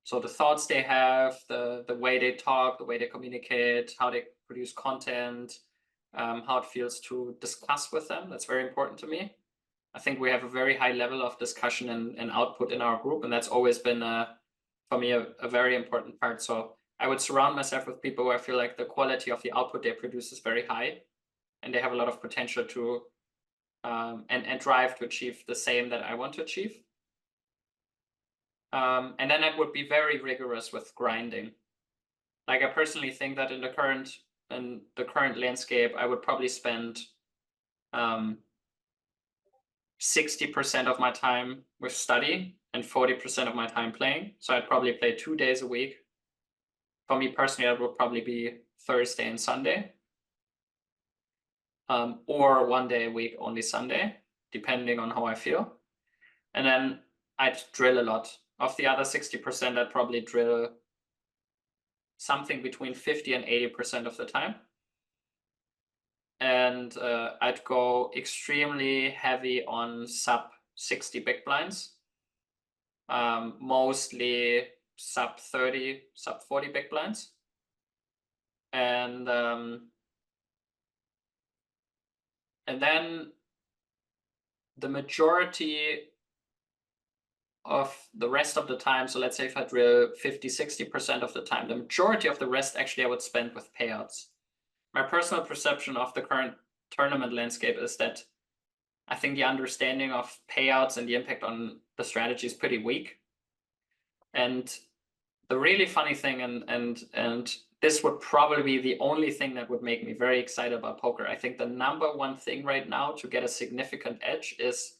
So the thoughts they have, the way they talk, the way they communicate, how they produce content, how it feels to discuss with them. That's very important to me. I think we have a very high level of discussion and output in our group, and that's always been, for me, a very important part. So I would surround myself with people who I feel like the quality of the output they produce is very high, and they have a lot of potential to, and drive to achieve the same that I want to achieve. And then I would be very rigorous with grinding. Like, I personally think that in the current landscape, I would probably spend 60% of my time with study and 40% of my time playing. So I'd probably play 2 days a week. For me personally, it would probably be Thursday and Sunday, or 1 day a week, only Sunday, depending on how I feel. And then I'd drill a lot. Of the other 60%, I'd probably drill something between 50 and 80% of the time. And I'd go extremely heavy on sub 60 big blinds, mostly sub 30, sub 40 big blinds. And then the majority of the rest of the time, so let's say if I drill 50-60% of the time, the majority of the rest actually I would spend with payouts. My personal perception of the current tournament landscape is that I think the understanding of payouts and the impact on the strategy is pretty weak. And the really funny thing, and this would probably be the only thing that would make me very excited about poker. I think the number one thing right now to get a significant edge is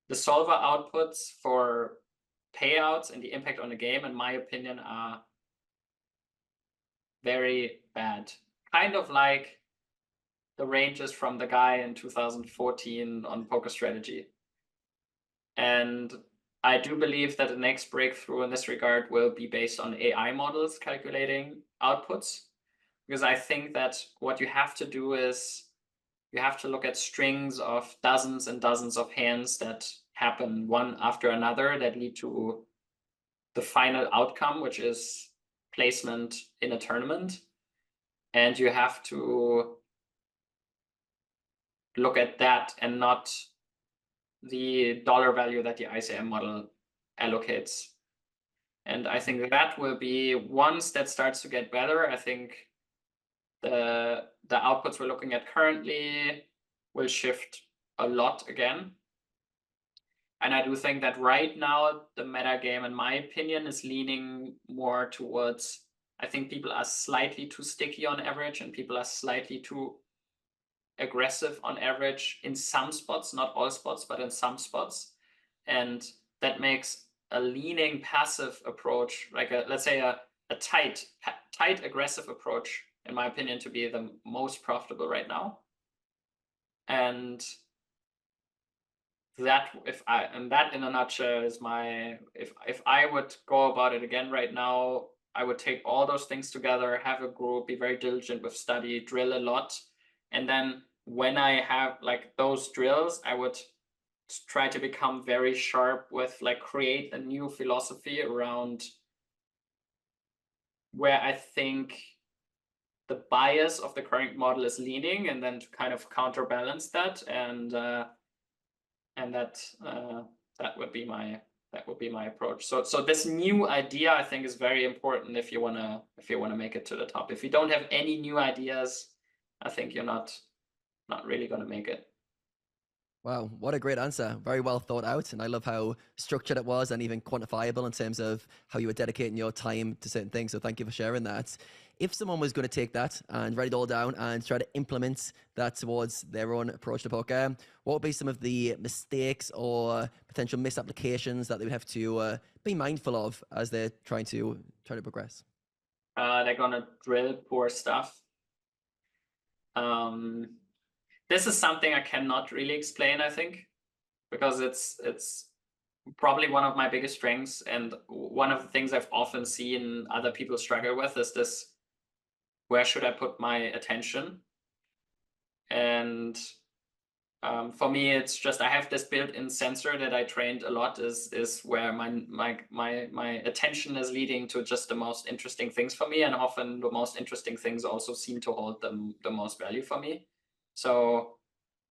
the solver outputs for payouts and the impact on the game, in my opinion, are very bad. Kind of like the ranges from the guy in 2014 on Poker Strategy. And I do believe that the next breakthrough in this regard will be based on AI models calculating outputs, because I think that what you have to do is you have to look at strings of dozens and dozens of hands that happen one after another that lead to the final outcome, which is placement in a tournament. And you have to look at that and not the dollar value that the ICM model allocates. And I think that will be, once that starts to get better, I think the outputs we're looking at currently will shift a lot again. And I do think that right now, the meta game, in my opinion, is leaning more towards, I think people are slightly too sticky on average, and people are slightly too aggressive on average in some spots, not all spots, but in some spots. And that makes a leaning passive approach, like let's say a tight aggressive approach, in my opinion, to be the most profitable right now. And that, that in a nutshell is my, if I would go about it again right now, I would take all those things together, have a group, be very diligent with study, drill a lot. And then when I have like those drills, I would try to become very sharp with like create a new philosophy around where I think the bias of the current model is leaning, and then to kind of counterbalance that. And that would be my approach. So this new idea, I think, is very important if you wanna make it to the top. If you don't have any new ideas, I think you're not really gonna make it. Wow, what a great answer. Very well thought out. And I love how structured it was and even quantifiable in terms of how you were dedicating your time to certain things. So thank you for sharing that. If someone was going to take that and write it all down and try to implement that towards their own approach to poker, what would be some of the mistakes or potential misapplications that they would have to be mindful of as they're trying to progress? They're gonna drill poor stuff. This is something I cannot really explain, I think, because it's probably one of my biggest strengths, and one of the things I've often seen other people struggle with is this: where should I put my attention? And for me, it's just I have this built-in sensor that I trained a lot, is where my attention is leading to just the most interesting things for me, and often the most interesting things also seem to hold the most value for me. So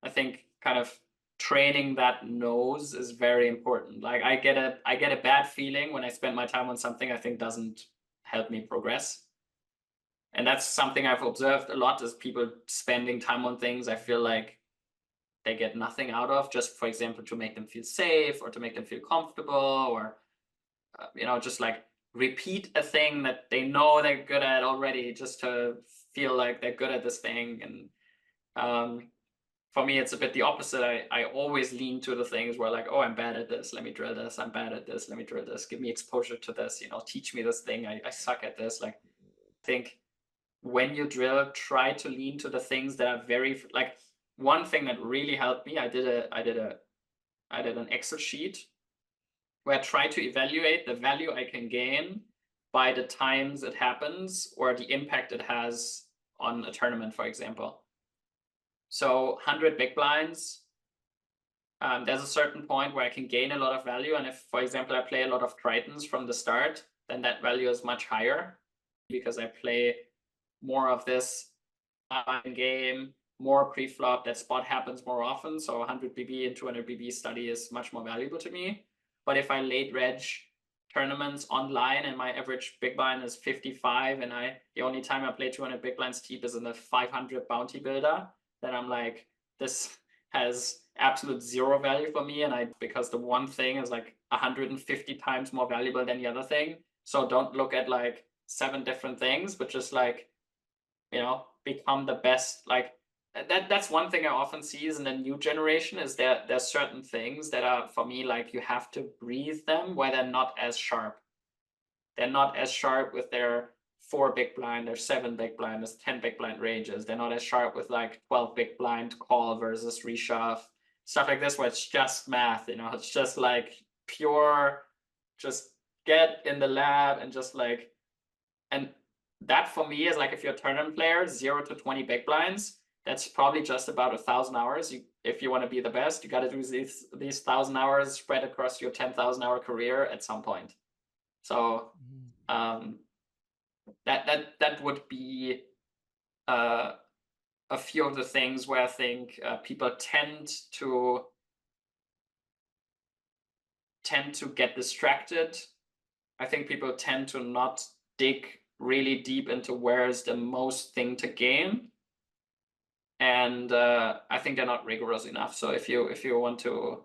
I think kind of training that nose is very important. Like I get a bad feeling when I spend my time on something I think doesn't help me progress. And that's something I've observed a lot, is people spending time on things I feel like they get nothing out of, just, for example, to make them feel safe or to make them feel comfortable, or just like repeat a thing that they know they're good at already, just to feel like they're good at this thing. And for me, it's a bit the opposite. I always lean to the things where, like, oh, I'm bad at this, let me drill this. I'm bad at this, let me drill this. Give me exposure to this, teach me this thing. I suck at this. Like, I think when you drill, try to lean to the things that are very, like, one thing that really helped me, I did an Excel sheet where I try to evaluate the value I can gain by the times it happens, or the impact it has on a tournament, for example. So 100 big blinds, there's a certain point where I can gain a lot of value. And if, for example, I play a lot of Tritons from the start, then that value is much higher, because I play more of this in game, more pre-flop, that spot happens more often. So 100 BB and 200 BB study is much more valuable to me. But if I late reg tournaments online and my average big blind is 55, and the only time I play 200 big blinds deep is in the 500 bounty builder, then I'm like, this has absolute zero value for me. And because the one thing is like 150 times more valuable than the other thing. So don't look at like 7 different things, but just like, become the best. Like that's one thing I often see is in the new generation, is there's certain things that are, for me, like, you have to breathe them, where they're not as sharp. They're not as sharp with their 4 big blind, their 7 big blind, there's 10 big blind ranges. They're not as sharp with like 12 big blind call versus reshove, stuff like this, where it's just math. It's just like pure, just get in the lab and just like, and that for me is like, if you're a tournament player, 0 to 20 big blinds, that's probably just about 1,000 hours. If you want to be the best, you got to do these 1,000 hours spread across your 10,000 hour career at some point. So that would be a few of the things where I think people tend to tend to get distracted. I think people tend to not dig really deep into where is the most thing to gain. And I think they're not rigorous enough. So if you want to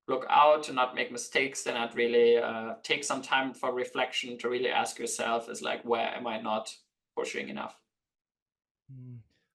look out to not make mistakes, then I'd really take some time for reflection to really ask yourself is like, where am I not pushing enough?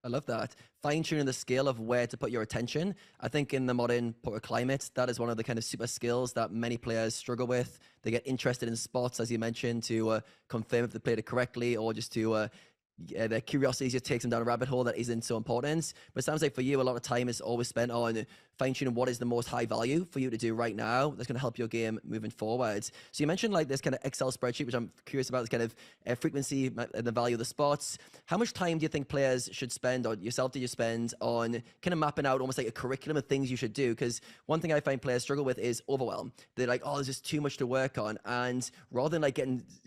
I love that. Fine-tuning the scale of where to put your attention. I think in the modern poker climate, that is one of the kind of super skills that many players struggle with. They get interested in spots, as you mentioned, to confirm if they played it correctly, or just to their curiosity just takes them down a rabbit hole that isn't so important. But it sounds like for you, a lot of time is always spent on fine-tuning what is the most high value for you to do right now that's going to help your game moving forward. So you mentioned like this kind of Excel spreadsheet, which I'm curious about, this kind of frequency and the value of the spots. How much time do you think players should spend, or yourself do you spend, on kind of mapping out almost like a curriculum of things you should do? Because one thing I find players struggle with is overwhelm. They're like, oh, there's just too much to work on. And rather than like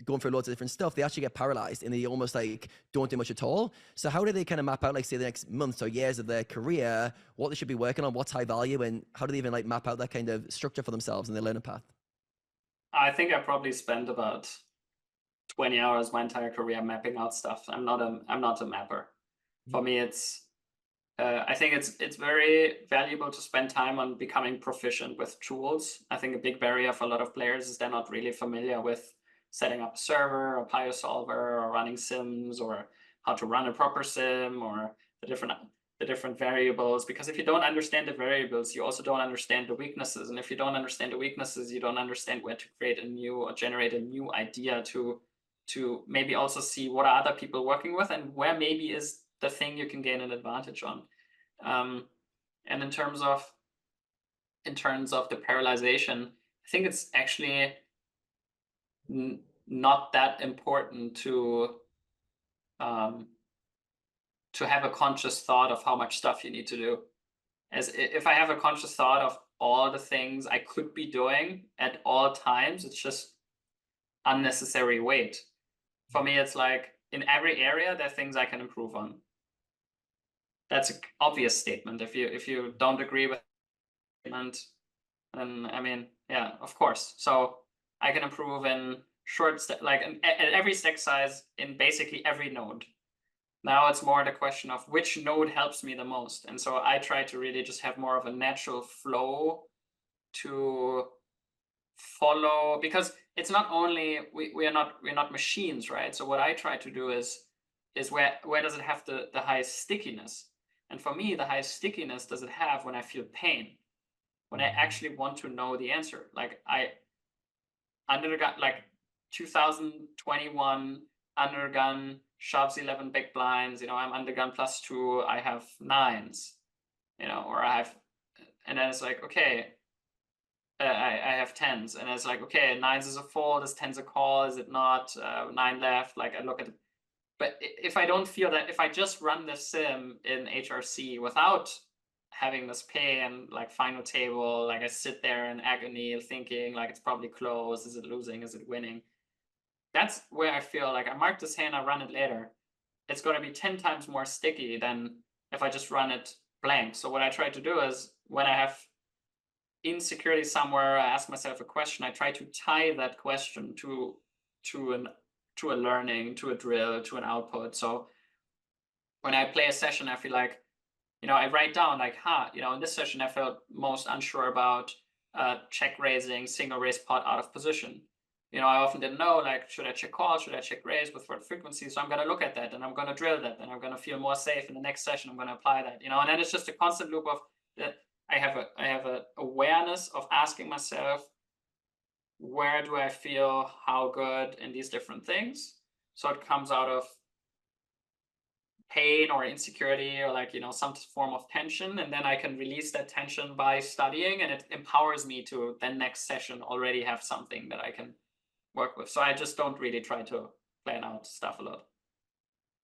going through loads of different stuff, they actually get paralyzed and they almost like don't do much at all. So how do they kind of map out, like say the next months or years of their career, what they should be working on, what's high value, and how do they even like map out that kind of structure for themselves in their learning path? I think I probably spent about 20 hours my entire career mapping out stuff. I'm not a mapper. For me, I think it's very valuable to spend time on becoming proficient with tools. I think a big barrier for a lot of players is they're not really familiar with setting up a server or Pio solver or running sims or how to run a proper sim or the different variables. Because if you don't understand the variables, you also don't understand the weaknesses. And if you don't understand the weaknesses, you don't understand where to create a new or generate a new idea to maybe also see what are other people working with and where maybe is the thing you can gain an advantage on. And in terms of the parallelization, I think it's actually not that important to have a conscious thought of how much stuff you need to do. As if I have a conscious thought of all the things I could be doing at all times, it's just unnecessary weight. For me, it's like in every area, there are things I can improve on. That's an obvious statement. If you don't agree with the statement, then I mean, yeah, of course. So I can improve in short like at every stack size in basically every node. Now it's more the question of which node helps me the most. And so I try to really just have more of a natural flow to follow, because it's not only we're not machines, right? So what I try to do is where does it have the highest stickiness? And for me, the highest stickiness does it have when I feel pain, when I actually want to know the answer. Like I undergun, like 2021 undergun shoves 11 big blinds, I'm undergun +2, I have 9s, or I have, and then it's like, okay, I have 10s, and it's like, okay, 9s is a fold, is 10s a call, is it not? 9 left, like I look at it. But if I don't feel that, if I just run the sim in HRC without having this pain, like final table, like I sit there in agony thinking like it's probably close, is it losing, is it winning? That's where I feel like I mark this hand, I run it later. It's going to be 10 times more sticky than if I just run it blank. So what I try to do is when I have insecurity somewhere, I ask myself a question, I try to tie that question to a learning, to a drill, to an output. So when I play a session, I feel like, I write down like, in this session, I felt most unsure about check raising, single raise pot out of position. I often didn't know, like, should I check call, should I check raise with what frequency? So I'm going to look at that and I'm going to drill that and I'm going to feel more safe in the next session. I'm going to apply that, and then it's just a constant loop of that. I have a awareness of asking myself, where do I feel how good in these different things? So it comes out of pain or insecurity or like, some form of tension. And then I can release that tension by studying, and it empowers me to then next session already have something that I can work with. So I just don't really try to plan out stuff a lot.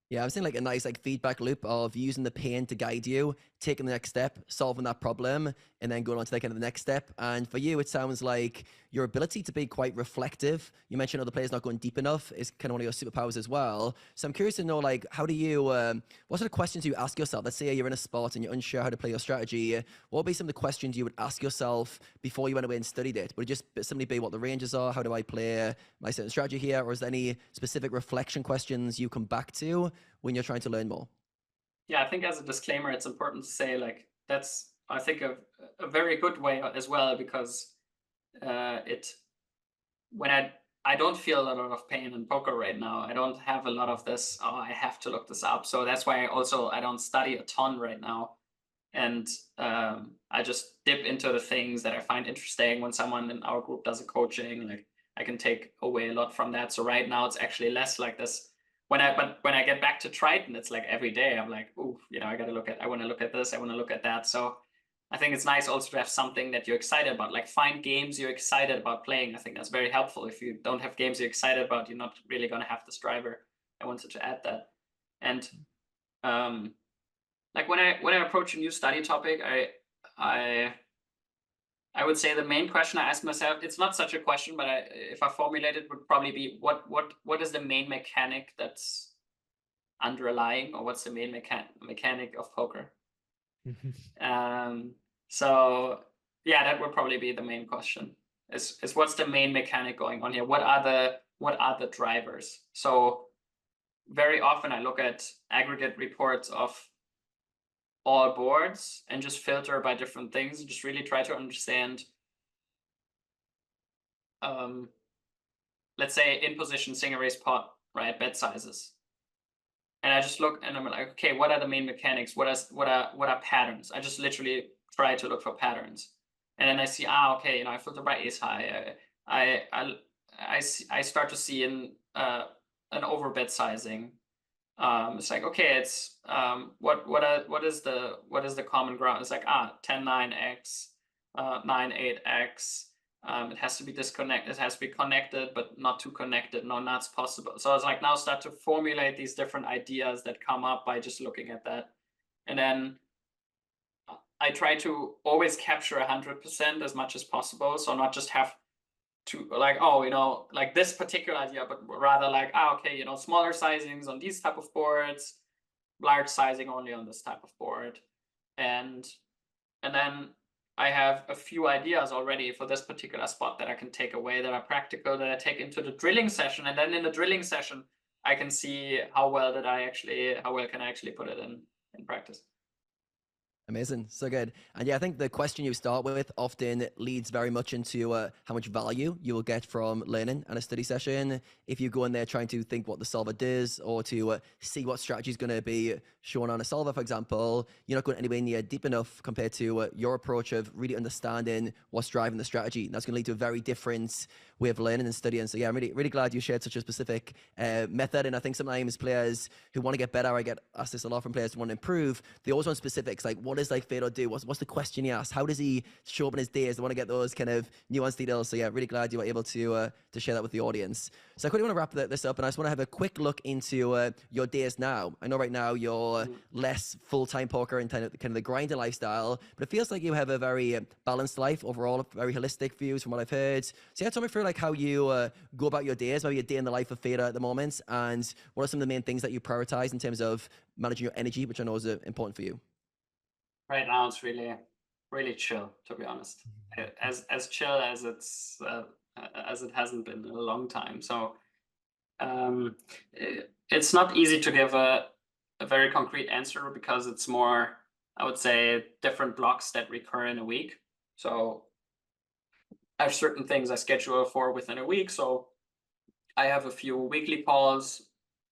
Yeah, I'm saying like a nice like feedback loop of using the pain to guide you, taking the next step, solving that problem, and then going on to the kind of the next step. And for you, it sounds like your ability to be quite reflective. You mentioned other players not going deep enough is kind of one of your superpowers as well. So I'm curious to know, like, how do you, what sort of questions do you ask yourself? Let's say you're in a spot and you're unsure how to play your strategy. What would be some of the questions you would ask yourself before you went away and studied it? Would it just simply be what the ranges are? How do I play my certain strategy here? Or is there any specific reflection questions you come back to when you're trying to learn more? Yeah, I think as a disclaimer, it's important to say, like, that's, I think, a very good way as well, because when I don't feel a lot of pain in poker right now. I don't have a lot of this, oh, I have to look this up. So that's why I don't study a ton right now. And I just dip into the things that I find interesting. When someone in our group does a coaching, like, I can take away a lot from that. So right now it's actually less like this. But when I get back to Triton, it's like every day I'm like, oh, I want to look at this, I want to look at that. So I think it's nice also to have something that you're excited about, like find games you're excited about playing. I think that's very helpful. If you don't have games you're excited about, you're not really going to have this driver. I wanted to add that. And like when I approach a new study topic, I would say the main question I ask myself, it's not such a question, but if I formulate it, would probably be what is the main mechanic that's underlying, or what's the main mechanic of poker? So yeah, that would probably be the main question. Is what's the main mechanic going on here? What are the drivers? So very often I look at aggregate reports of all boards and just filter by different things and just really try to understand, let's say in position, single raise pot, right? Bet sizes. And I just look and I'm like, okay, what are the main mechanics? What are patterns? I just literally try to look for patterns. And then I see, okay, I filter by ace high. I start to see an overbet sizing. It's like, okay, it's what is the common ground? It's like 10-9x, 9-8x. It has to be disconnected. It has to be connected, but not too connected. No, that's possible. So it's like now start to formulate these different ideas that come up by just looking at that, and then I try to always capture 100% as much as possible. So not just have to like, like this particular idea, but rather like, okay, smaller sizings on these type of boards, large sizing only on this type of board, and then I have a few ideas already for this particular spot that I can take away, that are practical, that I take into the drilling session, and then in the drilling session I can see how well can I actually put it in practice. Amazing. So good. And yeah, I think the question you start with often leads very much into how much value you will get from learning and a study session. If you go in there trying to think what the solver does, or to see what strategy is going to be shown on a solver, for example, you're not going anywhere near deep enough compared to your approach of really understanding what's driving the strategy. And that's going to lead to a very different way of learning and studying. So yeah, I'm really, really glad you shared such a specific method. And I think sometimes players who want to get better, I get asked this a lot from players who want to improve, they always want specifics, like what does like Fedor do? What's the question he asks? How does he show up in his days? They want to get those kind of nuanced details. So yeah, really glad you were able to share that with the audience. So I quickly want to wrap this up, and I just want to have a quick look into your days now. I know right now you're less full-time poker and kind of the grinder lifestyle, but it feels like you have a very balanced life overall, very holistic views from what I've heard. So yeah, tell me through like how you go about your days, maybe a day in the life of Fedor at the moment, and what are some of the main things that you prioritize in terms of managing your energy, which I know is important for you. Right now it's really, really chill, to be honest. As chill as it hasn't been in a long time. So it's not easy to give a very concrete answer, because it's more, I would say, different blocks that recur in a week. So I have certain things I schedule for within a week. So I have a few weekly calls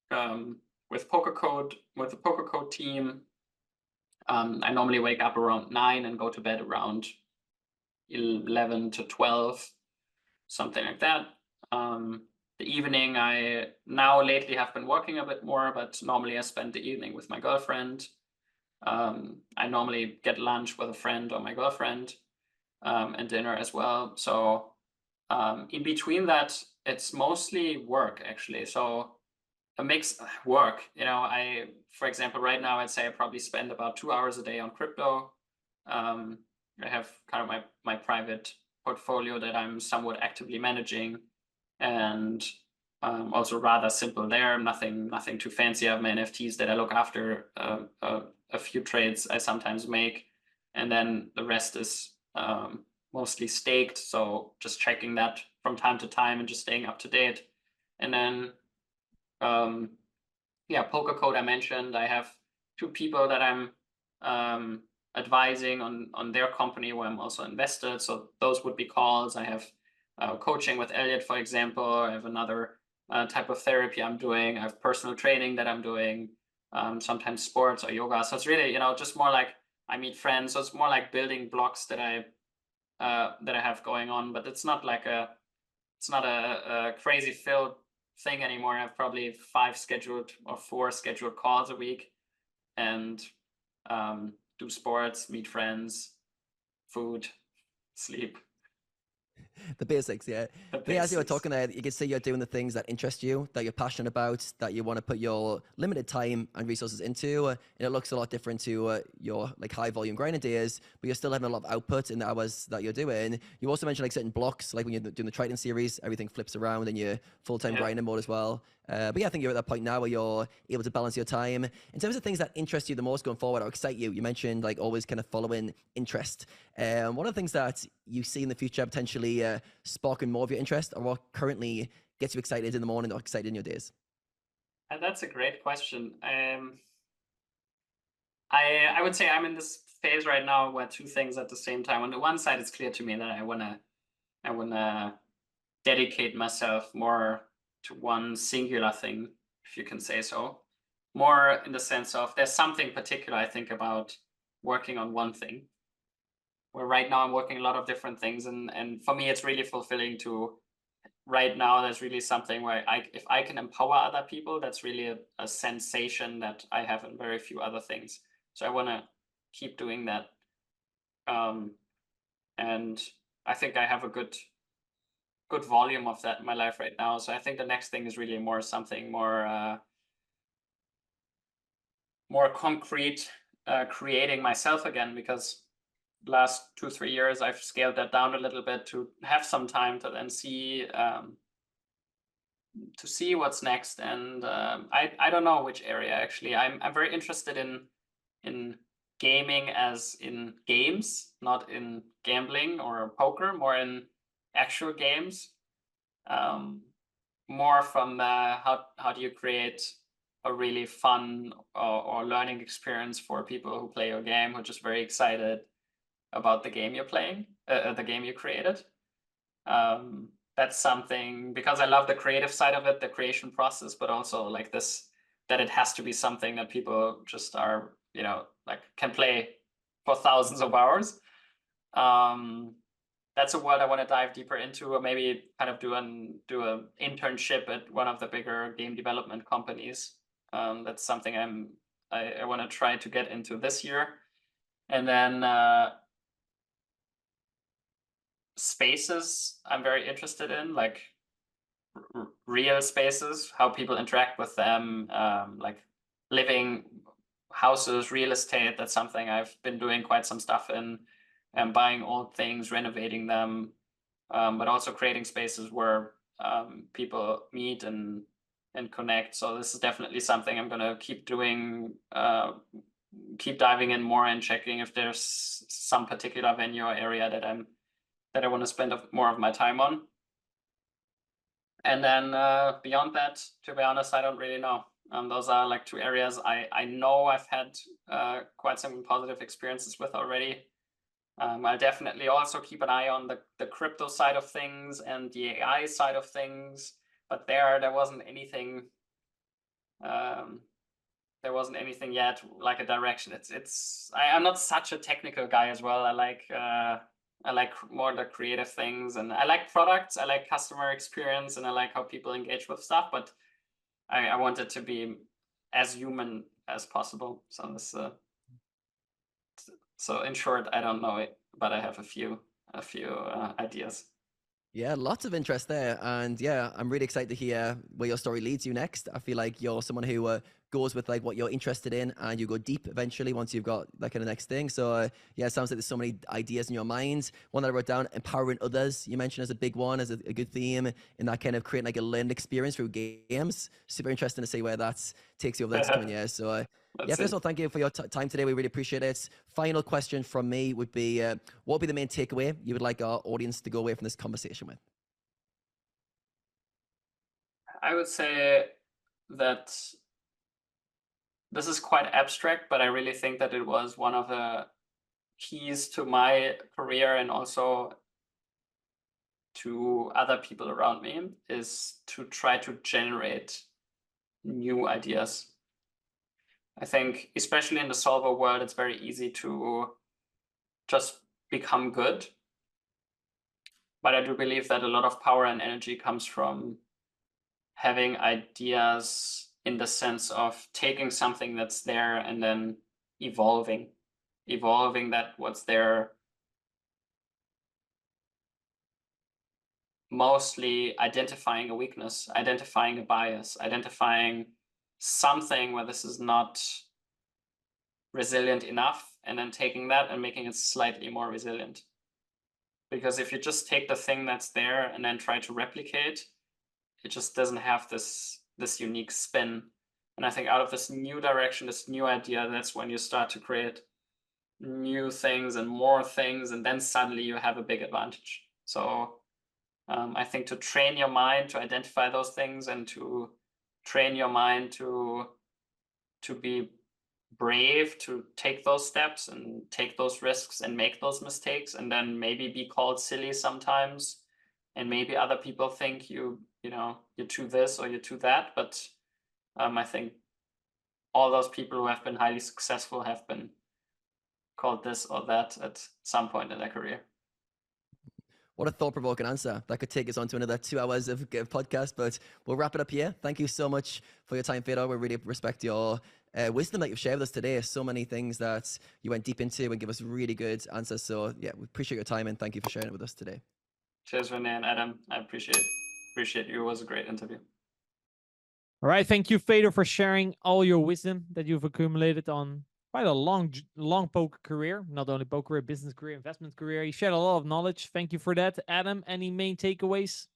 with Pokercode, with the Pokercode team. I normally wake up around 9 and go to bed around 11 to 12, something like that. The evening, I now lately have been working a bit more, but normally I spend the evening with my girlfriend. I normally get lunch with a friend or my girlfriend, and dinner as well. So in between that, it's mostly work, actually. So a mix work, for example, right now, I'd say I probably spend about 2 hours a day on crypto. I have kind of my private portfolio that I'm somewhat actively managing, and also rather simple there. Nothing too fancy. I have my NFTs that I look after, a few trades I sometimes make, and then the rest is mostly staked. So just checking that from time to time and just staying up to date. And then yeah, Pokercode I mentioned. I have 2 people that I'm advising on their company where I'm also invested. So those would be calls. I have coaching with Elliot, for example. I have another type of therapy I'm doing. I have personal training that I'm doing. Sometimes sports or yoga. So it's really, just more like I meet friends. So it's more like building blocks that I have going on. But it's not like it's not a crazy filled thing anymore. I have probably 5 scheduled or 4 scheduled calls a week, and do sports, meet friends, food, sleep. The basics, yeah. The But yeah, as you were basics. talking there, you can see you're doing the things that interest you, that you're passionate about, that you want to put your limited time and resources into. And it looks a lot different to your like high volume grinding days, but you're still having a lot of output in the hours that you're doing. You also mentioned like certain blocks, like when you're doing the Triton series, everything flips around in your full-time Yeah. grinding mode as well. But yeah, I think you're at that point now where you're able to balance your time. In terms of things that interest you the most going forward or excite you, you mentioned like always kind of following interest. What are the things that you see in the future potentially sparking more of your interest, or what currently gets you excited in the morning or excited in your days? And that's a great question. I would say I'm in this phase right now where 2 things at the same time. On the one side, it's clear to me that I wanna dedicate myself more to one singular thing, if you can say so. More in the sense of there's something particular I think about working on one thing. Where right now I'm working a lot of different things, and for me it's really fulfilling to right now there's really something where if I can empower other people, that's really a sensation that I have in very few other things. So I want to keep doing that. And I think I have a good volume of that in my life right now. So I think the next thing is really more something more more concrete, creating myself again, because last 2-3 years I've scaled that down a little bit to have some time to then see what's next. And I don't know which area actually. I'm very interested in gaming as in games, not in gambling or poker, more in actual games. More from how do you create a really fun or learning experience for people who play your game, who are just very excited about the game you're playing, the game you created. That's something, because I love the creative side of it, the creation process, but also like this, that it has to be something that people just are, like can play for thousands of hours. That's a world I want to dive deeper into, or maybe kind of do an internship at one of the bigger game development companies. That's something I want to try to get into this year. And then spaces I'm very interested in, like real spaces, how people interact with them, like living houses, real estate. That's something I've been doing quite some stuff in, and buying old things, renovating them, but also creating spaces where people meet and connect. So this is definitely something I'm going to keep doing, keep diving in more and checking if there's some particular venue or area that I want to spend more of my time on. And then beyond that, to be honest, I don't really know. Those are like 2 areas I know I've had quite some positive experiences with already. I'll definitely also keep an eye on the crypto side of things and the AI side of things, but there wasn't anything. There wasn't anything yet, like a direction. I'm not such a technical guy as well. I like more the creative things, and I like products. I like customer experience, and I like how people engage with stuff. But I want it to be as human as possible. So in short, I don't know it, but I have a few ideas. Yeah, lots of interest there. And yeah, I'm really excited to hear where your story leads you next. I feel like you're someone who goes with like what you're interested in and you go deep eventually once you've got that kind of next thing. So yeah, it sounds like there's so many ideas in your mind. One that I wrote down, empowering others, you mentioned as a big one, as a good theme in that kind of creating like a learned experience through games. Super interesting to see where that takes you over the next coming years. So yeah, first of all, thank you for your time today. We really appreciate it. Final question from me would be, what would be the main takeaway you would like our audience to go away from this conversation with? I would say that this is quite abstract, but I really think that it was one of the keys to my career and also to other people around me, is to try to generate new ideas. I think, especially in the solver world, it's very easy to just become good. But I do believe that a lot of power and energy comes from having ideas in the sense of taking something that's there and then evolving that what's there, mostly identifying a weakness, identifying a bias, identifying something where this is not resilient enough, and then taking that and making it slightly more resilient. Because if you just take the thing that's there and then try to replicate, it just doesn't have this unique spin. And I think out of this new direction, this new idea, that's when you start to create new things and more things, and then suddenly you have a big advantage. So I think to train your mind to identify those things and to train your mind to be brave, to take those steps and take those risks and make those mistakes, and then maybe be called silly sometimes, and maybe other people think you're too this or you're too that, but I think all those people who have been highly successful have been called this or that at some point in their career. What a thought-provoking answer. That could take us on to another 2 hours of podcast, but we'll wrap it up here. Thank you so much for your time, Fedor. We really respect your wisdom that you've shared with us today. So many things that you went deep into and give us really good answers. So yeah, we appreciate your time and thank you for sharing it with us today. Cheers, Rene and Adam. I appreciate you. It was a great interview. All right, thank you, Fedor, for sharing all your wisdom that you've accumulated on quite a long poker career. Not only poker career, business career, investment career. You shared a lot of knowledge. Thank you for that. Adam, any main takeaways?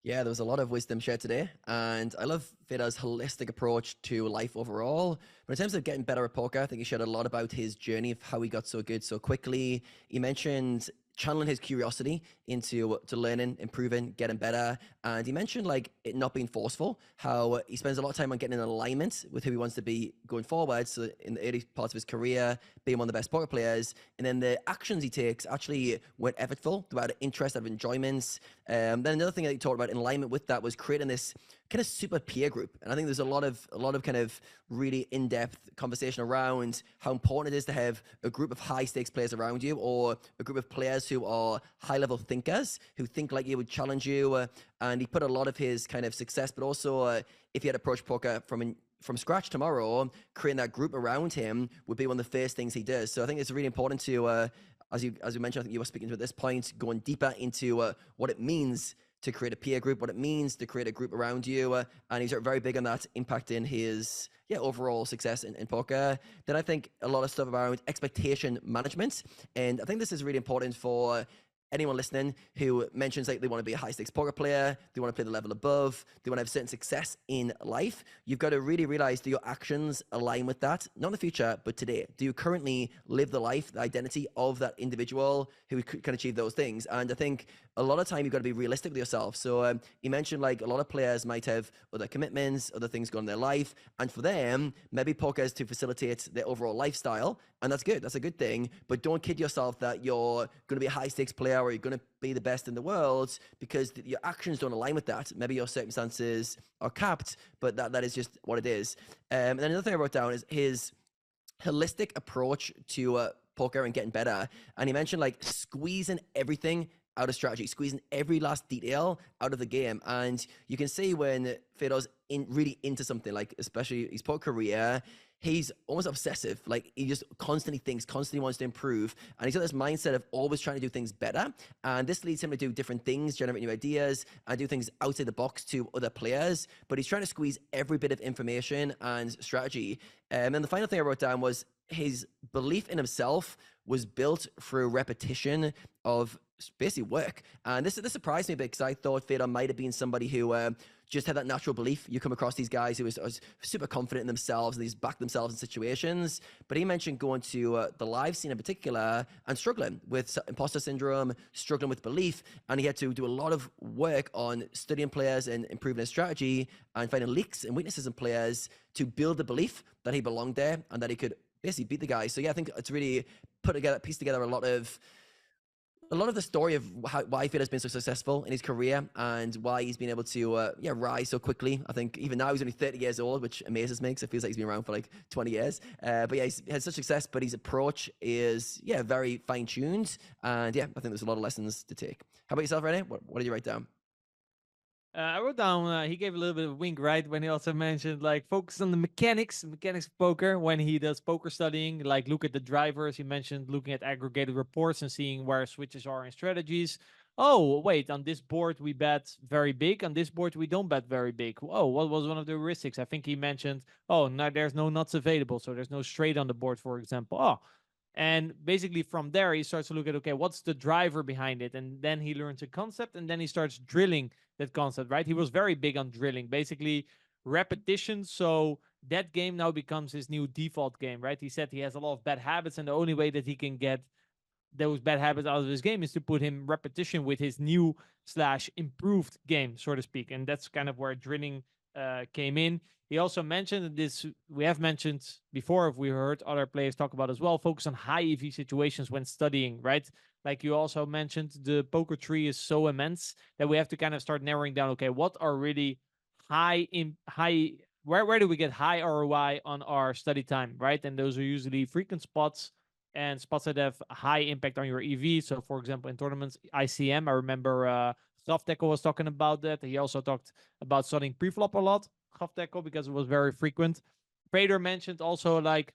Yeah, there was a lot of wisdom shared today, and I love Fedor's holistic approach to life overall. But in terms of getting better at poker, I think he shared a lot about his journey of how he got so good so quickly. He mentioned channeling his curiosity into learning, improving, getting better. And he mentioned like it not being forceful, how he spends a lot of time on getting in alignment with who he wants to be going forward. So in the early parts of his career, being one of the best poker players, and then the actions he takes actually weren't effortful, throughout interest, out of enjoyment. Then another thing that he talked about in alignment with that was creating this kind of super peer group. And I think there's a lot of kind of really in-depth conversation around how important it is to have a group of high stakes players around you, or a group of players who are high level thinkers, who think like you, would challenge you. And he put a lot of his kind of success, but also if he had approached poker from scratch tomorrow, creating that group around him would be one of the first things he does. So I think it's really important to, as you mentioned, I think you were speaking to at this point, going deeper into what it means to create a peer group, what it means to create a group around you. And he's very big on that, impacting his overall success in poker. Then I think a lot of stuff around expectation management. And I think this is really important for anyone listening who mentions like they want to be a high stakes poker player, they want to play the level above, they want to have certain success in life. You've got to really realize, do your actions align with that? Not in the future, but today. Do you currently live the life, the identity of that individual who can achieve those things? And I think a lot of time you've got to be realistic with yourself. So you mentioned like a lot of players might have other commitments, other things going on in their life. And for them, maybe poker is to facilitate their overall lifestyle. And that's good. That's a good thing. But don't kid yourself that you're going to be a high stakes player or you're going to be the best in the world, because your actions don't align with that. Maybe your circumstances are capped, but that is just what it is. And then another thing I wrote down is his holistic approach to poker and getting better. And he mentioned like squeezing everything out of strategy, squeezing every last detail out of the game. And you can see when Fedor's really into something, like especially his poker career, he's almost obsessive. Like he just constantly thinks, constantly wants to improve. And he's got this mindset of always trying to do things better. And this leads him to do different things, generate new ideas, and do things outside the box to other players. But he's trying to squeeze every bit of information and strategy. And the final thing I wrote down was his belief in himself was built through repetition of basically work. And this surprised me a bit, because I thought Fedor might have been somebody who just had that natural belief. You come across these guys who was super confident in themselves and these back themselves in situations. But he mentioned going to the live scene in particular and struggling with imposter syndrome, struggling with belief. And he had to do a lot of work on studying players and improving his strategy and finding leaks and weaknesses in players to build the belief that he belonged there and that he could basically beat the guy. So yeah, I think it's really pieced together a lot of the story of why Fedor's been so successful in his career and why he's been able to rise so quickly. I think even now he's only 30 years old, which amazes me because it feels like he's been around for like 20 years. But yeah, he's had such success, but his approach is very fine-tuned. And yeah, I think there's a lot of lessons to take. How about yourself, Rene? What did you write down? I wrote down, he gave a little bit of a wink, right? When he also mentioned, like, focus on the mechanics of poker when he does poker studying, like look at the drivers. He mentioned looking at aggregated reports and seeing where switches are in strategies. Oh, wait, on this board we bet very big. On this board we don't bet very big. Oh, what was one of the heuristics? I think he mentioned, oh, no, there's no nuts available. So there's no straight on the board, for example. Oh, and basically from there, he starts to look at, okay, what's the driver behind it? And then he learns a concept and then he starts drilling that concept, right? He was very big on drilling, basically repetition. So that game now becomes his new default game, right? He said he has a lot of bad habits and the only way that he can get those bad habits out of his game is to put him repetition with his new / improved game, so to speak. And that's kind of where drilling came in. He also mentioned this, we have mentioned before, if we heard other players talk about as well, focus on high EV situations when studying, right? Like you also mentioned, the poker tree is so immense that we have to kind of start narrowing down, okay, what are really where do we get high ROI on our study time, right? And those are usually frequent spots and spots that have high impact on your EV. So for example, in tournaments, ICM, I remember Grafdeco was talking about that. He also talked about studying preflop a lot, Grafdeco, because it was very frequent. Fedor mentioned also like,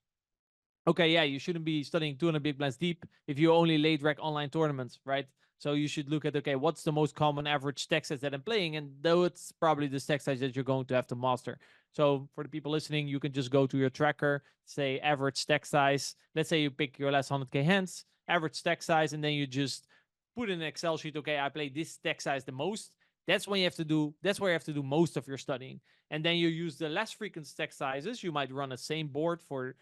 okay, yeah, you shouldn't be studying 200 big blinds deep if you only late rec online tournaments, right? So you should look at, okay, what's the most common average stack size that I'm playing? And though it's probably the stack size that you're going to have to master. So for the people listening, you can just go to your tracker, say average stack size. Let's say you pick your last 100K hands, average stack size, and then you just put in an Excel sheet, okay, I play this stack size the most. That's when you have to do, that's where you have to do most of your studying. And then you use the less frequent stack sizes. You might run the same board for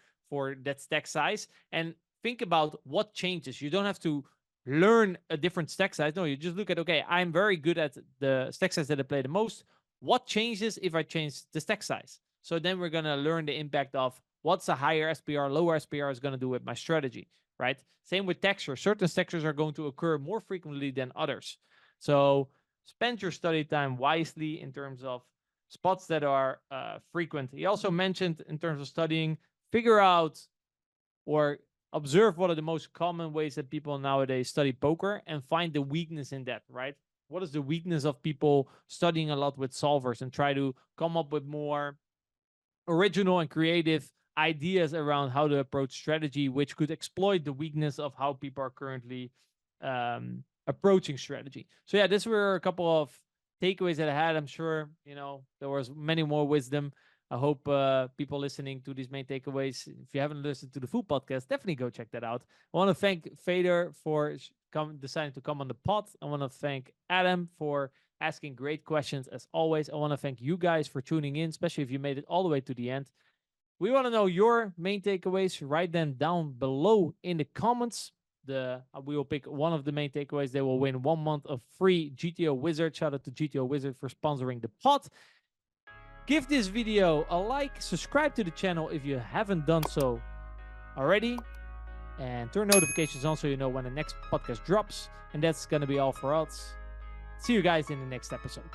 that stack size and think about what changes. You don't have to learn a different stack size. No, you just look at, okay, I'm very good at the stack size that I play the most. What changes if I change the stack size? So then we're going to learn the impact of what's a higher SPR, lower SPR is going to do with my strategy, right? Same with textures. Certain textures are going to occur more frequently than others. So spend your study time wisely in terms of spots that are frequent. He also mentioned in terms of studying, figure out or observe what are the most common ways that people nowadays study poker and find the weakness in that, right? What is the weakness of people studying a lot with solvers and try to come up with more original and creative ideas around how to approach strategy, which could exploit the weakness of how people are currently approaching strategy. So yeah, these were a couple of takeaways that I had. I'm sure, you know, there was many more wisdom. I hope people listening to these main takeaways, if you haven't listened to the full podcast, definitely go check that out. I want to thank Fedor for deciding to come on the pod. I want to thank Adam for asking great questions as always. I want to thank you guys for tuning in, especially if you made it all the way to the end. We want to know your main takeaways. Write them down below in the comments. We will pick one of the main takeaways. They will win 1 month of free GTO Wizard. Shout out to GTO Wizard for sponsoring the pod. Give this video a like, subscribe to the channel if you haven't done so already, and turn notifications on so you know when the next podcast drops. And that's going to be all for us. See you guys in the next episode.